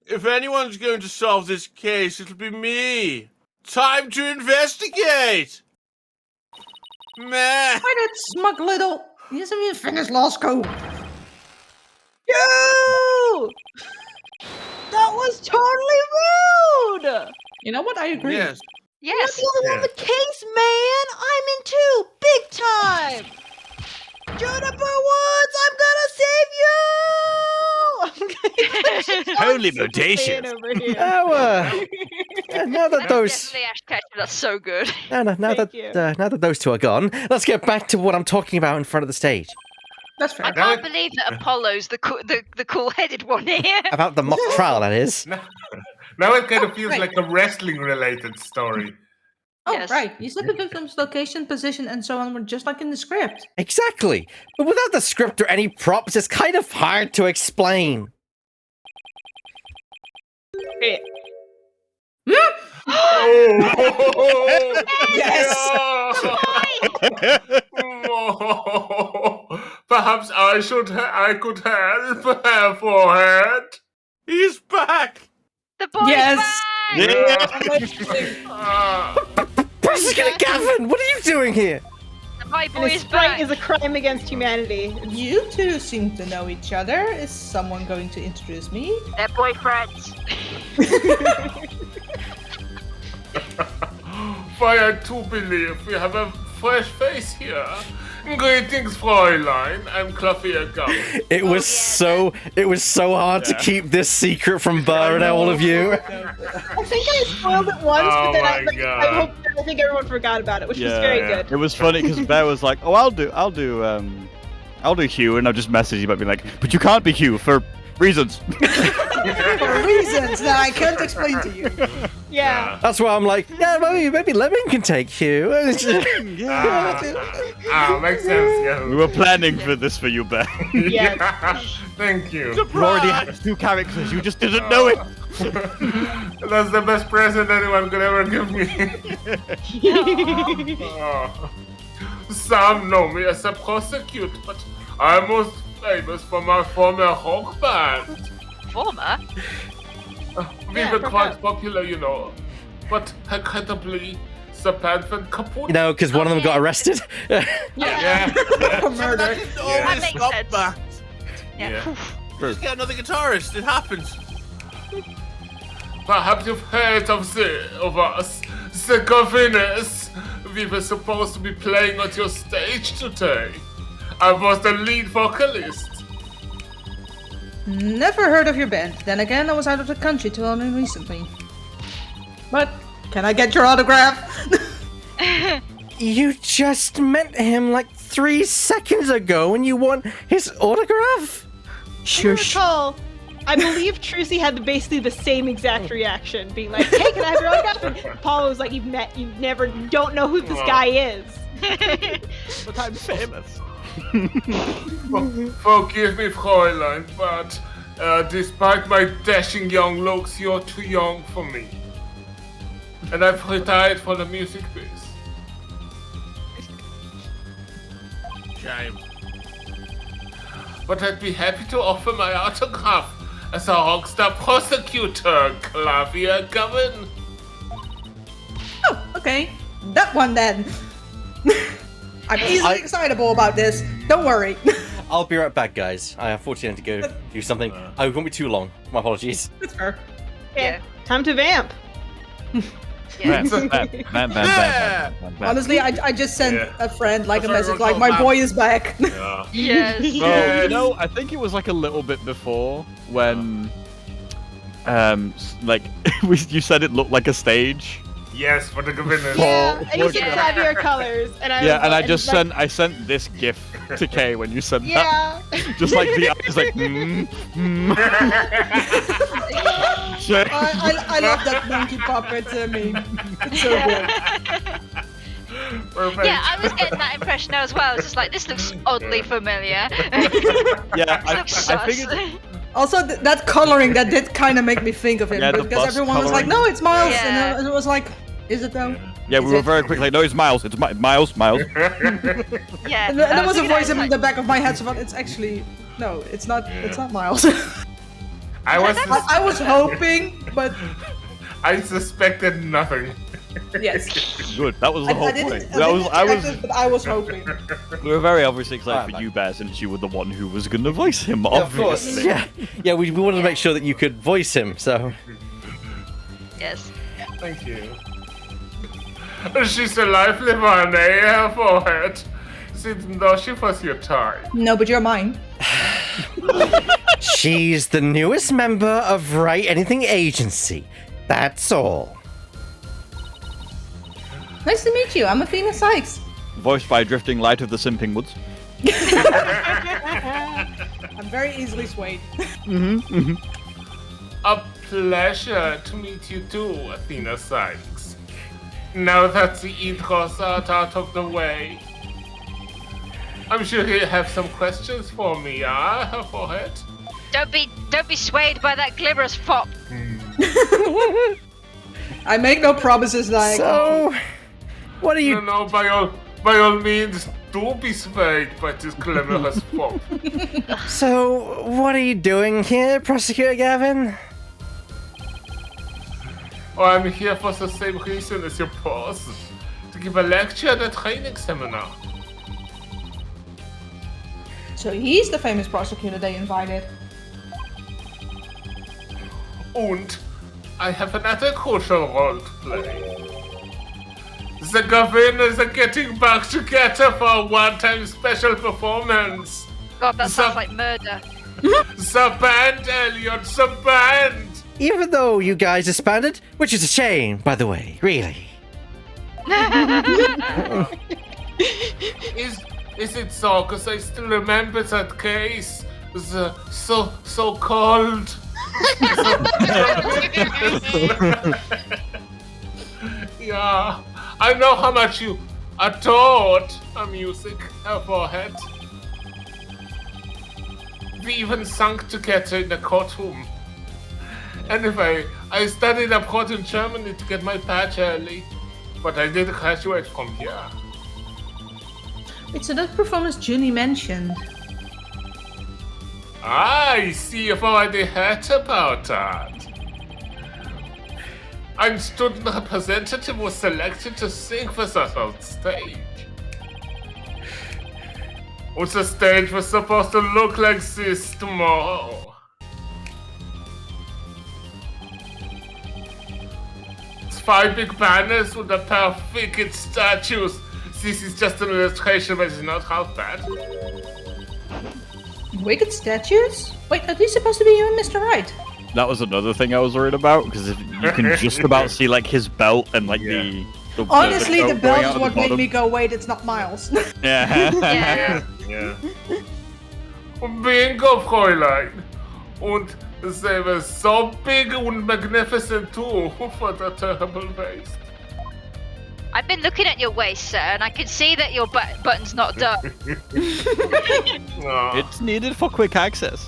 If anyone's going to solve this case, it'll be me. Time to investigate. Meh. Why that smug little... He hasn't even finished law school. You! That was totally rude! You know what? I agree. Yes. You're Yes. the only one with the case, man! I'm in too! Big time! Juniper Woods, I'm gonna save you! Holy Super bodacious. Saiyan over here. Now that those Definitely Ash Ketchum. That's so good. now Thank you. that those two are gone, let's get back to what I'm talking about in front of the stage. That's I fair. can't believe that Apollo's the cool-headed one here. About the mock trial, that is. Now it kind of feels Right. like a wrestling-related story. Oh, Yes. right. You said the victim's location, position, and so on were just like in the script. Exactly. But without the script or any props, it's kind of hard to explain. Oh! Perhaps I could help her forehead. He's back. The boy's Yes. back. Ah. President Gavin, what are you doing here? The my And boy his is fright back. is a crime against humanity. You two seem to know each other. Is someone going to introduce me? They're boyfriends. Fire to believe we have a fresh face here. Greetings, Fräulein. I'm Claudia Gum. It was so hard to keep this secret from Burr and all of you. I think I spoiled it once, Oh but then my I God. I think everyone forgot about it, which was very good. It was funny because Bear was like, "Oh, I'll do Hugh," and I'll just message you, but be like, "But you can't be Hugh for reasons." For reasons that I can't explain to you. Yeah. That's why I'm like, yeah, maybe Lemming can take Hugh. Makes sense, yeah. We were planning for this for you, Bear. Yeah. Thank you. You already had two characters. You just didn't know it. That's the best present anyone could ever give me. Oh. Some know me as a prosecutor, but I'm most famous for my former rock band. Former? We Yeah, were forgot. quite popular, you know. But incredibly, the band went kaput. You know, because one of them got arrested. Yeah. For murder. That didn't always makes stop sense. that. Yeah. Just get another guitarist. It happens. Perhaps you've heard of us, the governors. We were supposed to be playing at your stage today. I was the lead vocalist. Never heard of your band. Then again, I was out of the country till only recently. But can I get your autograph? You just met him like 3 seconds ago and you want his autograph? I Shush. recall I believe Trucy had basically the same exact reaction, being like, "Hey, can I have your autograph?" And Paulo was like, you don't know who this guy is." But I'm famous. Forgive me, Fräulein, but despite my dashing young looks, you're too young for me. And I've retired from the music biz. Shame. But I'd be happy to offer my autograph as a rockstar prosecutor, Clavier Gavin. Oh, okay. That one then. I'm easily excitable about this. Don't worry. I'll be right back, guys. I unfortunately need to go do something. Oh, it won't be too long. My apologies. It's her. Yeah. Time to vamp. Yeah. Bam. Honestly, I just sent Yeah. a friend like a Sorry, message we'll like, go my back. boy is back. Yeah. Yes. Well, you know, I think it was like a little bit before when, like, you said it looked like a stage. Yes, for the Gavinners. Yeah, and you said Yeah. Clavier colors, and I Yeah, was and I like- just like, I sent this gif to Kay when you said that. Yeah. Just like the eyes, like. Shit. I love that monkey puppet meme. It's so good. Perfect. Yeah, I was getting that impression as well. I was just like, this looks oddly familiar. Yeah, This looks I sus. figured. Also, that coloring that did kind of make me think of him Yeah, the because bus everyone was like, coloring. "No, it's Miles," Yeah. and it was like, "Is it though?" Yeah, we Is were it? very quick like, no, it's Miles. It's Miles. Yeah. And there was a looking at voice it in like, the back of my head, so it's actually no, it's not. It's not Miles. I was I was hoping, but I suspected nothing. yes, Good. That was the whole I point. didn't. I was. But I was hoping. We were very obviously excited Alright, for man. you, Bear, since you were the one who was going to voice him. Of course. Obviously. Yeah. We wanted to make sure that you could voice him. So yes. Thank you. She's a lively one, eh, her forehead. Since though she was your type. No, but you're mine. she's the newest member of Write Anything Agency. That's all. Nice to meet you. I'm Athena Sykes. Voiced by Drifting Light of the Simping Woods. I'm very easily swayed. A pleasure to meet you too, Athena Sykes. Now that the intros are out of the way, I'm sure you have some questions for me, her forehead? Don't be swayed by that glimmerous fop. I make no promises like. So, what are you? No, by all means, do be swayed by this glamorous pop. So, what are you doing here, Prosecutor Gavin? Oh, I'm here for the same reason as your boss, to give a lecture at a training seminar. So he's the famous prosecutor they invited. And I have another crucial role to play. The Gavinners are getting back together for a one-time special performance. God, that So- sounds like murder. The band, Elliot, the band! Even though you guys disbanded, which is a shame, by the way, really. Is it so? Because I still remember that case. The so-called... Yeah, I know how much you adored our music, her forehead. We even sang together in the courtroom. Anyway, I studied abroad in Germany to get my badge early, but I did graduate from here. Wait, so that performance Junie mentioned. I see you've already heard about that. Ein student representative was selected to sing with us on stage. And the stage was supposed to look like this tomorrow. It's 5 big banners with a pair of wicked statues. This is just an illustration, but it's not half bad. Wicked statues? Wait, are these supposed to be you and Mr. Right? That was another thing I was worried about, because if you can just about see like his belt and like the Honestly, the going belt out is of what the made bottom. me go, wait, it's not Miles. Yeah. Yeah. Yeah. Bingo, Fräulein. And they were so big and magnificent too for the terrible waste. I've been looking at your waist, sir, and I can see that your button's not done. Aw. It's needed for quick access.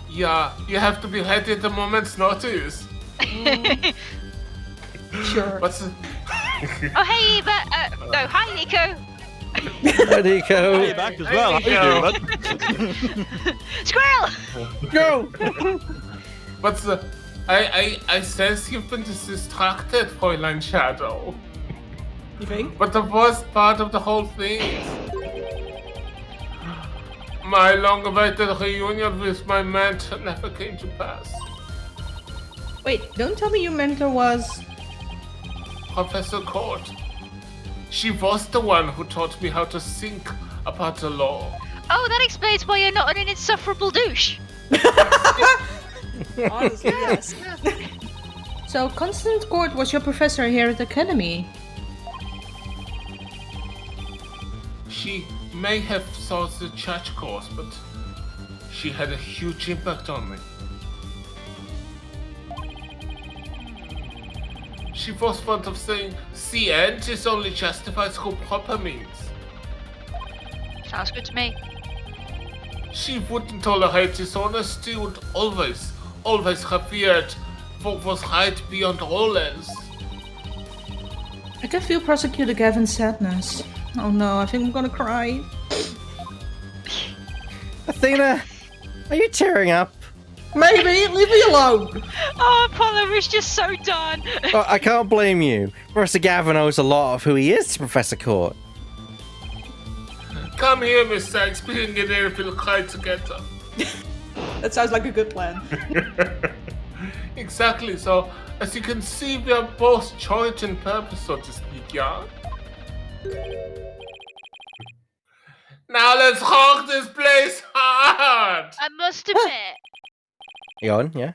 Yeah, you have to be ready at the moment's notice. Sure. What's the... Oh, hey, Eva. No, hi, Nico. Hi, Nico. Hey, back as well. How you doing, bud? Squirrel! Go! What's the... I sense you've been distracted, Fräulein Shadow. You think? But the worst part of the whole thing is... my long-awaited reunion with my mentor never came to pass. Wait, don't tell me your mentor was... Professor Court. She was the one who taught me how to think about the law. Oh, that explains why you're not an insufferable douche. Honestly, yes. So, Constant Court was your professor here at the Academy. She may have taught the church course, but she had a huge impact on me. She was fond of saying, the end is only justified through proper means. Sounds good to me. She wouldn't tolerate dishonesty and always revered what was right beyond all else. I can feel Prosecutor Gavin's sadness. Oh no, I think I'm gonna cry. Athena, are you tearing up? Maybe, leave me alone! Oh, Apollo was just so done. Well, I can't blame you. Professor Gavin knows a lot of who he is to Professor Court. Come here, Miss Sykes, being in there feel cry together. That sounds like a good plan. Exactly, so as you can see, we are both joint in purpose, so to speak, yeah? Now let's rock this place hard! I must admit, You on? Yeah?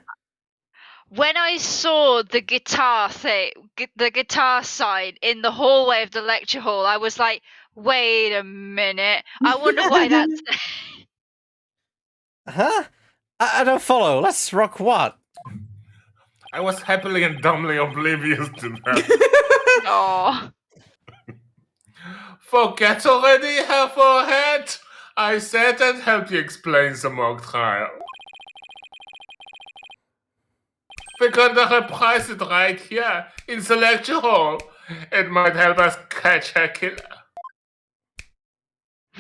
when I saw the guitar thing, the guitar sign in the hallway of the lecture hall, I was like, wait a minute. I wonder why that's there. Huh? I don't follow. Let's rock what? I was happily and dumbly oblivious to that. Oh. Forget already, Herr Forehead! I said I'd help you explain the mock trial. We're gonna reprise it right here, in the lecture hall. It might help us catch her killer.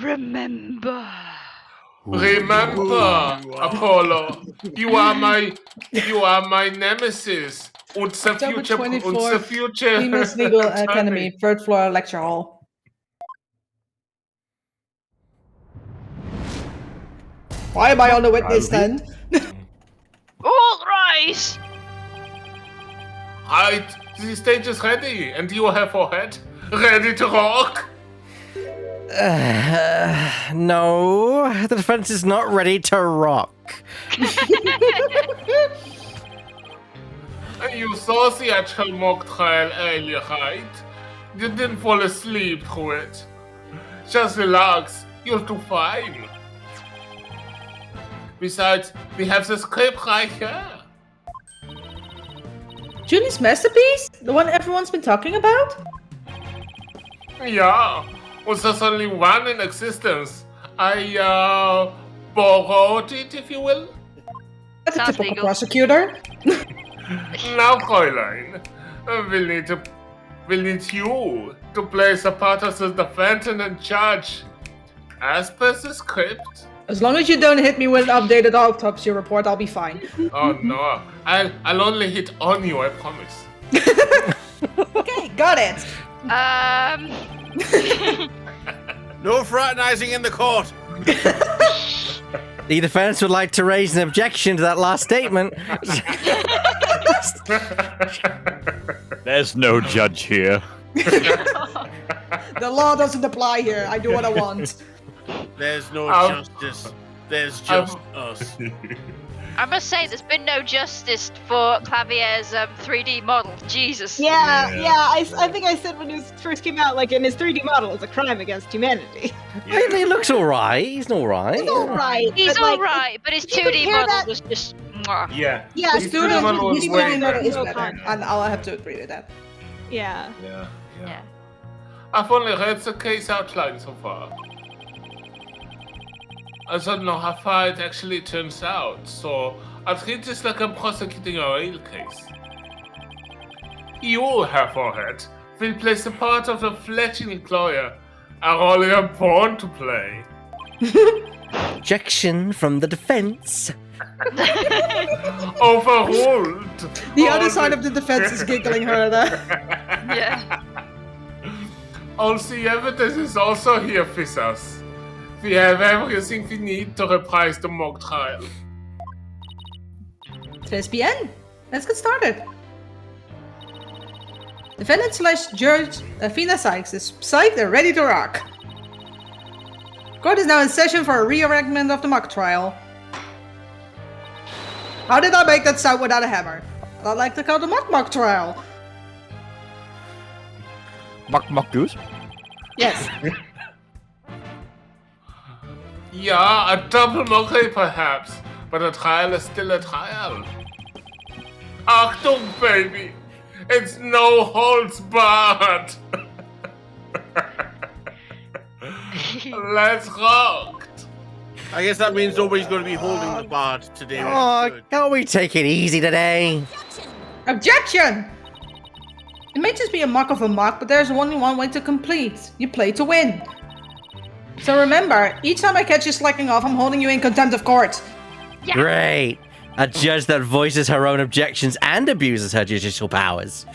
Remember. Remember, Apollo, you are my nemesis. Und the October future, 24th, future. Females Legal Academy, 3rd floor lecture hall. Why am I on the witness stand? All rise! Right, the stage is ready, and you, Herr Forehead, ready to rock? No, the defense is not ready to rock. You saw the actual mock trial earlier, right? You didn't fall asleep through it. Just relax, you'll do fine. Besides, we have the script right here. Julie's masterpiece? The one everyone's been talking about? Yeah, well, there's only one in existence. I, borrowed it, if you will. That's a Sounds typical legal. prosecutor. Now, Fräulein, we'll need you to play the part of the defendant and judge. As per the script. As long as you don't hit me with an updated autopsy report, I'll be fine. Oh no, I'll only hit on you, I promise. Okay, got it. No fraternizing in the court. The defense would like to raise an objection to that last statement. There's no judge here. The law doesn't apply here. I do what I want. There's no Um, justice. There's just us. I must say, there's been no justice for Clavier's 3D model. Jesus. Yeah. I think I said when it first came out, like in his 3D model, it's a crime against humanity. He looks alright. He's alright. He's alright. He's but, like, alright, but his if you 2D compare model that- was just. Mwah. Yeah. The His 3D model was his way 3D model better. is No better, comment. and I'll have to agree with that. Yeah. Yeah. I've only read the case outline so far. I don't know how far it actually turns out, so I treat this like I'm prosecuting a real case. You, Herr Forehead, will play the part of a fledgling employer, a role you're born to play. Objection from the defense. Overruled! The other side of the defense is giggling her there. Yeah. All the evidence is also here with us. We have everything we need to reprise the mock trial. 3 p.m. Let's get started. Defendant / Judge Athena Sykes is psyched and ready to rock. Court is now in session for a re-enactment of the mock trial. How did I make that sound without a hammer? I'd like to call the mock trial. Mock goose? Yes. Yeah, a double mockery perhaps, but a trial is still a trial. Achtung, baby! It's no holds barred! Let's rock! I guess that means nobody's going to be holding the bar today. Oh, Good. can't we take it easy today? Objection! It may just be a mock of a mock, but there's only one way to complete. You play to win. So remember, each time I catch you slacking off, I'm holding you in contempt of court. Yeah. Great. A judge that voices her own objections and abuses her judicial powers.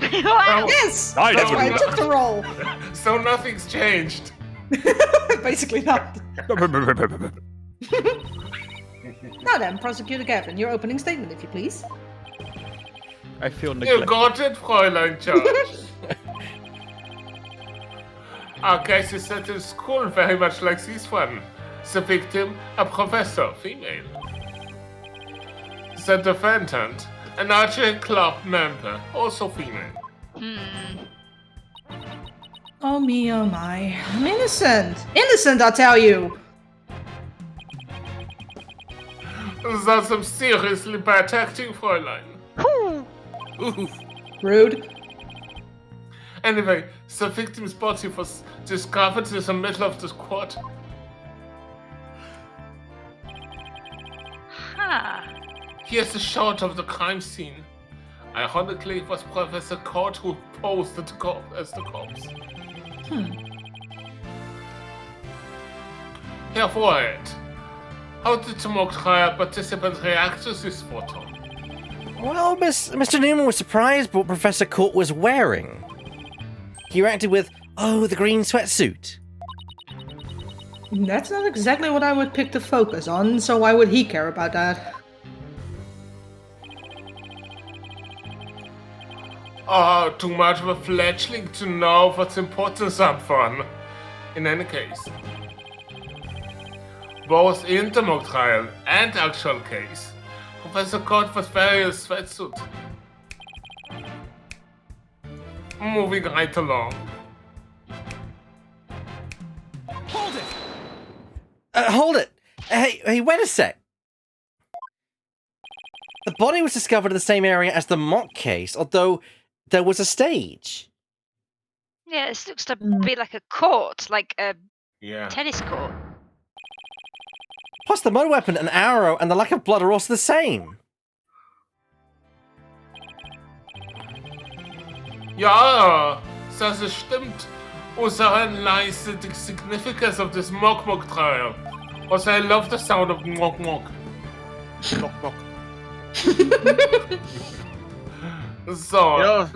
Wow. Yes! I That's never why I knew took the role. So nothing's changed. Basically not. Now then, Prosecutor Gavin, your opening statement, if you please. I feel You neglected. got it, Fräulein Judge. Our case is set in school very much like this one. The victim, a professor, female. The defendant, an archery club member, also female. Oh me, oh my. I'm innocent. Innocent, I tell you. That's some seriously bad acting, Fräulein. Rude. Anyway, the victim's body was discovered in the middle of the squad. Huh. Here's a shot of the crime scene. Ironically, it was Professor Court who posed as the corpse. Herr Forehead, how did the mock trial participants react to this photo? Well, Mr. Newman was surprised by what Professor Court was wearing. He reacted with, "Oh, the green sweatsuit." That's not exactly what I would pick to focus on, so why would he care about that? Oh, too much of a fledgling to know what's important some fun. In any case, both in the mock trial and actual case, Professor Court was wearing a sweatsuit. Moving right along. Hold it! Hey, wait a sec. The body was discovered in the same area as the mock case, although there was a stage. Yeah, this looks to be like a court, like a Yeah. tennis court. Plus, the motor weapon, an arrow, and the lack of blood are also the same. Ja, das stimmt. Unseren lies the significance of this mock trial. Also, I love the sound of mock. Mock, mock. So, Yeah.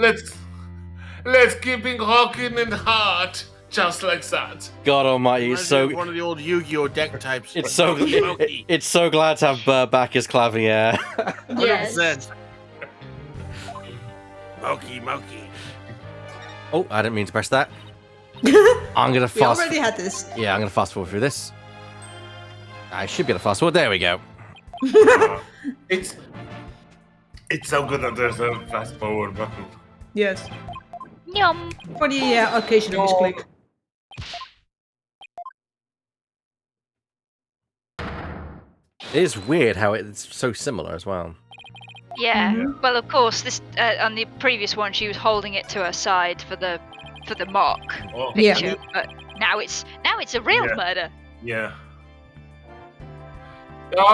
let's keep it rocking and hard, just like that. God Almighty, it's Reminds me so of one of the old Yu-Gi-Oh deck types. it's so Monkey. it's so glad to have Burr back as Clavier. 100%. Monkey. Oh, I didn't mean to press that. I'm gonna We fast. already had this. Yeah, I'm gonna fast forward through this. I should be able to fast forward. There we go. It's so good that there's a fast forward button. Yes. Yum. For the occasional misclick. It is weird how it's so similar as well. Yeah. Well, of course, this on the previous one she was holding it to her side for the mock Yeah. picture, but now it's a real murder. Yeah.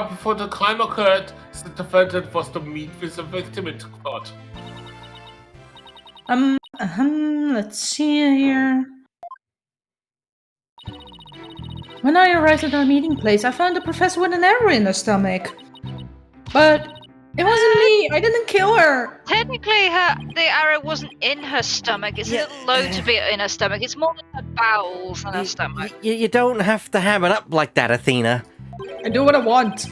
Before the crime occurred, the defendant was to meet with the victim in court. Let's see here. When I arrived at our meeting place, I found the professor with an arrow in her stomach. But it wasn't me. I didn't kill her. Technically, the arrow wasn't in her stomach. It's a little low to be in her stomach. It's more in her bowels than her stomach. You don't have to ham it up like that, Athena. I do what I want.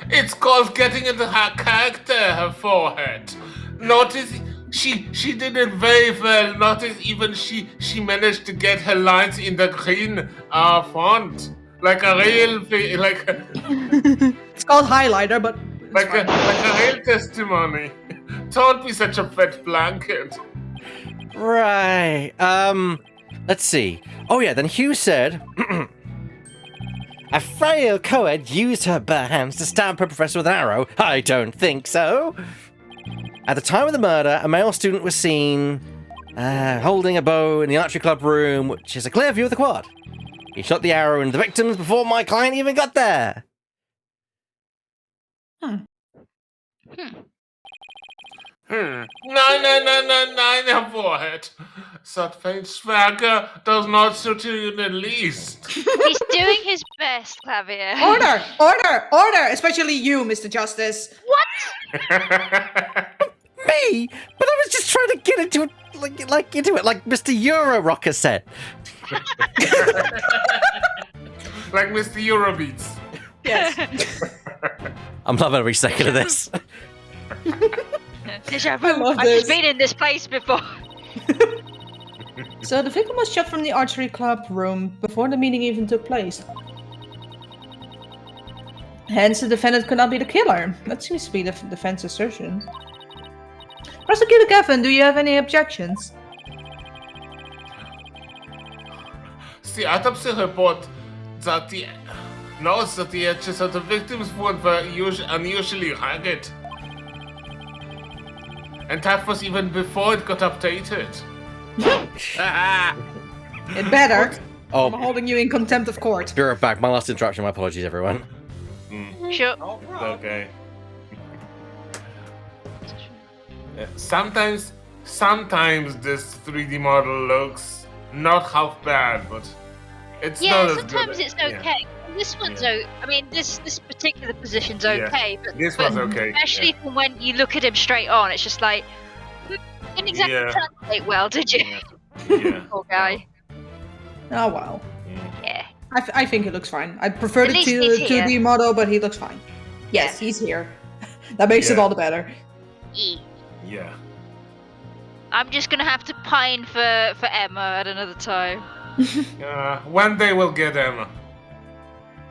It's called getting into her character, her forehead. Notice she did it very well. Notice even she managed to get her lines in the green font. Like a real It's called highlighter, but like a real testimony. Don't be such a fat blanket. Right. Let's see. Oh yeah, then Hugh said a frail co-ed used her bare hands to stab her professor with an arrow. I don't think so. At the time of the murder, a male student was seen holding a bow in the archery club room, which is a clear view of the quad. He shot the arrow into the victims before my client even got there. No, forehead. That faint swagger does not suit you in the least. He's doing his best, Clavier. Order! Order! Order! Especially you, Mr. Justice. What? Me? But I was just trying to get into it, like Mr. Euro Rocker said. Like Mr. Eurobeats. Yes. I'm loving every second of this. Deja vu. I love I've this. just been in this place before. So the victim was shot from the archery club room before the meeting even took place. Hence, the defendant could not be the killer. That seems to be the defense assertion. Prosecutor Kevin, do you have any objections? The autopsy report that notes that the edges of the victim's wound were unusually ragged. And that was even before it got updated. It better. Oh, I'm holding you in contempt of court. be right back. My last interruption. My apologies, everyone. Sure. Okay. Sometimes this 3D model looks not half bad, but it's not as good. Sometimes it's okay. This one's I mean, this particular position's okay, but this one's okay. Especially from when you look at him straight on, it's just like didn't exactly translate well, did you? Yeah. Poor guy. Oh well. Yeah. I think it looks fine. I prefer At the least he's 2D here. model, but he looks fine. Yes, he's here. That makes it all the better. Yeah. I'm just gonna have to pine for Emma at another time. One day we'll get Emma.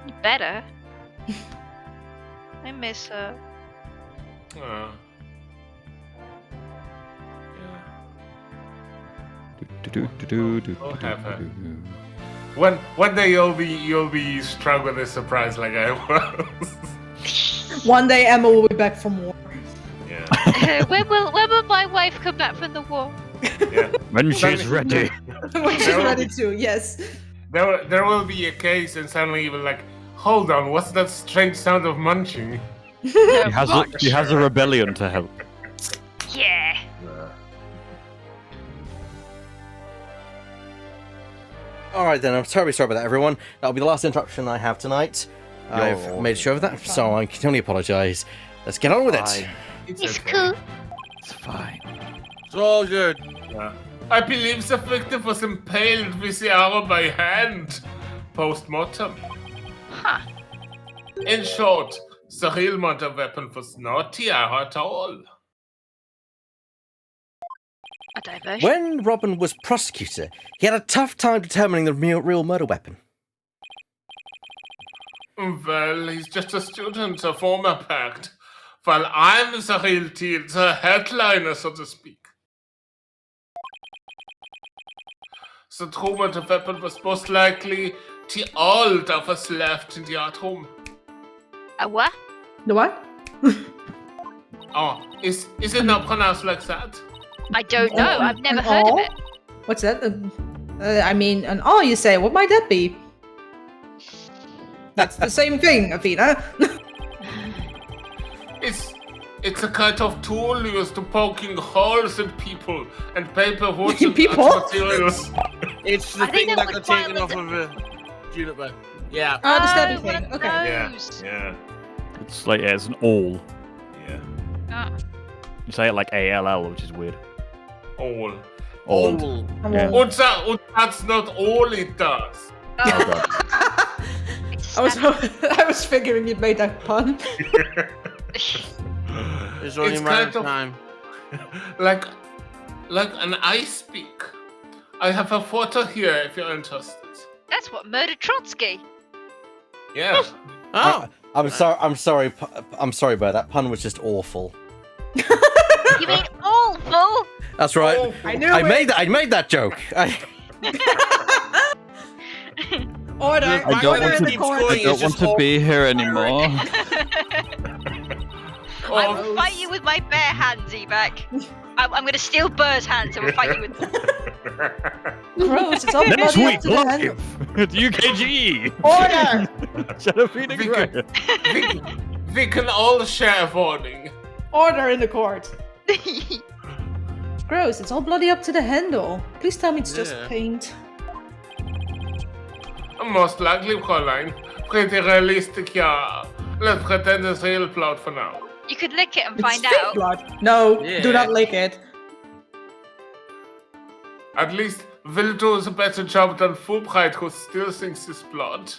You better. I miss her. We'll have her. One day you'll be struck with a surprise like I was. One day Emma will be back from war. Yeah. When will my wife come back from the war? Yeah. When she's ready. When she's ready to, yes. There will be a case and suddenly you will like, hold on, what's that strange sound of munching? He has a rebellion to help. Yeah. Alright then, I'm terribly sorry about that, everyone. That'll be the last interruption I have tonight. I've made sure of that, so I can only apologise. Let's get on with it. It's cool. It's fine. It's all good. I believe the victim was impaled with the arrow by hand. Post-mortem. Huh. In short, the real murder weapon was not the arrow at all. A diversion. When Robin was prosecutor, he had a tough time determining the real murder weapon. Well, he's just a student, a former pact. While I'm the real deal, the headliner, so to speak. The trauma of the weapon was most likely the all that was left in the art room. A what? The what? Oh, is it not pronounced like that? I don't know. I've never An heard of all? it. What's that? I mean, an all you say. What might that be? That's the same thing, Athena. It's a kind of tool used to poking holes in people and paper woods and People? other materials. It's the I think thing that that was got taken part off of of Juniper. Yeah. Oh, the stabby one thing. of Okay. those. Yeah. It's like, yeah, it's an all. Yeah. Ah. You say it like ALL, which is weird. All. All. Yeah. And that's not all it does. Oh. I was figuring you'd made that pun. It's only It's a matter kind of of- time. Like an ice pick. I have a photo here if you're interested. That's what murdered Trotsky. Yeah. Oh, I'm sorry, Bear. That pun was just awful. You mean awful? That's right. Awful. I knew I it. made that joke. Order. I don't Order want in to- the court. I don't want to be here anymore. I will fight you with my bare hands, Ebak. I'm going to steal Burr's hands and we'll fight you with them. Gross. It's all Next bloody week, up to the hand. live at UKG. Order. Shadow Phoenix We Red. we can all share a warning. Order in the court. Gross. It's all bloody up to the handle. Please tell me it's just Yeah. paint. Most likely, Fräulein. Pretty realistic, yeah. Let's pretend it's real blood for now. You could lick it and It's find fake out. blood. No, Yeah. do not lick it. At least we'll do a better job than Fulbright, who still thinks it's blood.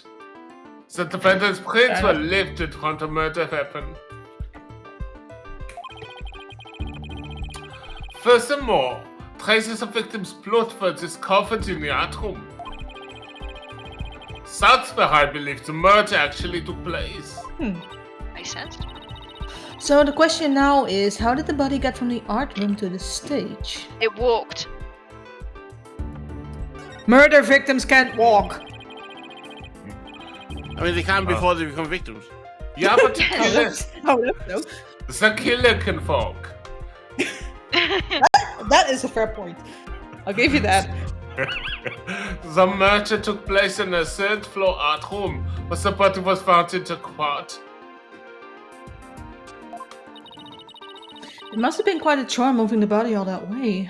The defendant's prints were lifted from the murder weapon. Furthermore, traces of victims' blood were discovered in the art room. That's where I believe the murder actually took place. Makes sense. So the question now is, how did the body get from the art room to the stage? It walked. Murder victims can't walk. I mean, they can before they become victims. Yeah, but the killer, No. the killer can walk. That is a fair point. I'll give you that. The murder took place in a third floor art room, where the body was found in the quad. It must have been quite a chore moving the body all that way.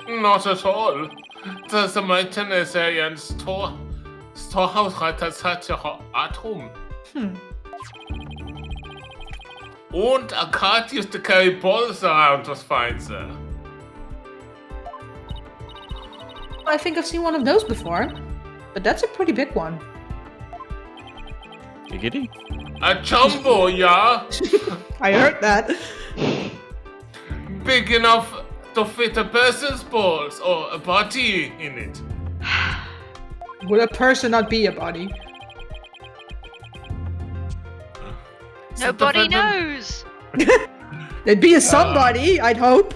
Not at all. There's a maintenance area and storehouse right outside the art room. And a cart used to carry balls around was found there. I think I've seen one of those before, but that's a pretty big one. Giggity. A jumbo, yeah? I heard that. Big enough to fit a person's balls or a body in it. Would a person not be a body? Nobody knows. They'd be a somebody, I'd hope.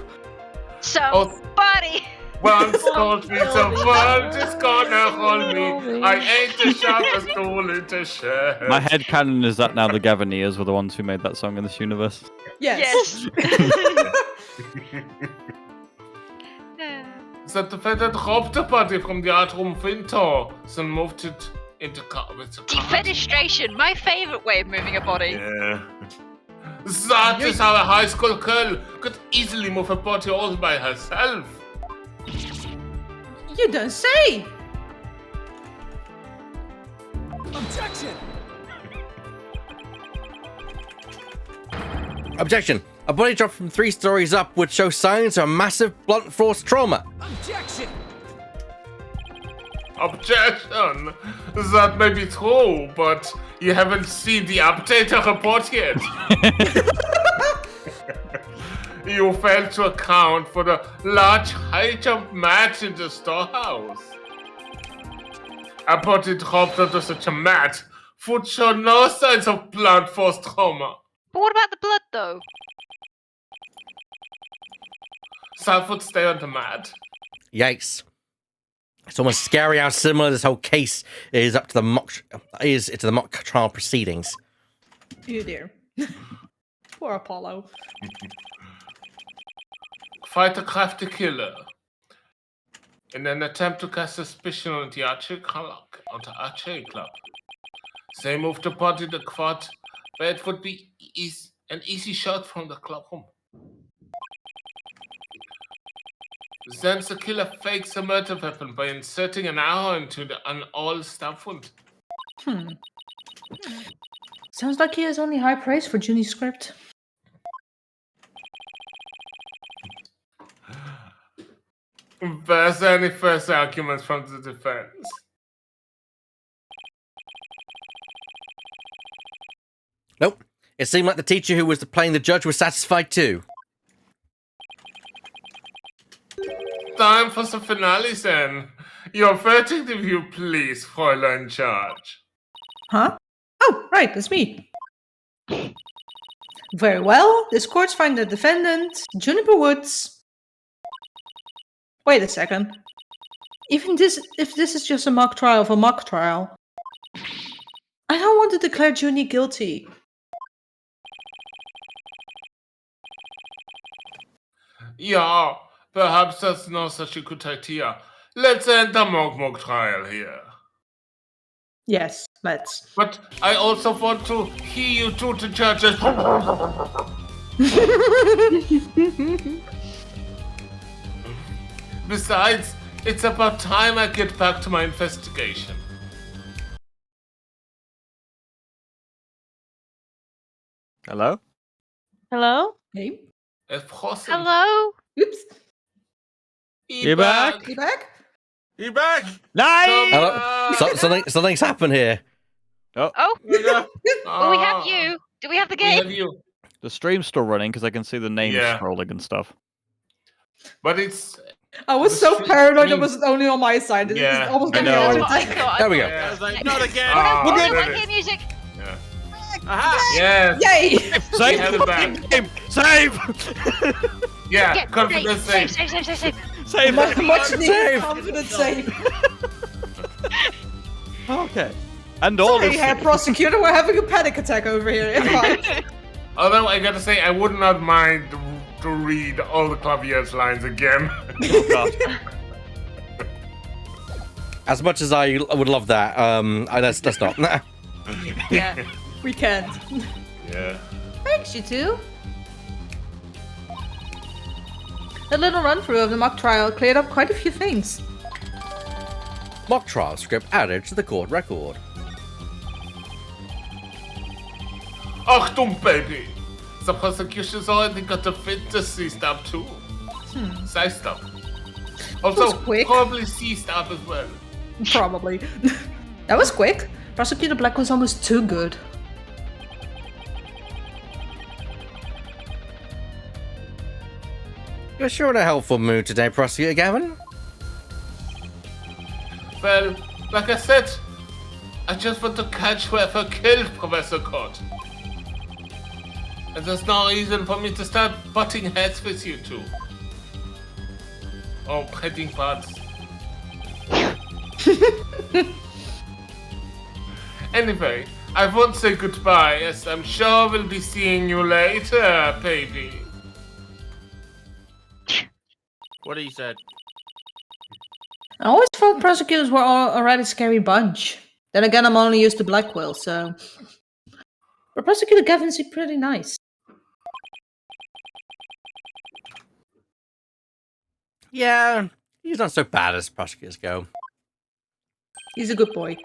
Somebody. Once told me the world is gonna hold me. I ain't the sharpest tool in the shed. My headcanon is that now the Gavineers were the ones who made that song in this universe. Yes. The defendant robbed the body from the art room window, then moved it in the car with the car. Defenestration, my favourite way of moving a body. Yeah. That is how a high school girl could easily move a body all by herself. You don't say! Objection. A body dropped from 3 stories up would show signs of a massive blunt force trauma. Objection! That may be true, but you haven't seen the updated report yet. You failed to account for the large high jump match in the storehouse. Our body dropped onto such a mat. Foot showed no signs of blunt force trauma. But what about the blood, though? Sal would stay on the mat. Yikes. It's almost scary how similar this whole case is up to the mock to the mock trial proceedings. You dear. Poor Apollo. Fight a crafty killer. In an attempt to cast suspicion on the archery club. They moved the body to the quad, where it would be an easy shot from the clubroom. Then the killer fakes a murder weapon by inserting an arrow into an all stab wound. Sounds like he has only high praise for Junie's script. Were there any first arguments from the defense? Nope. It seemed like the teacher who was playing the judge was satisfied too. Time for the finale then. Your verdict, if you please, Fräulein Charge. Huh? Oh, right, that's me. Very well. This court's find the defendant, Juniper Woods. Wait a second. If this is just a mock trial of a mock trial, I don't want to declare Junie guilty. Yeah, perhaps that's not such a good idea. Let's end the mock trial here. Yes, let's. But I also want to hear you two the judges. Besides, it's about time I get back to my investigation. Hello? Hello? Hey. Hello? Oops. You back? You back? You back? Nice! Hello? Something's happened here. Oh? Well, we have you. Do we have the We have game? you. The stream's still running because I can see the names Yeah. scrolling and stuff. But it's... I was so paranoid it was only on my side. It's Yeah, almost I gave me a know. heart That's what I attack. thought. There we go. I was like, not again. Ah, We're there good. it is. Music. Yeah. Aha! Yes. Yay! Save! have it back. Game! Save! Yeah, Get confidence save. save. Save. Save! Much needed Save. confidence save. Okay. And all Sorry, this... Herr Prosecutor, we're having a panic attack over here. It's fine. Although I gotta say, I would not mind to read all the Clavier's lines again. Oh, God. As much as I would love that, let's not. Yeah, we can't. Yeah. Thanks, you two. A little run through of the mock trial cleared up quite a few things. Mock trial script added to the court record. Achtung, baby! The prosecution's already got the fantasy stab too. Side stab. Also, was quick. probably C stab as well. Probably. That was quick. Prosecutor Black was almost too good. You're sure in a helpful mood today, Prosecutor Gavin? Well, like I said, I just want to catch whoever killed Professor Cott. And there's no reason for me to start butting heads with you two. Or petting parts. Anyway, I won't say goodbye, as I'm sure we'll be seeing you later, baby. What he said. I always thought prosecutors were already a scary bunch. Then again, I'm only used to Blackwell, so... But Prosecutor Gavin seemed pretty nice. Yeah, he's not so bad as prosecutors go. He's a good boy.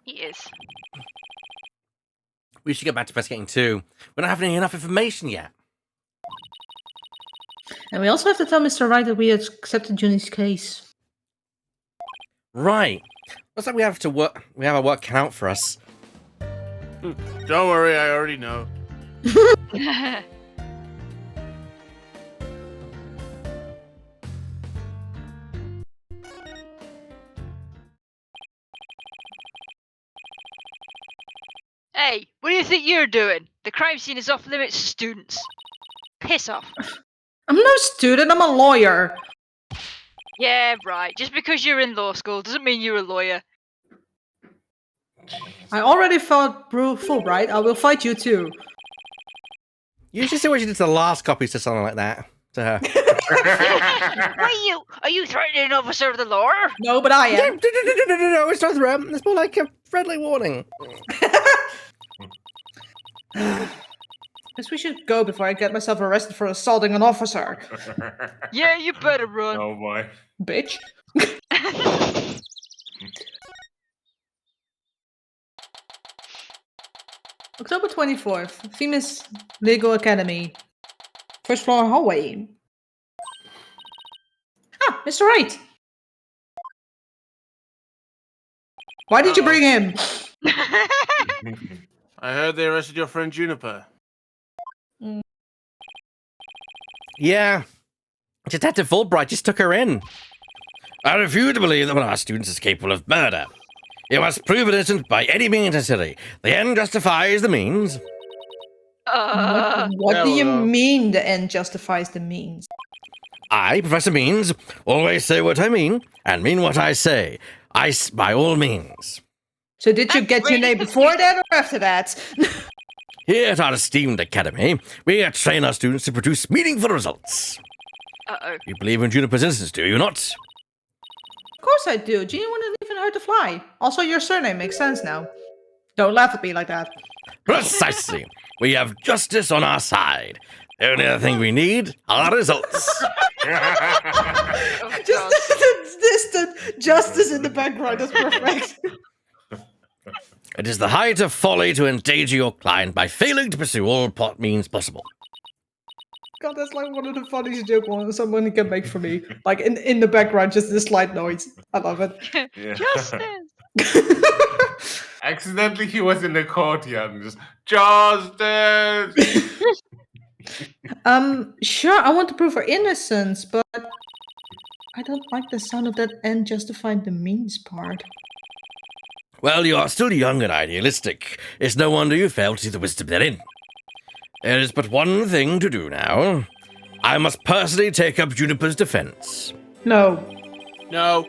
He is. We should get back to investigating too. We're not having enough information yet. And we also have to tell Mr. Wright that we accepted Junie's case. Right. Looks like we have our work cut out for us. Don't worry, I already know. Hey, what do you think you're doing? The crime scene is off limits to students. Piss off. I'm no student, I'm a lawyer. Yeah, right. Just because you're in law school doesn't mean you're a lawyer. I already fought Fulbright. I will fight you too. You should see what she did to the last copies to something like that. To her. Are you threatening an officer of the law? No, but I am. No, it's not a threat. It's more like a friendly warning. Guess we should go before I get myself arrested for assaulting an officer. Yeah, you better run. Oh boy. Bitch. October 24th, Themis Legal Academy. First floor hallway. Ah, Mr. Wright. Why did you bring him? I heard they arrested your friend Juniper. Yeah. Detective Fulbright just took her in. I refuse to believe that one of our students is capable of murder. You must prove innocent by any means necessary. The end justifies the means. What do you mean the end justifies the means? I, Professor Means, always say what I mean and mean what I say. By all means. So did you get your name before that or after that? Here at our esteemed academy, we train our students to produce meaningful results. You believe in Juniper's innocence, do you not? Of course I do. Gina wouldn't even hurt to fly. Also, your surname makes sense now. Don't laugh at me like that. Precisely. We have justice on our side. The only other thing we need are results. Just the distant justice in the background is perfect. It is the height of folly to endanger your client by failing to pursue all means possible. God, that's like one of the funniest jokes someone can make for me. Like in the background, just this slight noise. I love it. Yeah. Justice! Accidentally, he was in the courtyard and just justice. Sure, I want to prove her innocence, but I don't like the sound of that end justifying the means part. Well, you are still young and idealistic. It's no wonder you fail to see the wisdom therein. There is but one thing to do now. I must personally take up Juniper's defense. No. No.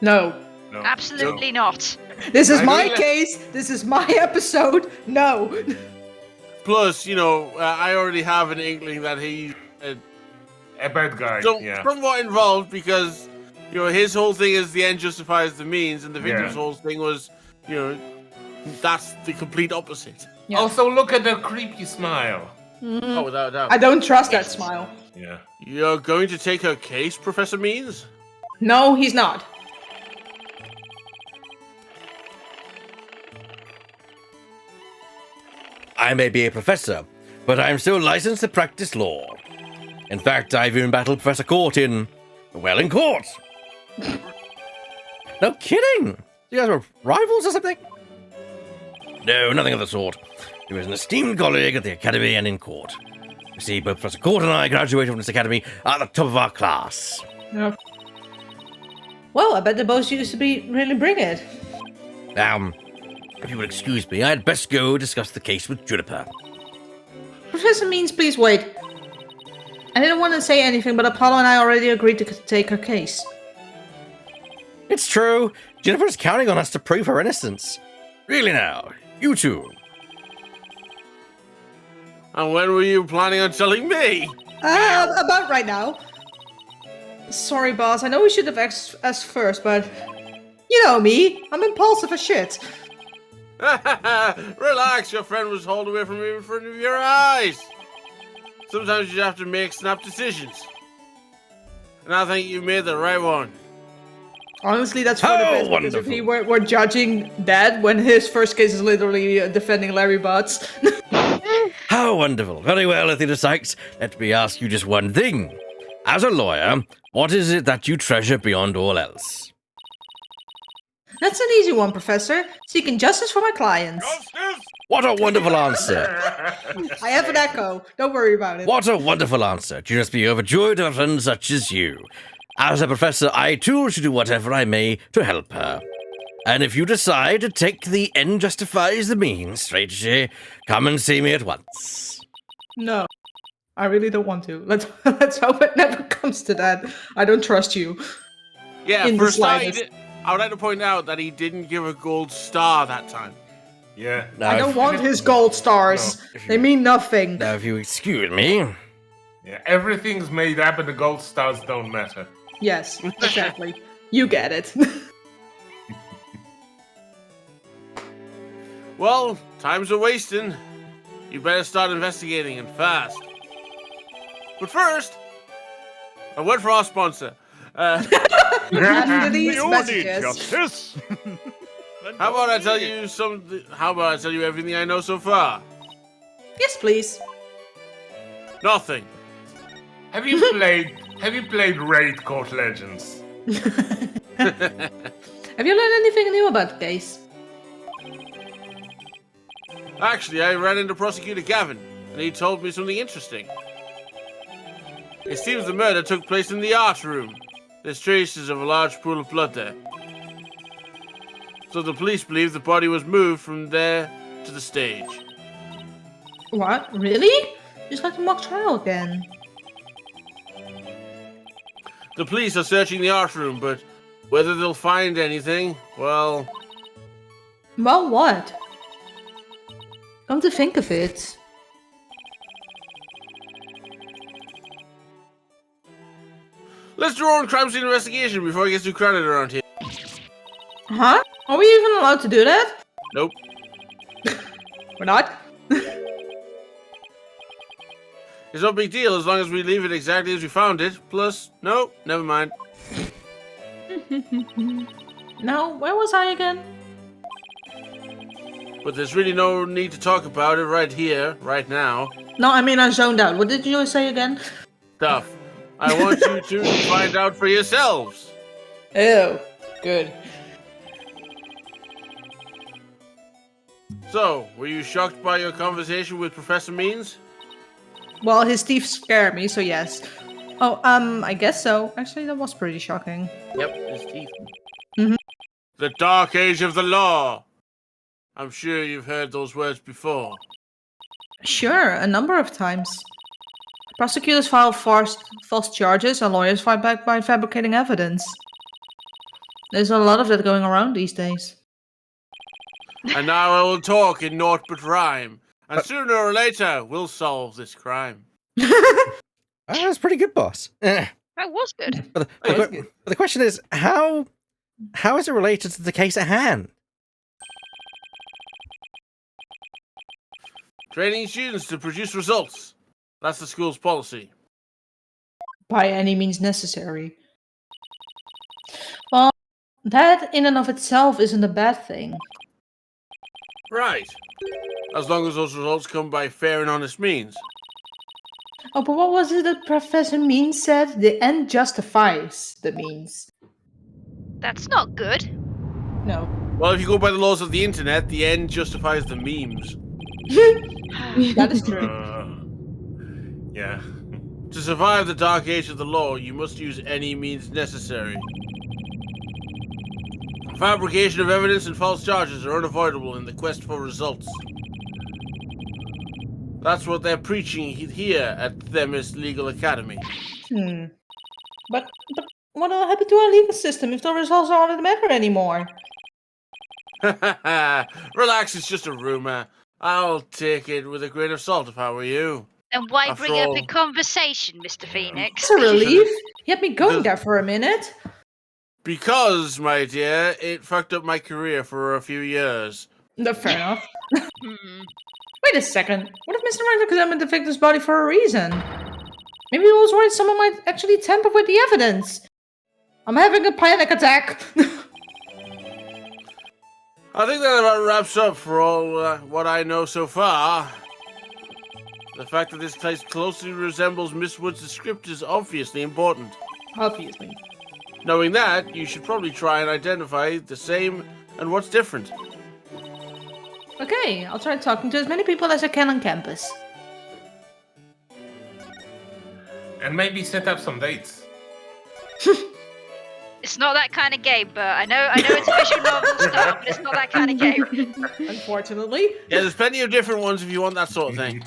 No. No. Absolutely not. This is my case. This is my episode. No. Plus, I already have an inkling that he's A bad guy. somewhat involved because, his whole thing is the end justifies the means, and the victim's whole thing was, that's the complete opposite. Yeah. Also, look at the creepy smile. Oh, without a doubt. I don't trust that smile. Yeah. You're going to take her case, Professor Means? No, he's not. I may be a professor, but I am still licensed to practice law. In fact, I've even battled Professor Court in court. No kidding! You guys were rivals or something? No, nothing of the sort. He was an esteemed colleague at the academy and in court. You see, both Professor Court and I graduated from this academy at the top of our class. Yeah. Well, I bet the both used to be really bring it. If you would excuse me, I'd best go discuss the case with Juniper. Professor Means, please wait. I didn't want to say anything, but Apollo and I already agreed to take her case. It's true. Juniper's counting on us to prove her innocence. Really now, you two. And when were you planning on telling me? About right now. Sorry, boss. I know we should have asked first, but you know me. I'm impulsive as shit. Relax, your friend was hauled away from you in front of your eyes. Sometimes you have to make snap decisions. And I think you made the right one. Honestly, that's for the best, because if he were judging that when his first case is literally defending Larry Butts. How wonderful. Very well, Athena Sykes. Let me ask you just one thing. As a lawyer, what is it that you treasure beyond all else? That's an easy one, Professor. Seeking justice for my clients. Justice! What a wonderful answer. I have an echo. Don't worry about it. What a wonderful answer. You must be overjoyed to have a friend such as you. As a professor, I too should do whatever I may to help her. And if you decide to take the end justifies the means strategy, come and see me at once. No, I really don't want to. Let's hope it never comes to that. I don't trust you. Yeah, In for the a start, slightest. I would like to point out that he didn't give a gold star that time. Yeah. Now, I don't if- want his gold stars. No, They mean nothing. Now, if you excuse me, Yeah, everything's made up and the gold stars don't matter. Yes, exactly. You get it. Well, time's a wasting. You better start investigating and fast. But first, a word for our sponsor. After these You need messages. justice. How about I tell you something? How about I tell you everything I know so far? Yes, please. Nothing. Have you played Raid Court Legends? Have you learned anything new about the case? Actually, I ran into Prosecutor Gavin, and he told me something interesting. It seems the murder took place in the art room. There's traces of a large pool of blood there. So the police believe the body was moved from there to the stage. What? Really? Just like the mock trial again. The police are searching the art room, but whether they'll find anything, well... Well, what? Come to think of it. Let's do our own crime scene investigation before it gets too crowded around here. Huh? Are we even allowed to do that? Nope. We're not? It's no big deal as long as we leave it exactly as we found it. Plus, nope, never mind. No, where was I again? But there's really no need to talk about it right here, right now. No, I mean I zoned out. What did you say again? Stuff. I want you to find out for yourselves. Oh, good. So, were you shocked by your conversation with Professor Means? Well, his teeth scared me, so yes. Oh, I guess so. Actually, that was pretty shocking. Yep, his teeth. Mhm. The Dark Age of the Law. I'm sure you've heard those words before. Sure, a number of times. Prosecutors file false charges and lawyers fight back by fabricating evidence. There's a lot of that going around these days. And now I will talk in naught but rhyme. And sooner or later, we'll solve this crime. that's pretty good, boss. That was good. But the question is, how is it related to the case at hand? Training students to produce results. That's the school's policy. By any means necessary. Well, that in and of itself isn't a bad thing. Right. As long as those results come by fair and honest means. Oh, but what was it that Professor Means said? The end justifies the means. That's not good. No. Well, if you go by the laws of the internet, the end justifies the memes. That is true. Yeah. To survive the dark age of the law, you must use any means necessary. Fabrication of evidence and false charges are unavoidable in the quest for results. That's what they're preaching here at Themis Legal Academy. But what will happen to our legal system if the results aren't matter anymore? Relax, it's just a rumor. I'll take it with a grain of salt if I were you. And why After bring it up all- in conversation, Mr. Phoenix? It's a relief. You had me going there for a minute. Because, my dear, it fucked up my career for a few years. No, fair enough. Hmm. Wait a second. What if Mr. Wright examined the victim's body for a reason? Maybe he was worried someone might actually tamper with the evidence. I'm having a panic attack. I think that about wraps up for all what I know so far. The fact that this case closely resembles Miss Wood's script is obviously important. Obviously. Knowing that, you should probably try and identify the same and what's different. Okay, I'll try talking to as many people as I can on campus. And maybe set up some dates. It's not that kind of game, but I know it's a visual novel style, but it's not that kind of game. Unfortunately. Yeah, there's plenty of different ones if you want that sort of thing.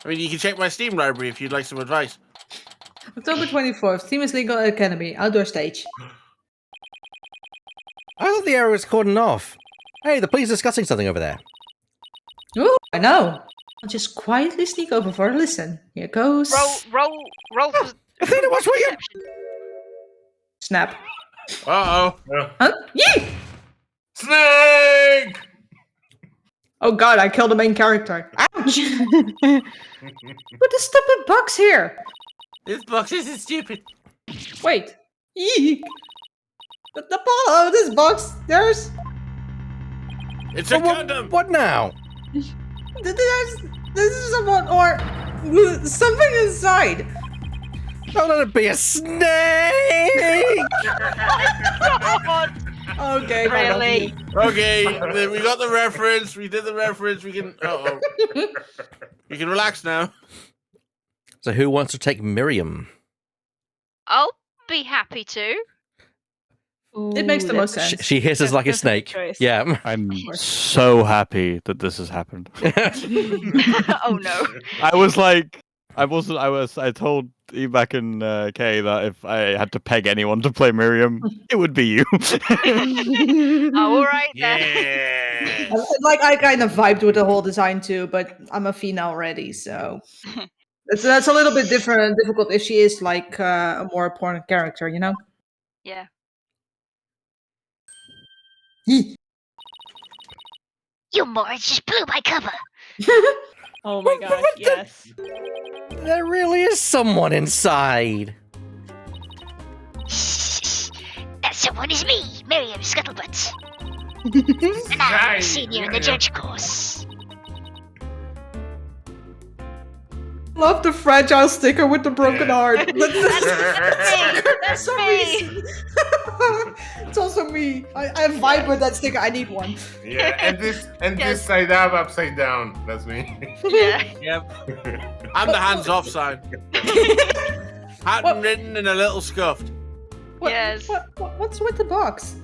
I mean, you can check my Steam library if you'd like some advice. October 24th, Themis Legal Academy, outdoor stage. I thought the area was cordoned off. Hey, the police are discussing something over there. Ooh, I know. I'll just quietly sneak over for a listen. Here goes. Roll for Athena, watch where you... Snap. Uh-oh. Huh? Yee! Snake! Oh god, I killed the main character. Ouch! Put the stupid box here! This box isn't stupid. Wait. Eek! The Apollo, this box, there's... It's a condom. What now? This is someone or something inside. Don't let it be a snake! Okay, Really? Okay, we got the reference. We did the reference. We can... Uh-oh. We can relax now. So who wants to take Miriam? I'll be happy to. It makes the most sense. She hisses like a snake. choice. Yeah. I'm so happy that this has happened. Oh no. I told Ebac and Kay that if I had to peg anyone to play Miriam, it would be you. Oh, all right then. Yeah. Like, I kind of vibed with the whole design too, but I'm a female already, so... That's a little bit difficult if she is like a more important character, you know? Yeah. You Morris just blew my cover. Oh my gosh, yes. There really is someone inside. That someone is me, Miriam Scuttlebutt. And I'm a senior in the judge course. Love the fragile sticker with the broken heart. That's me. It's also me. I vibe with that sticker. I need one. Yeah, and this side up, upside down. That's me. Yeah. Yep. I'm the hands-off sign. Handwritten and a little scuffed. Yes. What's with the box?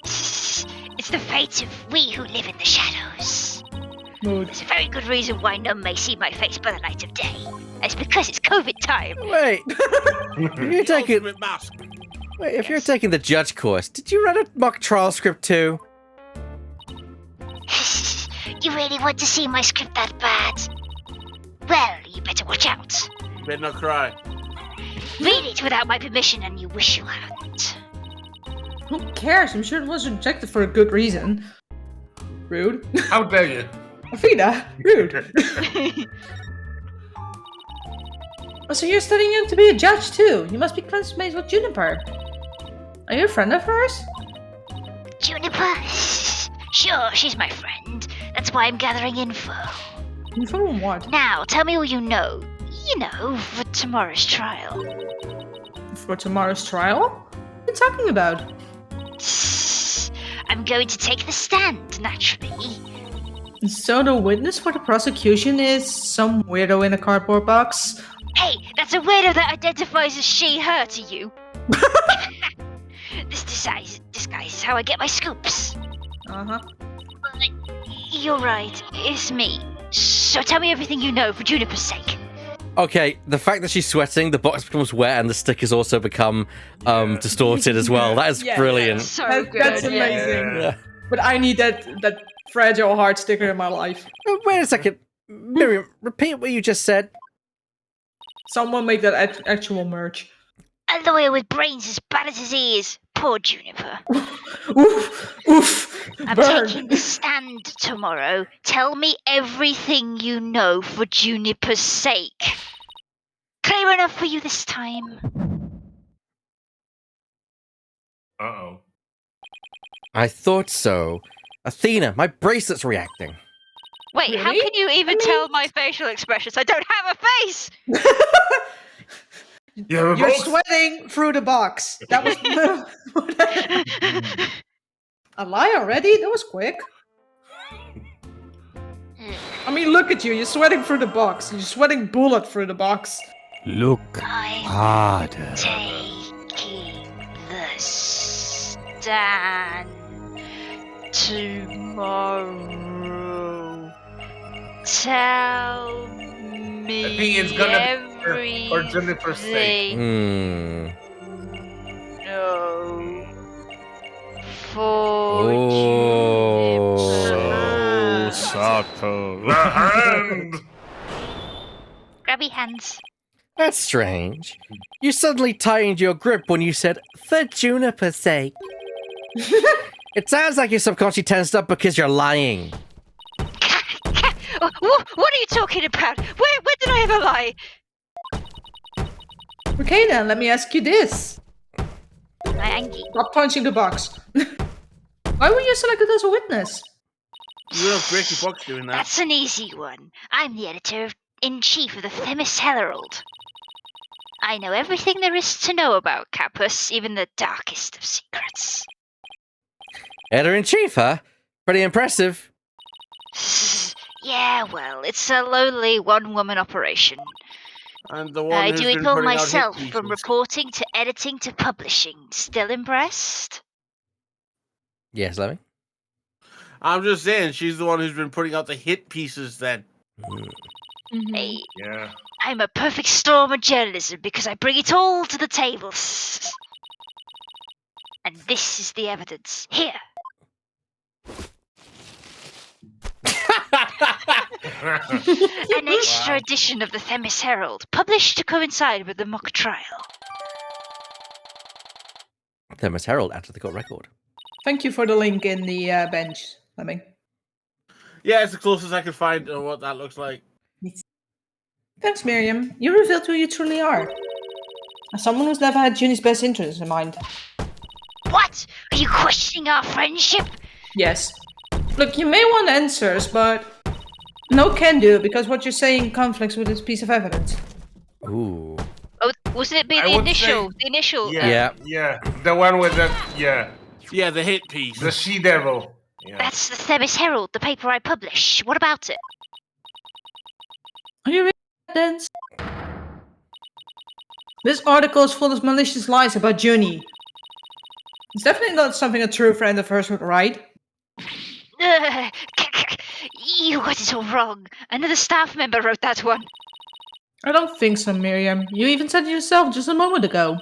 It's the fate of we who live in the shadows. Mood. There's a very good reason why none may see my face by the light of day. It's because it's COVID time. Wait. If you're taking the judge course, did you read a mock trial script too? You really want to see my script that bad? Well, you better watch out. Better not cry. Read it without my permission and you wish you hadn't. Who cares? I'm sure it was rejected for a good reason. Rude. How dare you? Athena, rude. Oh, so you're studying to be a judge too? You must be classmates with Juniper. Are you a friend of hers? Juniper? Sure, she's my friend. That's why I'm gathering info. Info on what? Now, tell me what you know. You know, for tomorrow's trial. For tomorrow's trial? What are you talking about? I'm going to take the stand, naturally. So the witness for the prosecution is some weirdo in a cardboard box? Hey, that's a weirdo that identifies as she, her to you. This disguise is how I get my scoops. Uh-huh. You're right, it's me. So tell me everything you know for Juniper's sake. Okay, the fact that she's sweating, the box becomes wet, and the stickers also become distorted as well. That is brilliant. So good. That's amazing. Yeah. But I need that fragile heart sticker in my life. Wait a second. Miriam, repeat what you just said. Someone make that actual merch. A lawyer with brains as bad as his ears. Poor Juniper. Oof. I'm Burn. taking the stand tomorrow. Tell me everything you know for Juniper's sake. Clear enough for you this time? Uh-oh. I thought so. Athena, my bracelet's reacting. Wait, how Really? can you even tell my facial expressions? I don't have a face! You're sweating through the box. That was a lie already? That was quick. I mean, look at you. You're sweating through the box. You're sweating bullet through the box. Look I'm harder. taking the stand tomorrow. Tell me I think it's gonna be for Juniper's sake. everything. No. For Oh. So subtle. The hand! Grabby hands. That's strange. You suddenly tightened your grip when you said, for Juniper's sake. It sounds like you're subconsciously tensed up because you're lying. What are you talking about? Where did I ever lie? Okay then, let me ask you this. My Angie. Stop punching the box. Why were you selected as a witness? You don't break your box doing that. That's an easy one. I'm the editor-in-chief of the Themis Herald. I know everything there is to know about Capus, even the darkest of secrets. Editor-in-chief, huh? Pretty impressive. Yeah, well, it's a lowly one-woman operation. And the one I who's do been it all putting out hit myself, pieces. from reporting to editing to publishing. Still impressed? Yes, Lemmy? I'm just saying, she's the one who's been putting out the hit pieces that... Hey, Yeah. I'm a perfect storm of journalism because I bring it all to the table. And this is the evidence. Here. An extra edition of the Themis Herald, published to coincide with the mock trial. Themis Herald after the court record. Thank you for the link in the bench, Lemming. Yeah, it's the closest I could find to what that looks like. Thanks, Miriam. You revealed who you truly are. As someone who's never had Junie's best interests in mind. What? Are you questioning our friendship? Yes. Look, you may want answers, but no can do, because what you're saying conflicts with this piece of evidence. Ooh. Oh, wasn't it be I the would initial? say- The initial. Yeah. Yeah. The one with the Yeah, the hit piece. the she-devil. Yeah. That's the Themis Herald, the paper I publish. What about it? Are you reading evidence? This article is full of malicious lies about Junie. It's definitely not something a true friend of hers would write. You got it all wrong. Another staff member wrote that one. I don't think so, Miriam. You even said it yourself just a moment ago.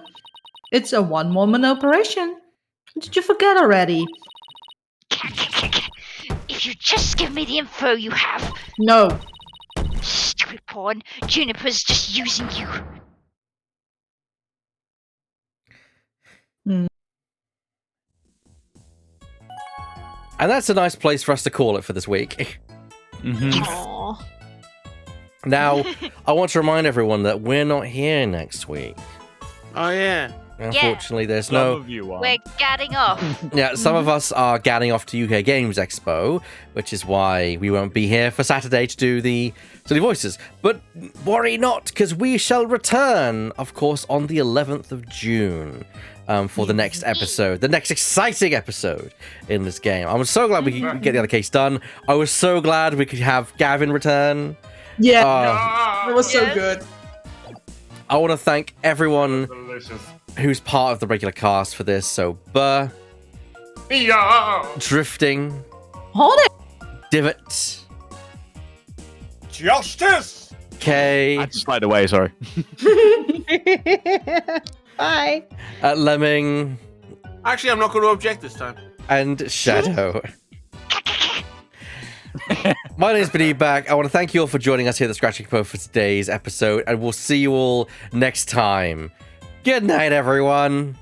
It's a one-woman operation. Did you forget already? If you just give me the info you have. No. Stupid pawn. Juniper's just using you. And that's a nice place for us to call it for this week. Aww. Now, I want to remind everyone that we're not here next week. Oh, yeah. Unfortunately, there's Some no... of you are. We're gadding off. Yeah, some of us are gadding off to UK Games Expo, which is why we won't be here for Saturday to do the voices. But worry not, because we shall return, of course, on the 11th of June for the next episode, the next exciting episode in this game. I'm so glad we could get the other case done. I was so glad we could have Gavin return. Yeah, it was so good. I want to thank everyone Delicious. who's part of the regular cast for this. So, Burr, Yeah. Drifting, Hold it. Divot, Justice! Kay, I just slide away, sorry. Bye. Lemming, Actually, I'm not going to object this time. and Shadow. My name's been back. I want to thank you all for joining us here at the Scratching Post for today's episode, and we'll see you all next time. Good night, everyone.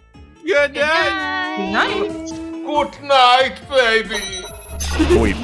Good night. Good night. Good night, baby. Weep.